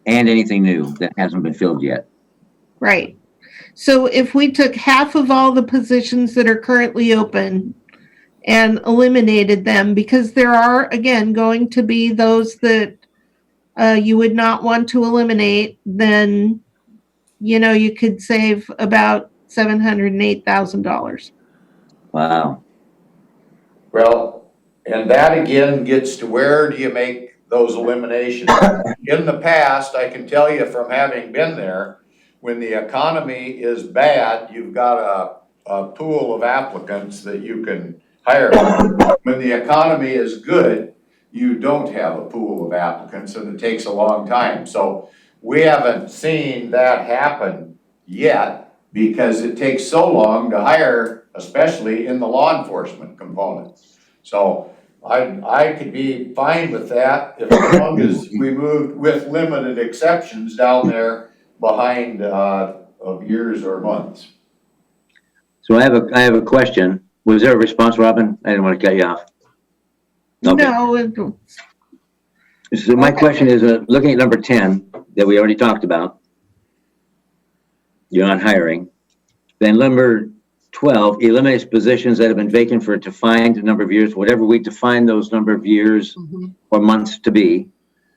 and anything new that hasn't been filled yet. Right. So if we took half of all the positions that are currently open and eliminated them, because there are, again, going to be those that you would not want to eliminate, then, you could save about $708,000. Wow. Well, And that again gets to where do you make those eliminations? In the past, I can tell you from having been there, when the economy is bad, you've got a pool of applicants that you can hire. When the economy is good, you don't have a pool of applicants and it takes a long time. So we haven't seen that happen yet because it takes so long to hire, especially in the law enforcement component. So I could be fine with that as long as we moved with limited exceptions down there behind of years or months. So I have a question. Was there a response, Robin? I didn't want to cut you off. Okay. No, So my question is, looking at number 10 that we already talked about, you're not hiring. Then number 12 eliminates positions that have been vacant for a defined number of years, whatever we define those number of years or months to be.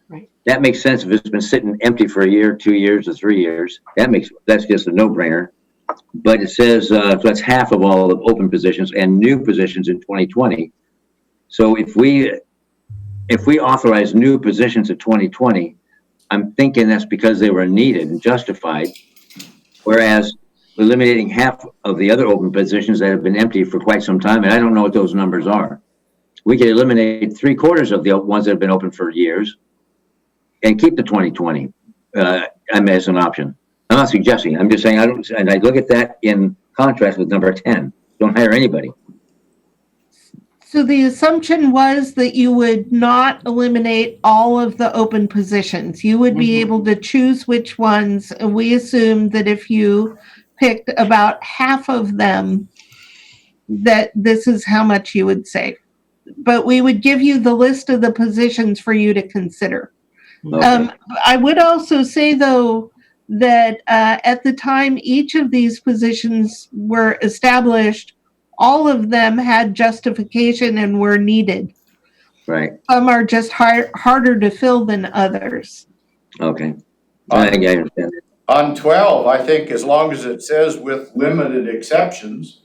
Right. That makes sense if it's been sitting empty for a year, 2 years, or 3 years. That's just a no-brainer. But it says so that's half of all of open positions and new positions in 2020. So if we authorize new positions in 2020, I'm thinking that's because they were needed and justified. Whereas eliminating half of the other open positions that have been empty for quite some time, and I don't know what those numbers are. We could eliminate 3/4 of the ones that have been open for years and keep the 2020 as an option. I'm not suggesting, I'm just saying and I look at that in contrast with number 10. Don't hire anybody. so the assumption was that you would not eliminate all of the open positions. You would be able to choose which ones. And we assumed that if you picked about half of them, that this is how much you would save. But we would give you the list of the positions for you to consider. Okay. I would also say, though, that at the time each of these positions were established, all of them had justification and were needed. Right. Some are just harder to fill than others. Okay. I understand it. On 12, I think as long as it says with limited exceptions,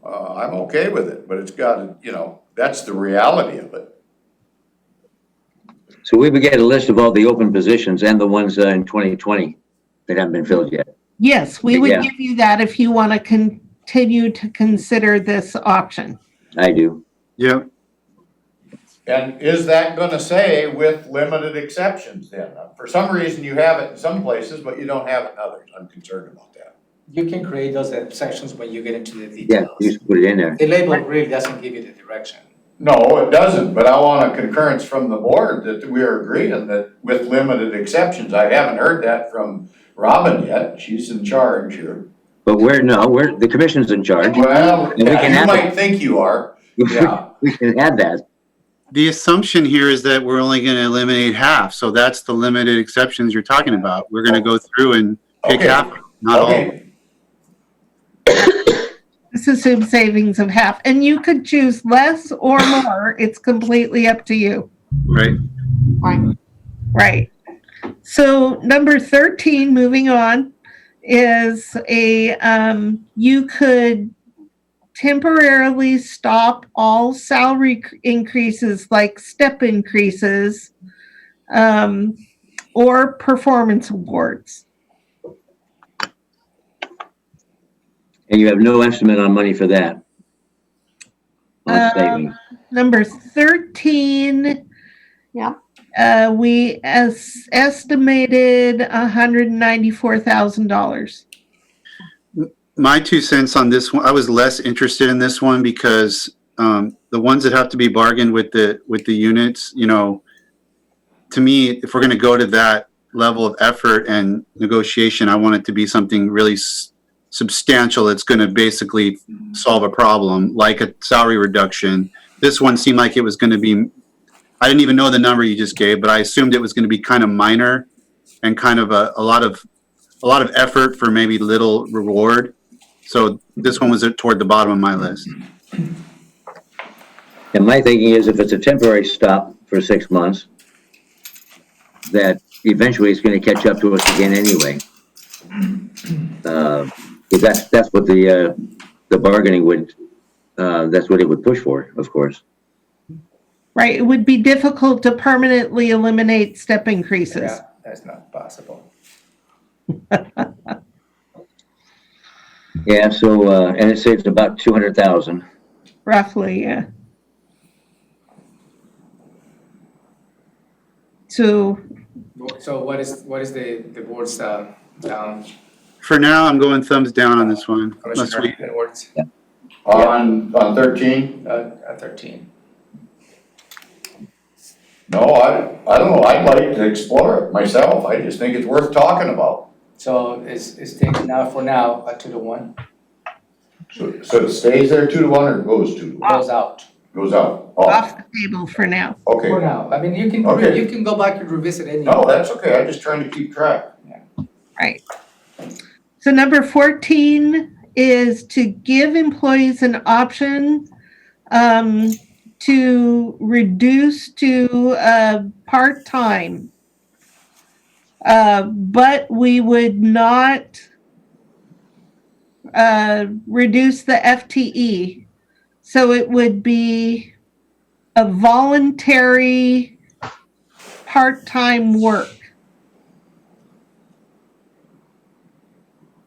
I'm okay with it, but it's got to, that's the reality of it. So we would get a list of all the open positions and the ones in 2020 that haven't been filled yet. Yes, we would Yeah. give you that if you want to continue to consider this option. I do. Yep. And is that gonna say with limited exceptions then? For some reason you have it in some places, but you don't have it in others. I'm concerned about that. You can create those exceptions when you get into the Yeah, details. you just put it in there. The label really doesn't give you the direction. No, it doesn't, but I want a concurrence from the board that we are agreeing that with limited exceptions. I haven't heard that from Robin yet. She's in charge here. But the commission's in charge. Well, And we can you add might it. think you are. Yeah. We can add that. The assumption here is that we're only going to eliminate half. So that's the limited exceptions you're talking about. We're going to go through and pick Okay. half, not all. Okay. This assumes savings of half, and you could choose less or more. It's completely up to you. Right. Right. Right. So number 13, moving on, is you could temporarily stop all salary increases like step increases or performance awards. And you have no estimate on money for that. On savings. Number 13. Yeah. We estimated $194,000. My 2 cents on this one, I was less interested in this one because the ones that have to be bargained with the units, to me, if we're going to go to that level of effort and negotiation, I want it to be something really substantial that's going to basically solve a problem, like a salary reduction. This one seemed like it was going to be, I didn't even know the number you just gave, but I assumed it was going to be kind of minor and kind of a lot of effort for maybe little reward. So this one was toward the bottom of my list. And my thinking is if it's a temporary stop for 6 months, that eventually it's going to catch up to us again anyway. That's what the bargaining would, that's what it would push for, of course. Right, it would be difficult to permanently eliminate step increases. Yeah, that's not possible. Yeah, so, and it saves about 200,000. Roughly, yeah. So, So what is the board's down, For now, I'm going thumbs down on this one. Unless Commissioner we, Edwards? On 13? 13. No, I don't know, I'd like to explore it myself, I just think it's worth talking about. So it's taken now for now 2-1, So it stays there 2-1 or goes 2-1? goes out Goes out? Oh, off the table for now. okay. for now. I mean, you can, Okay. you can go back and revisit any. No, that's okay, I'm just trying to keep track. Right. So number 14 is to give employees an option to reduce to part-time. But we would not reduce the FTE. So it would be a voluntary part-time work.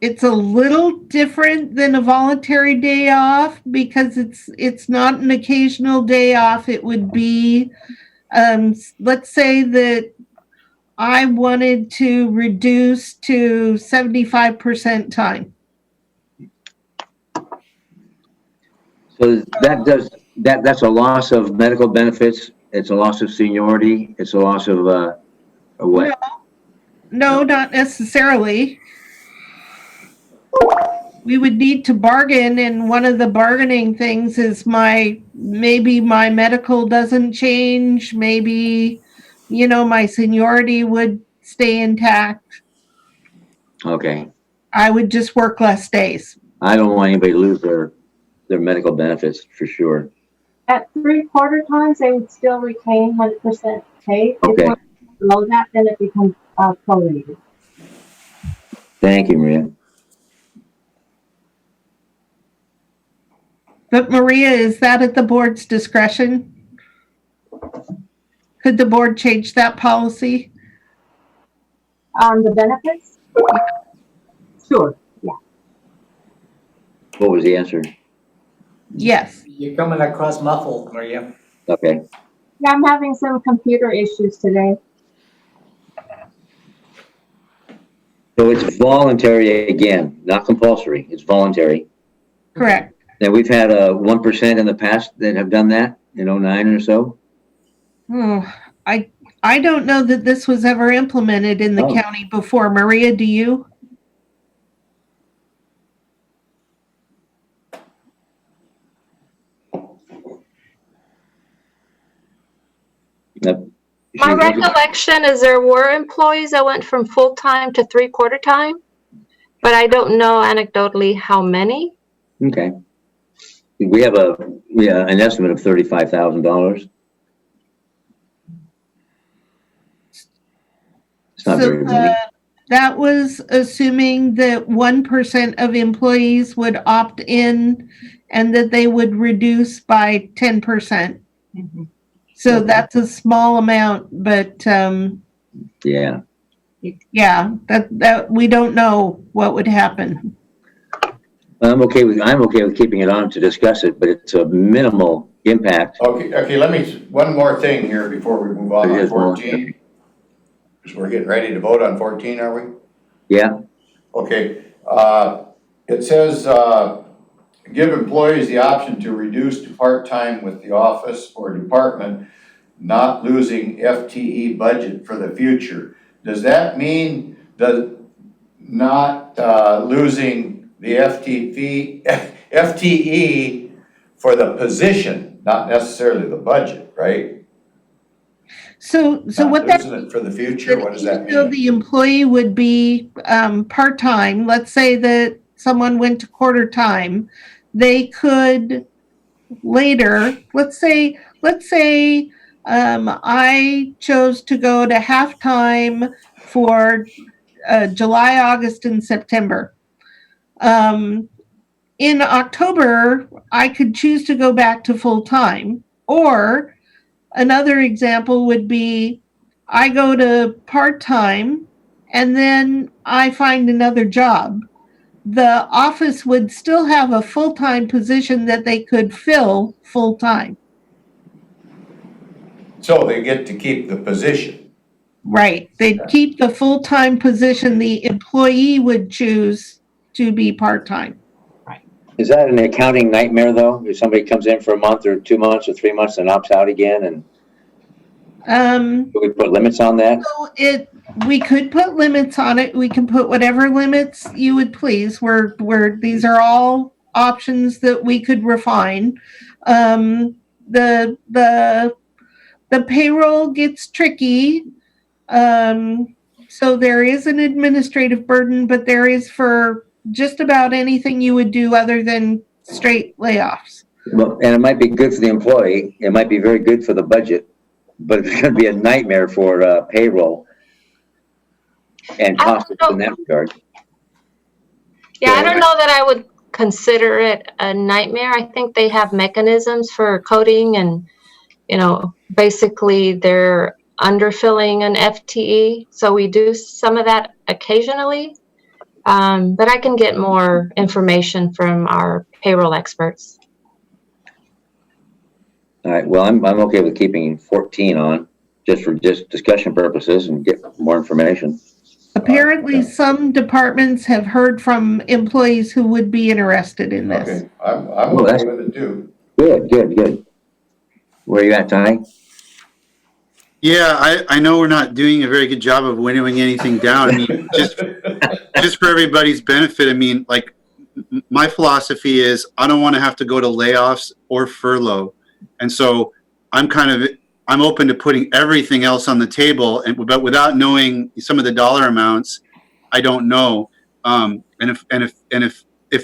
It's a little different than a voluntary day off because it's not an occasional day off. It would be, let's say that I wanted to reduce to 75% time. So that's a loss of medical benefits, it's a loss of seniority, it's a loss of, what? No, not necessarily. We would need to bargain, and one of the bargaining things is maybe my medical doesn't change, maybe, my seniority would stay intact. Okay, I would just work less days. I don't want anybody to lose their medical benefits, for sure. At 3/4 times, they would still retain 100% pay. Okay. If we're below that, then it becomes prorated. Thank you, Maria. But Maria, is that at the board's discretion? Could the board change that policy? On the benefits? Sure, yeah. What was the answer? Yes. You're coming across muffled, Maria. Okay, Yeah, I'm having some computer issues today. so it's voluntary again, not compulsory, it's voluntary. Correct. And we've had 1% in the past that have done that, in 09 or so. Oh, I don't know that this was ever implemented in the Oh. county before. Maria, do you? Yep. My recollection is there were employees that went from full-time to 3/4 time, but I don't know anecdotally how many. Okay. We have an estimate of $35,000. It's not very many. That was assuming that 1% of employees would opt in and that they would reduce by 10%. So that's a small amount, but Yeah. yeah, that we don't know what would happen. I'm okay with keeping it on to discuss it, but it's a minimal impact. Okay, let me, one more thing here before we move on It on is more. 14. Because we're getting ready to vote on 14, are we? Yeah, Okay, it says, give employees the option to reduce to part-time with the office or department, not losing FTE budget for the future. Does that mean not losing the FTE for the position, not necessarily the budget, right? So what Not that losing it for the future, what does that so mean? the employee would be part-time. Let's say that someone went to quarter time. They could later, let's say I chose to go to half-time for July, August, and September. In October, I could choose to go back to full-time, or Another example would be I go to part-time and then I find another job. The office would still have a full-time position that they could fill full-time. So they get to keep the position. Right. They'd keep the full-time position. The employee would choose to be part-time. Is that an accounting nightmare though? If somebody comes in for a month or 2 months or 3 months and opts out again, and do we put limits on that? So we could put limits on it. We can put whatever limits you would please. These are all options that we could refine. The payroll gets tricky. So there is an administrative burden, but there is for just about anything you would do other than straight layoffs. Well, and it might be good for the employee. It might be very good for the budget, but it's going to be a nightmare for payroll and costs in that regard. Yeah, I don't know that I would consider it a nightmare. I think they have mechanisms for coding and, basically they're underfilling an FTE. So we do some of that occasionally. But I can get more information from our payroll experts. All right, well, I'm okay with keeping 14 on just for discussion purposes and get more information. Apparently, some departments have heard from employees who would be interested in this. Okay, I'm okay with it too. Good. Where are you at, Ty? Yeah, I know we're not doing a very good job of winnowing anything down. I mean, just for everybody's benefit, I mean, like my philosophy is I don't want to have to go to layoffs or furlough. And so I'm open to putting everything else on the table, but without knowing some of the dollar amounts, I don't know. And if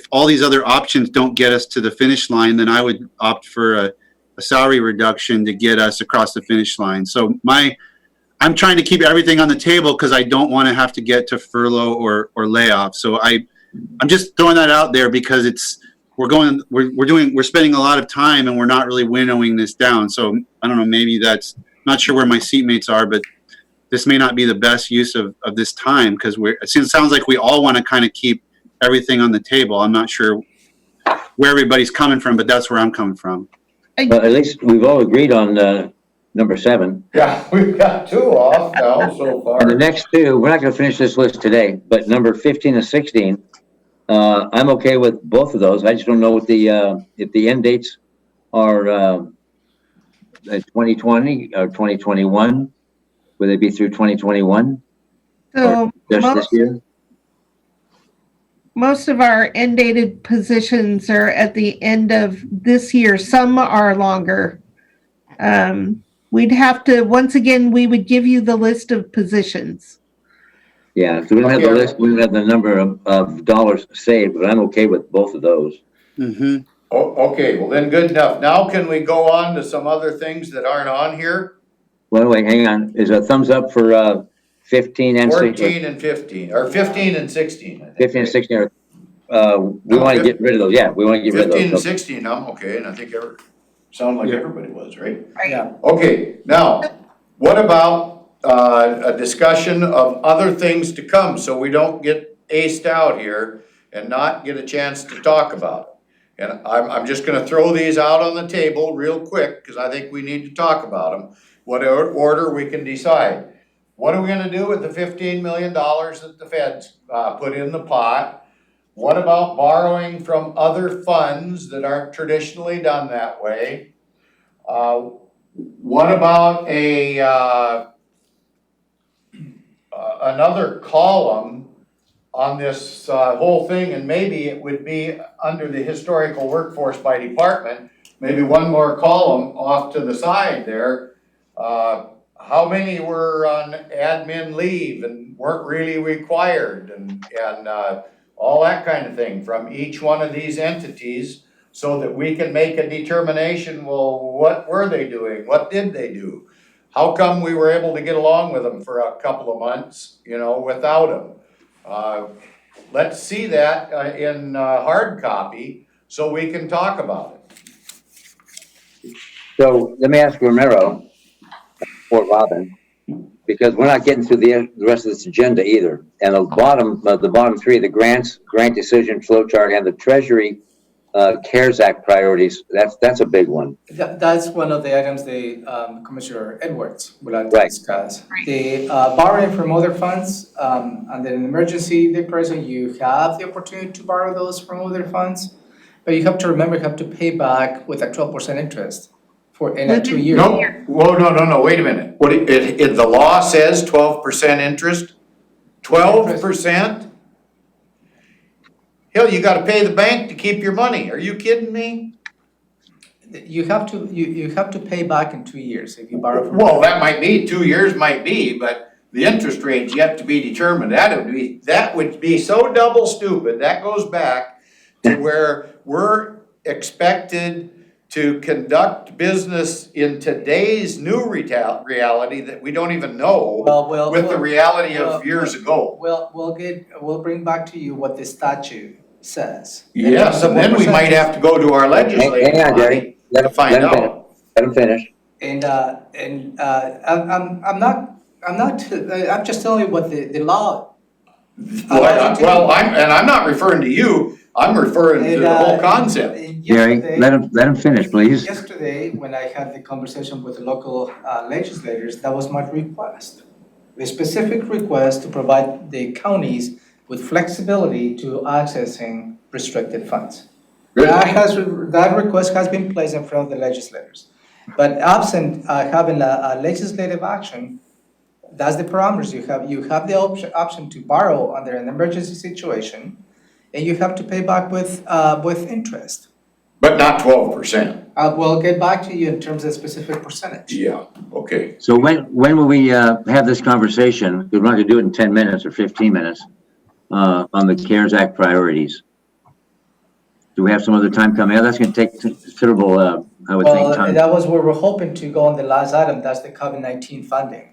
all these other options don't get us to the finish line, then I would opt for a salary reduction to get us across the finish line. So I'm trying to keep everything on the table because I don't want to have to get to furlough or layoff. So I'm just throwing that out there because we're spending a lot of time and we're not really winnowing this down. So I don't know, maybe not sure where my seatmates are, but this may not be the best use of this time because it sounds like we all want to kind of keep everything on the table. I'm not sure where everybody's coming from, but that's where I'm coming from. But at least we've all agreed on number 7. Yeah, we've got 2 off now so far. And the next 2, we're not going to finish this list today, but number 15 and 16, I'm okay with both of those. I just don't know what if the end dates are 2020 or 2021. Will they be through 2021? So just this year? Most of our end-dated positions are at the end of this year. Some are longer. We'd have to, once again, we would give you the list of positions. Yeah, so we don't have the list, we don't have the number of dollars saved, but I'm okay with both of those. Mm-hmm. Okay, well then good enough. Now can we go on to some other things that aren't on here? Well, wait, hang on. Is a thumbs up for 15 and 16? 14 and 15, or 15 and 16, I think. 15 and 16 are, we want to get rid of those. Yeah, we want to get rid of those. 15 and 16, I'm okay, and I think sound like everybody was, right? Yeah. Okay, now, what about a discussion of other things to come, so we don't get aced out here and not get a chance to talk about it? And I'm just gonna throw these out on the table real quick, because I think we need to talk about them. What order we can decide. What are we gonna do with the $15 million that the feds put in the pot? What about borrowing from other funds that aren't traditionally done that way? What about another column on this whole thing, and maybe it would be under the historical workforce by department, maybe one more column off to the side there. How many were on admin leave and weren't really required, and all that kind of thing from each one of these entities, so that we can make a determination, well, what were they doing? What did they do? How come we were able to get along with them for a couple of months, without them? Let's see that in hard copy so we can talk about it. So let me ask Romero, support Robin, because we're not getting through the rest of this agenda either. And the bottom three, the grants, grant decision, flow chart, and the Treasury CARES Act priorities, that's a big one. That's one of the items Commissioner Edwards would like to Right. discuss. The borrowing from other funds, under an emergency declaration, you have the opportunity to borrow those from other funds. But you have to remember, you have to pay back with a 12% interest in 2 years. No, whoa, no, wait a minute. The law says 12% interest? 12%? Hell, you gotta pay the bank to keep your money. Are you kidding me? You have to pay back in 2 years if you borrow from. Well, that might be, 2 years might be, but the interest rate's yet to be determined. That would be so double stupid. That goes back to where we're expected to conduct business in today's new reality that we don't even know with the reality of years ago. We'll bring back to you what the statute says. Yes, and then we might have to go to our legislative Hang on, Jerry. body to find out. Let him finish. I'm just telling you what the law. I'm not referring to you, I'm referring to the whole concept. Jerry, let him finish, please. Yesterday, when I had the conversation with the local legislators, that was my request. The specific request to provide the counties with flexibility to accessing restricted funds. That request has been placed in front of the legislators. But absent having a legislative action, that's the parameters. You have the option to borrow under an emergency situation, and you have to pay back with interest. But not 12%. We'll get back to you in terms of specific percentage. Yeah, okay. So when will we have this conversation? We're not gonna do it in 10 minutes or 15 minutes on the CARES Act priorities. Do we have some other time coming up? That's gonna take considerable, I would think, time. That was where we're hoping to go on the last item. That's the COVID-19 funding.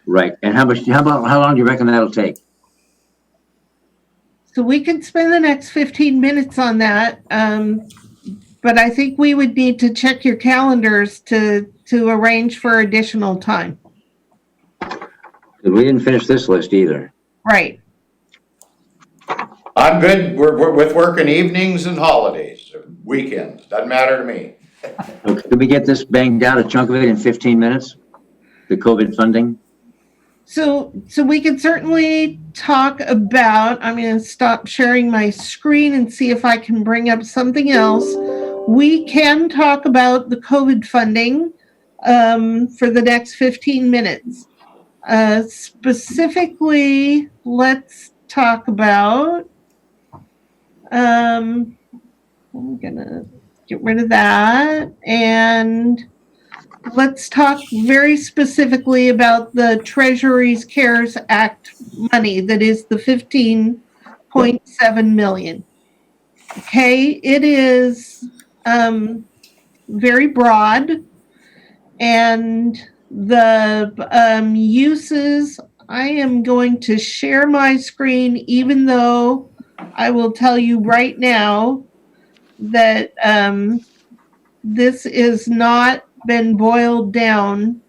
Right, and how long do you reckon that'll take? So we could spend the next 15 minutes on that. But I think we would need to check your calendars to arrange for additional time. We didn't finish this list either. Right. I'm good, we're with working evenings and holidays, weekends, doesn't matter to me. Okay, can we get this banged out, a chunk of it in 15 minutes? The COVID funding? So we can certainly talk about, I'm going to stop sharing my screen and see if I can bring up something else. We can talk about the COVID funding for the next 15 minutes. Specifically, let's talk about, I'm going to get rid of that, and let's talk very specifically about the Treasury's CARES Act money that is the 15.7 million. Okay, it is very broad, and the uses, I am going to share my screen, even though I will tell you right now that this is not been boiled down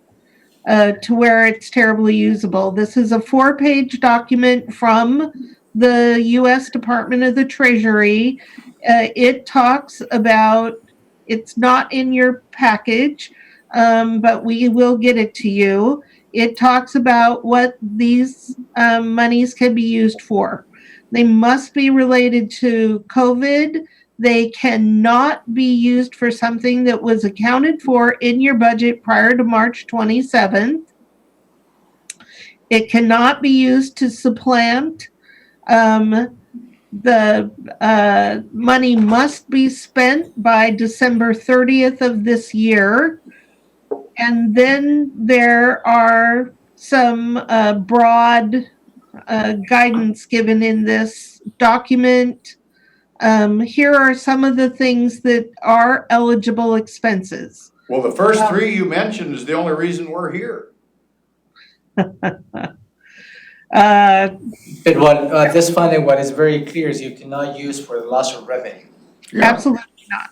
to where it's terribly usable. This is a 4-page document from the U.S. Department of the Treasury. It talks about, it's not in your package, but we will get it to you. It talks about what these monies can be used for. They must be related to COVID. They cannot be used for something that was accounted for in your budget prior to March 27th. It cannot be used to supplant. The money must be spent by December 30th of this year. And then there are some broad guidance given in this document. Here are some of the things that are eligible expenses. Well, the first three you mentioned is the only reason we're here. This funding, what is very clear is you cannot use for the loss of revenue. Absolutely not.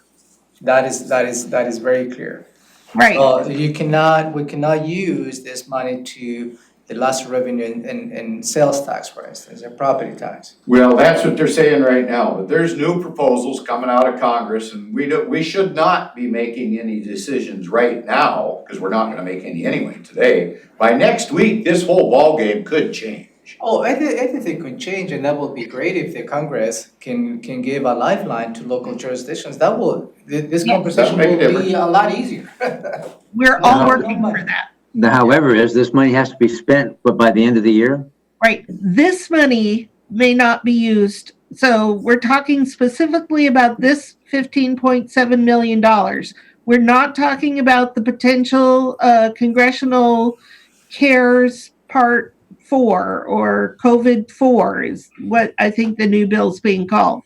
That is very clear. Right. We cannot use this money to the lost revenue in sales tax, for instance, or property tax. Well, that's what they're saying right now, but there's new proposals coming out of Congress, and we should not be making any decisions right now, because we're not gonna make any anyway today. By next week, this whole ballgame could change. Oh, anything could change, and that would be great if the Congress can give a lifeline to local jurisdictions. This Yes. conversation That'll make a will be a lot easier. We're all Yeah. working for that. The however is, this money has to be spent, but by the end of the year? Right. This money may not be used. So we're talking specifically about this $15.7 million. We're not talking about the potential congressional CARES Part 4 or COVID 4 is what I think the new bill's being called.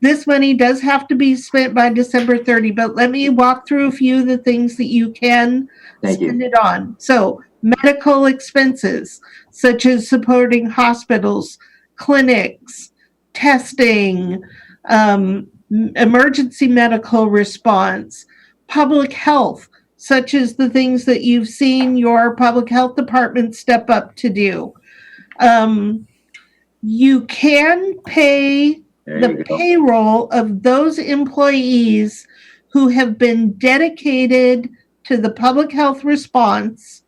This money does have to be spent by December 30, but let me walk through a few of the things that you can Thank you. spend it on. So medical expenses, such as supporting hospitals, clinics, testing, emergency medical response, public health, such as the things that you've seen your public health department step up to do. You can pay There the you go. payroll of those employees who have been dedicated to the public health response,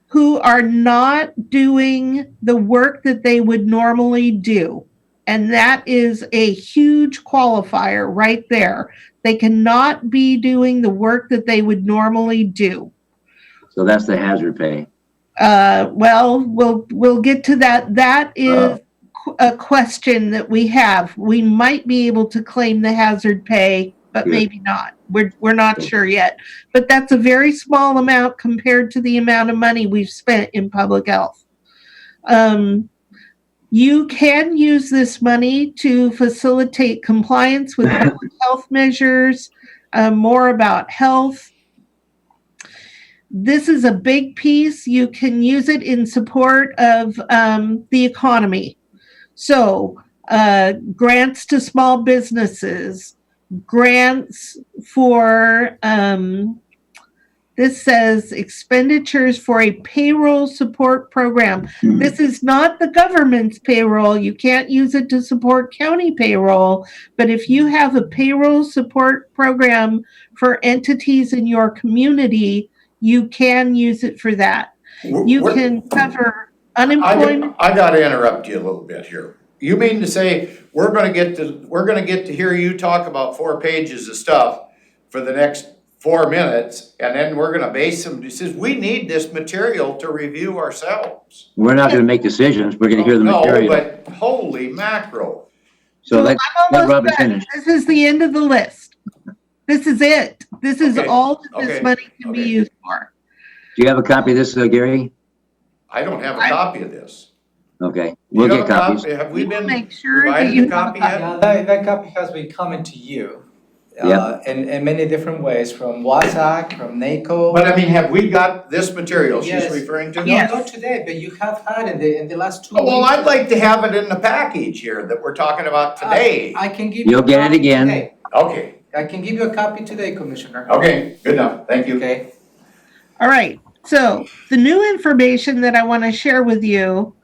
who are not doing the work that they would normally do. And that is a huge qualifier right there. They cannot be doing the work that they would normally do. So that's the hazard pay. Well, we'll get to that. That is a question that we have. We might be able to claim the hazard pay, but Good. maybe not. We're not sure yet. But that's a very small amount compared to the amount of money we've spent in public health. You can use this money to facilitate compliance with public health measures, more about health. This is a big piece. You can use it in support of the economy. So, grants to small businesses, grants for, this says expenditures for a payroll support program. This is not the government's payroll. You can't use it to support county payroll. But if you have a payroll support program for entities in your community, you can use it for that. You can cover unemployment. I gotta interrupt you a little bit here. You mean to say, we're gonna get to hear you talk about 4 pages of stuff for the next 4 minutes, and then we're gonna base some decisions? We need this material to review ourselves. We're not gonna make decisions, we're gonna hear the material. No, but holy mackerel. So let I'm almost Robin done. finish. This is the end of the list. This is it. This is Okay. all that this Okay. money can be Okay. used for. Do you have a copy of this, Gary? I don't have a copy of this. Okay, we'll You get have a copies. copy? Have we We will been make sure that provided you a copy yet? That copy has been coming to you. Yeah. In many different ways, from WhatsApp, from NACO. But I mean, have we got this material she's Yes. referring to? Yes. Not today, but you have had in the last 2 Oh, weeks. well, I'd like to have it in the package here that we're talking about today. I can give you. You'll a get it copy again. today. Okay, I can give you a copy today, Commissioner. okay, good enough, thank you. Okay? All right. So the new information that I want to share with you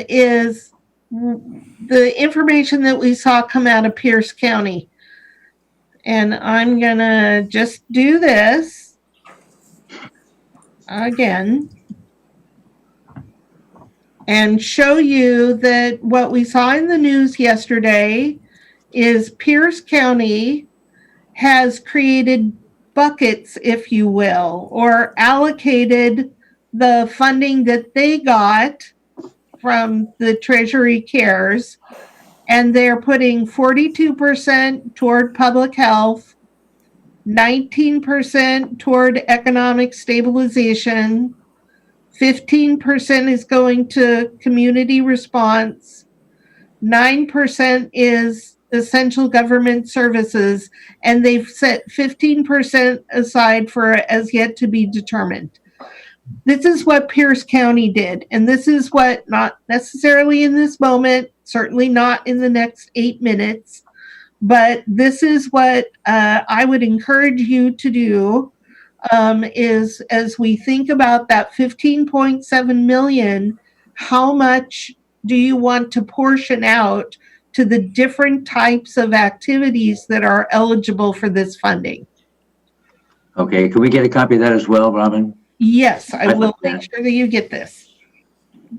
is the information that we saw come out of Pierce County. And I'm going to just do this again and show you that what we saw in the news yesterday is Pierce County has created buckets, if you will, or allocated the funding that they got from the Treasury CARES, and they're putting 42% toward public health, 19% toward economic stabilization, 15% is going to community response, 9% is essential government services, and they've set 15% aside for as yet to be determined. This is what Pierce County did, and this is what, not necessarily in this moment, certainly not in the next 8 minutes, but this is what I would encourage you to do, is as we think about that 15.7 million, how much do you want to portion out to the different types of activities that are eligible for this funding? Okay, can we get a copy of that as well, Robin? Yes, I I'd will like that. make sure that you get this.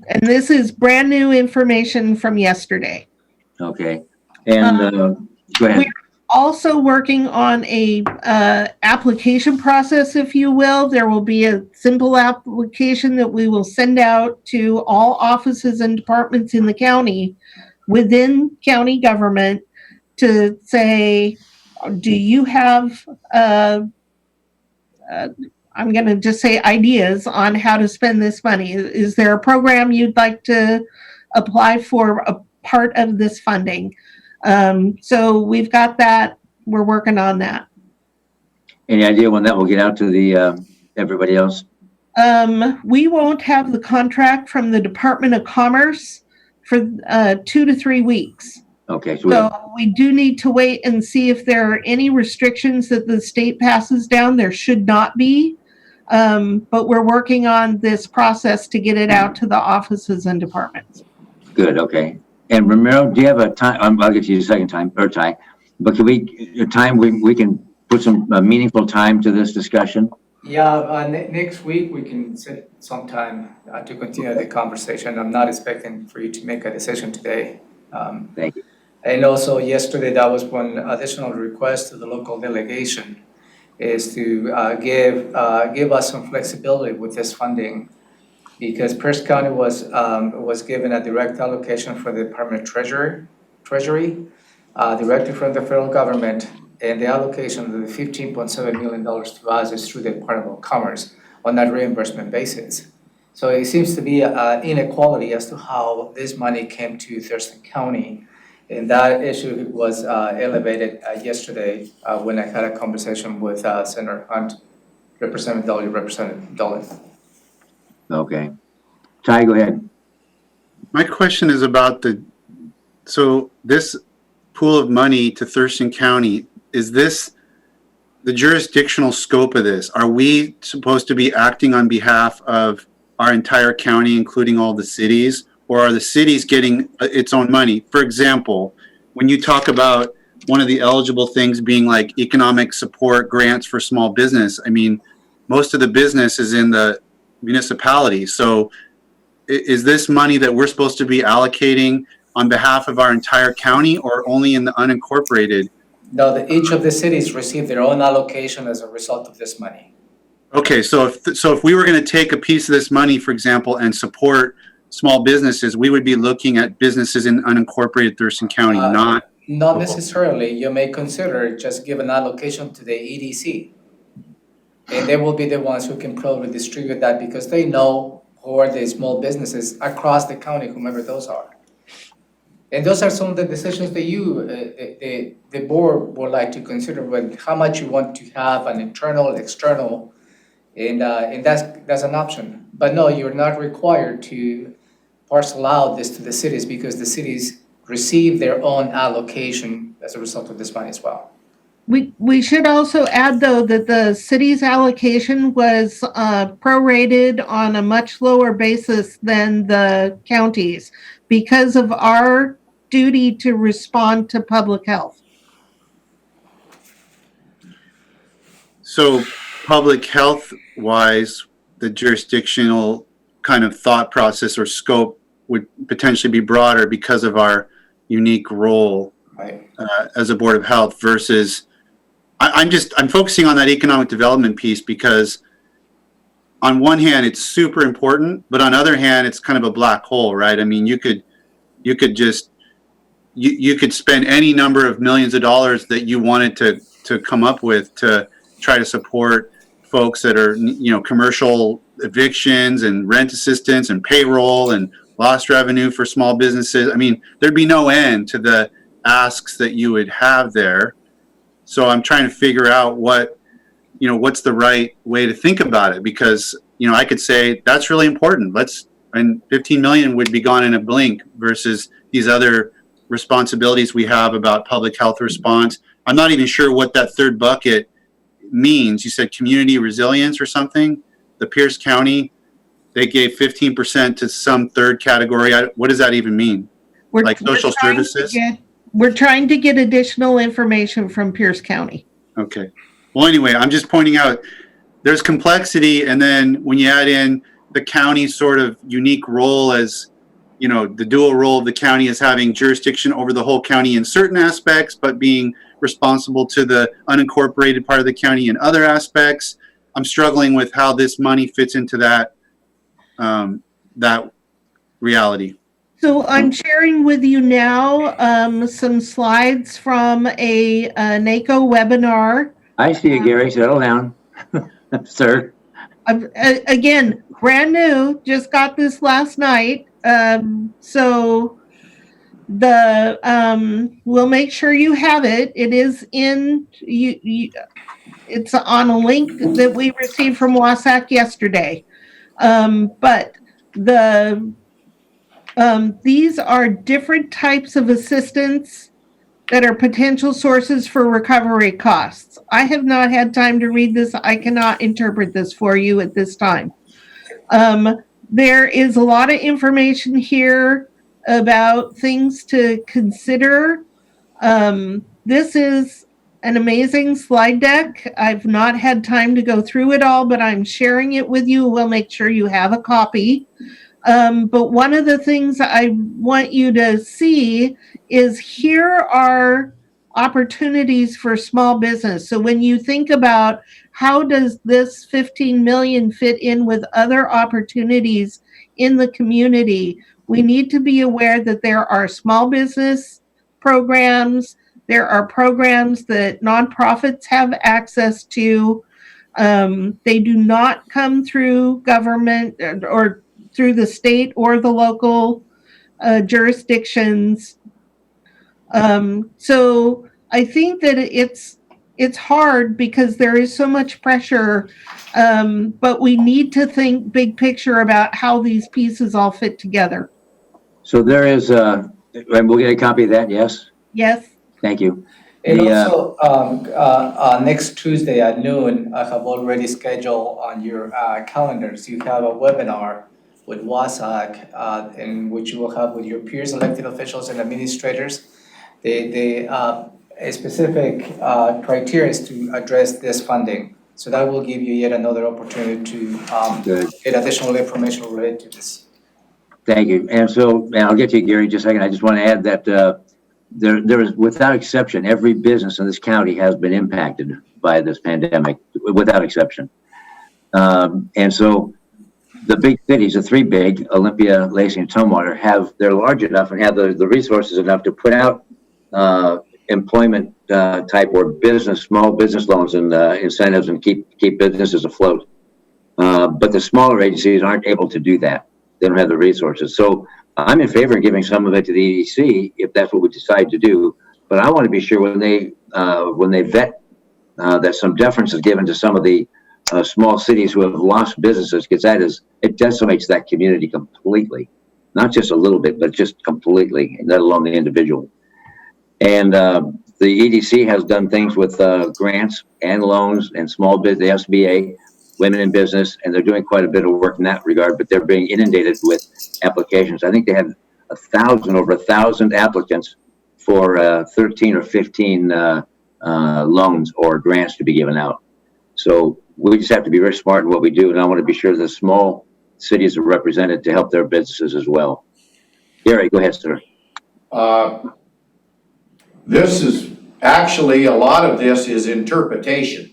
And this is brand new information from yesterday. Okay, and, go ahead. We're also working on a application process, if you will. There will be a simple application that we will send out to all offices and departments in the county within county government to say, do you have I'm going to just say ideas on how to spend this money? Is there a program you'd like to apply for a part of this funding? So we've got that. We're working on that. Any idea when that will get out to the, everybody else? We won't have the contract from the Department of Commerce for 2 to 3 weeks. Okay, so So we do need to wait and see if there are any restrictions that the state passes down. There should not be. But we're working on this process to get it out to the offices and departments. good, okay. And Ramiro, do you have a time, I'll get to you a second time, or Ty, but can we can put some meaningful time to this discussion? Yeah, next week we can set some time to continue the conversation. I'm not expecting for you to make a decision today. Thank you. And also yesterday, that was one additional request to the local delegation, is to give us some flexibility with this funding, because Pierce County was given a direct allocation for the Department of Treasury, directly from the federal government, and the allocation of the $15.7 million to us is through the Department of Commerce on that reimbursement basis. So it seems to be an inequality as to how this money came to Thurston County. And that issue was elevated yesterday when I had a conversation with Senator Hunt, Representative Dolly. Okay. Ty, go ahead. My question is about so this pool of money to Thurston County, is this the jurisdictional scope of this? Are we supposed to be acting on behalf of our entire county, including all the cities? Or are the cities getting its own money? For example, when you talk about one of the eligible things being like economic support grants for small business, I mean, most of the business is in the municipality. So is this money that we're supposed to be allocating on behalf of our entire county or only in the unincorporated? No, each of the cities receive their own allocation as a result of this money. Okay, so if we were going to take a piece of this money, for example, and support small businesses, we would be looking at businesses in unincorporated Thurston County, not necessarily. You may consider just give an allocation to the EDC. And they will be the ones who can probably distribute that, because they know who are the small businesses across the county, whomever those are. And those are some of the decisions that the board would like to consider, with how much you want to have an internal, external, and that's an option. But no, you're not required to parcel out this to the cities, because the cities receive their own allocation as a result of this money as well. We should also add, though, that the city's allocation was prorated on a much lower basis than the counties because of our duty to respond to public health. So public health wise, the jurisdictional kind of thought process or scope would potentially be broader because of our unique role as a Board of Health versus, I'm focusing on that economic development piece because on one hand, it's super important, but on the other hand, it's kind of a black hole, right? I mean, you could spend any number of millions of dollars that you wanted to come up with to try to support folks that are, commercial evictions and rent assistance and payroll and lost revenue for small businesses. I mean, there'd be no end to the asks that you would have there. So I'm trying to figure out what's the right way to think about it, because, I could say that's really important. And 15 million would be gone in a blink versus these other responsibilities we have about public health response. I'm not even sure what that third bucket means. You said community resilience or something? The Pierce County, they gave 15% to some third category. What does that even mean? Like social services? We're trying to get additional information from Pierce County. Okay. Well, anyway, I'm just pointing out there's complexity, and then when you add in the county's sort of unique role as, you know, the dual role of the county as having jurisdiction over the whole county in certain aspects, but being responsible to the unincorporated part of the county in other aspects. I'm struggling with how this money fits into that that reality. So I'm sharing with you now some slides from a NACO webinar. I see you, Gary. Settle down, sir. Again, brand new, just got this last night. So we'll make sure you have it. It is in it's on a link that we received from WASAC yesterday. But these are different types of assistance that are potential sources for recovery costs. I have not had time to read this. I cannot interpret this for you at this time. There is a lot of information here about things to consider. This is an amazing slide deck. I've not had time to go through it all, but I'm sharing it with you. We'll make sure you have a copy. But one of the things I want you to see is here are opportunities for small business. So when you think about how does this 15 million fit in with other opportunities in the community, we need to be aware that there are small business programs, there are programs that nonprofits have access to. They do not come through government or through the state or the local jurisdictions. So I think that it's hard because there is so much pressure, but we need to think big picture about how these pieces all fit together. So there is, and we'll get a copy of that, yes? Yes. Thank you. And also, next Tuesday at noon, I have already scheduled on your calendars, you have a webinar with WASAC, in which you will have with your peers, elected officials and administrators. A specific criteria is to address this funding. So that will give you yet another opportunity to get additional information related to this. Thank you. And so, and I'll get to you, Gary, in just a second. I just want to add that there is, without exception, every business in this county has been impacted by this pandemic, without exception. And so the big cities, the three big, Olympia, Lacey, and Tumwater, they're large enough and have the resources enough to put out employment type or small business loans and incentives and keep businesses afloat. But the smaller agencies aren't able to do that. They don't have the resources. So I'm in favor of giving some of it to the EDC if that's what we decide to do. But I want to be sure when they vet that some deference is given to some of the small cities who have lost businesses, because it decimates that community completely, not just a little bit, but just completely, let alone the individual. And the EDC has done things with grants and loans and small business, the SBA, Women in Business, and they're doing quite a bit of work in that regard, but they're being inundated with applications. I think they have over 1,000 applicants for 13 or 15 loans or grants to be given out. So we just have to be very smart in what we do, and I want to be sure the small cities are represented to help their businesses as well. Gary, go ahead, sir. This is actually, a lot of this is interpretation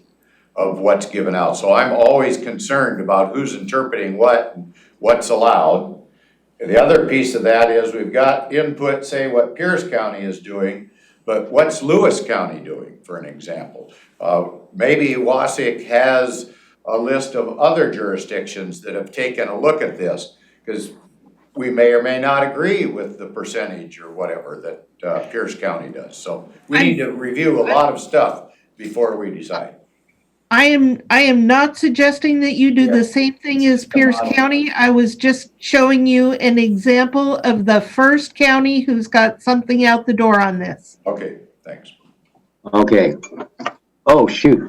of what's given out. So I'm always concerned about who's interpreting what and what's allowed. And the other piece of that is we've got input, say what Pierce County is doing, but what's Lewis County doing, for an example? Maybe WASIC has a list of other jurisdictions that have taken a look at this, because we may or may not agree with the percentage or whatever that Pierce County does. So we need to review a lot of stuff before we decide. I am not suggesting that you do Yeah. the same thing as Come Pierce on. County. I was just showing you an example of the first county who's got something out the door on this. Okay, thanks. Okay. Oh, shoot.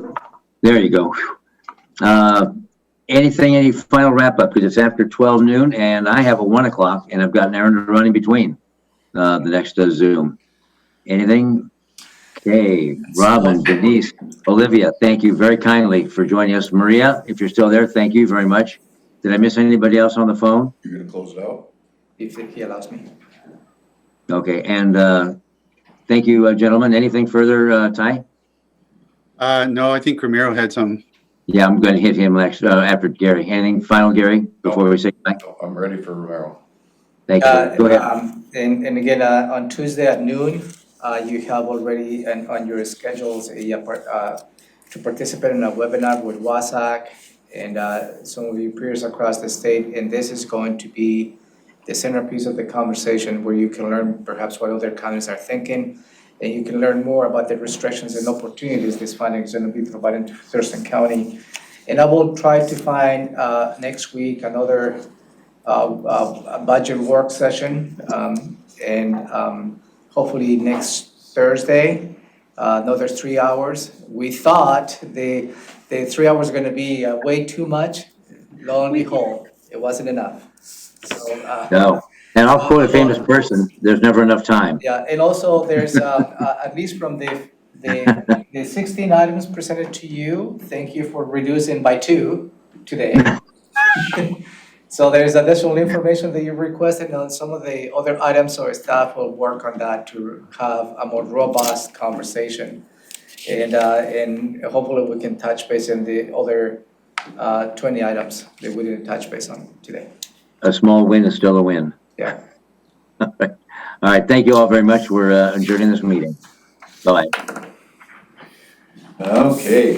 There you go. Any final wrap up? Because it's after 12 noon and I have a 1 o'clock and I've got an errand to run in between the next Zoom. Anything? Okay, Robin, Denise, Olivia, thank you very kindly for joining us. Maria, if you're still there, thank you very much. Did I miss anybody else on the phone? You're gonna close it out? If he allows me. Okay, and thank you, gentlemen. Anything further, Ty? No, I think Ramiro had some. Yeah, I'm going to hit him next after Gary. Anything final, Gary, before we say goodbye? I'm ready for Romero. Thank you. Go ahead. And again, on Tuesday at noon, you have already on your schedules to participate in a webinar with WASAC and some of your peers across the state. And this is going to be the centerpiece of the conversation where you can learn perhaps what other counties are thinking. And you can learn more about the restrictions and opportunities this funding is going to be provided to Thurston County. And I will try to find next week another budget work session and hopefully next Thursday, another 3 hours. We thought the 3 hours are going to be way too much. Lo and behold, it wasn't enough. So, No. And I'll quote a famous person, there's never enough time. yeah, and also there's at least from the 16 items presented to you, thank you for reducing by 2 today. So there's additional information that you requested on some of the other items, so staff will work on that to have a more robust conversation. And hopefully we can touch base on the other 20 items that we didn't touch base on today. A small win is still a win. Yeah. All right. Thank you all very much. We're adjourning this meeting. Bye. Okay.